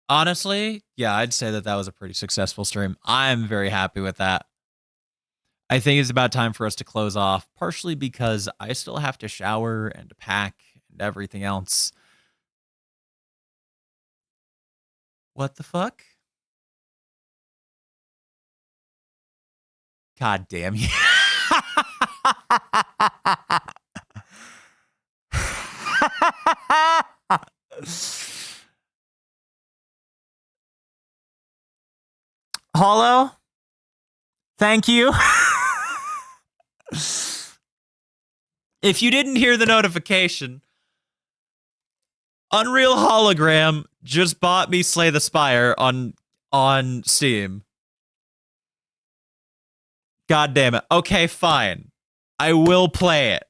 Honestly, yeah, I'd say that that was a pretty successful stream. I'm very happy with that. I think it's about time for us to close off, partially because I still have to shower and pack and everything else. What the fuck? God damn you. Hollow, thank you. If you didn't hear the notification, Unreal Hologram just bought me Slay the Spire on Steam. God damn it. Okay, fine. I will play it.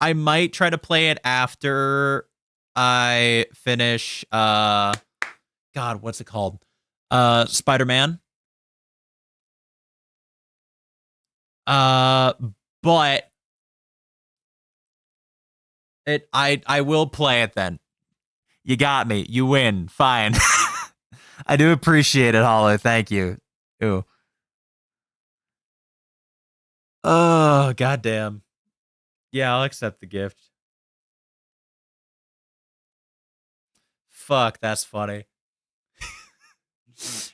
I might try to play it after I finish God, what's it called? Spider-Man. But I will play it then. You got me. You win. Fine. I do appreciate it, Hollow. Thank you. Ooh. Oh, goddamn. Yeah, I'll accept the gift. Fuck, that's funny.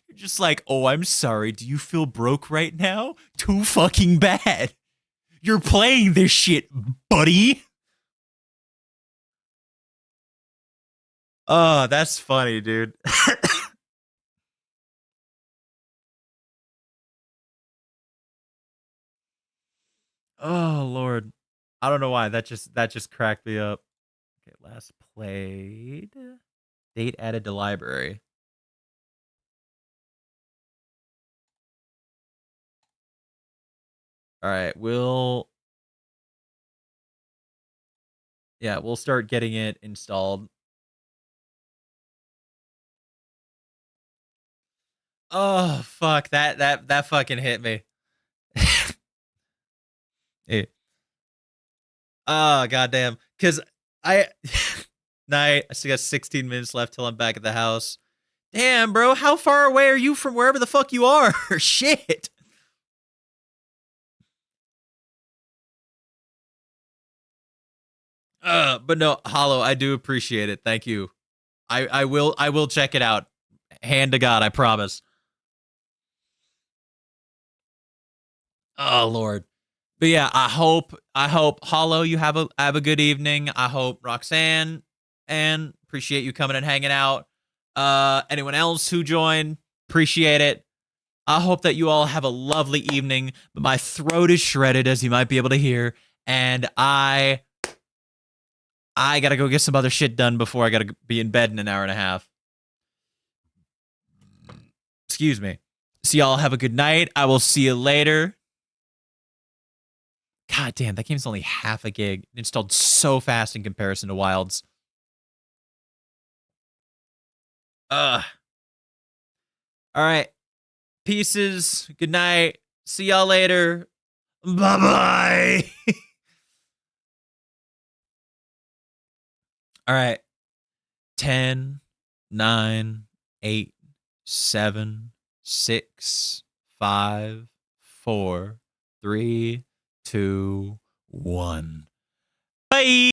You're just like, oh, I'm sorry. Do you feel broke right now? Too fucking bad. You're playing this shit, buddy. Oh, that's funny, dude. Oh, Lord. I don't know why. That just cracked me up. Okay, last played. Date added to library. All right, we'll start getting it installed. Oh fuck, that fucking hit me. Hey. Oh goddamn, cause I night. I still got 16 minutes left till I'm back at the house. Damn, bro, how far away are you from wherever the fuck you are? Shit. But no, Hollow, I do appreciate it. Thank you. I will check it out. Hand to God, I promise. Oh Lord. But yeah, I hope Hollow, you have a good evening. I hope Roxanne and appreciate you coming and hanging out. Anyone else who joined, appreciate it. I hope that you all have a lovely evening. But my throat is shredded, as you might be able to hear, and I gotta go get some other shit done before I gotta be in bed in an hour and a half. Excuse me. So y'all have a good night. I will see you later. God damn, that game's only half a gig. It installed so fast in comparison to Wilds. Ugh. All right. Pieces. Good night. See y'all later. Bye bye. All right. 10, 9, 8, 7, 6, 5, 4, 3, 2, 1. Bye.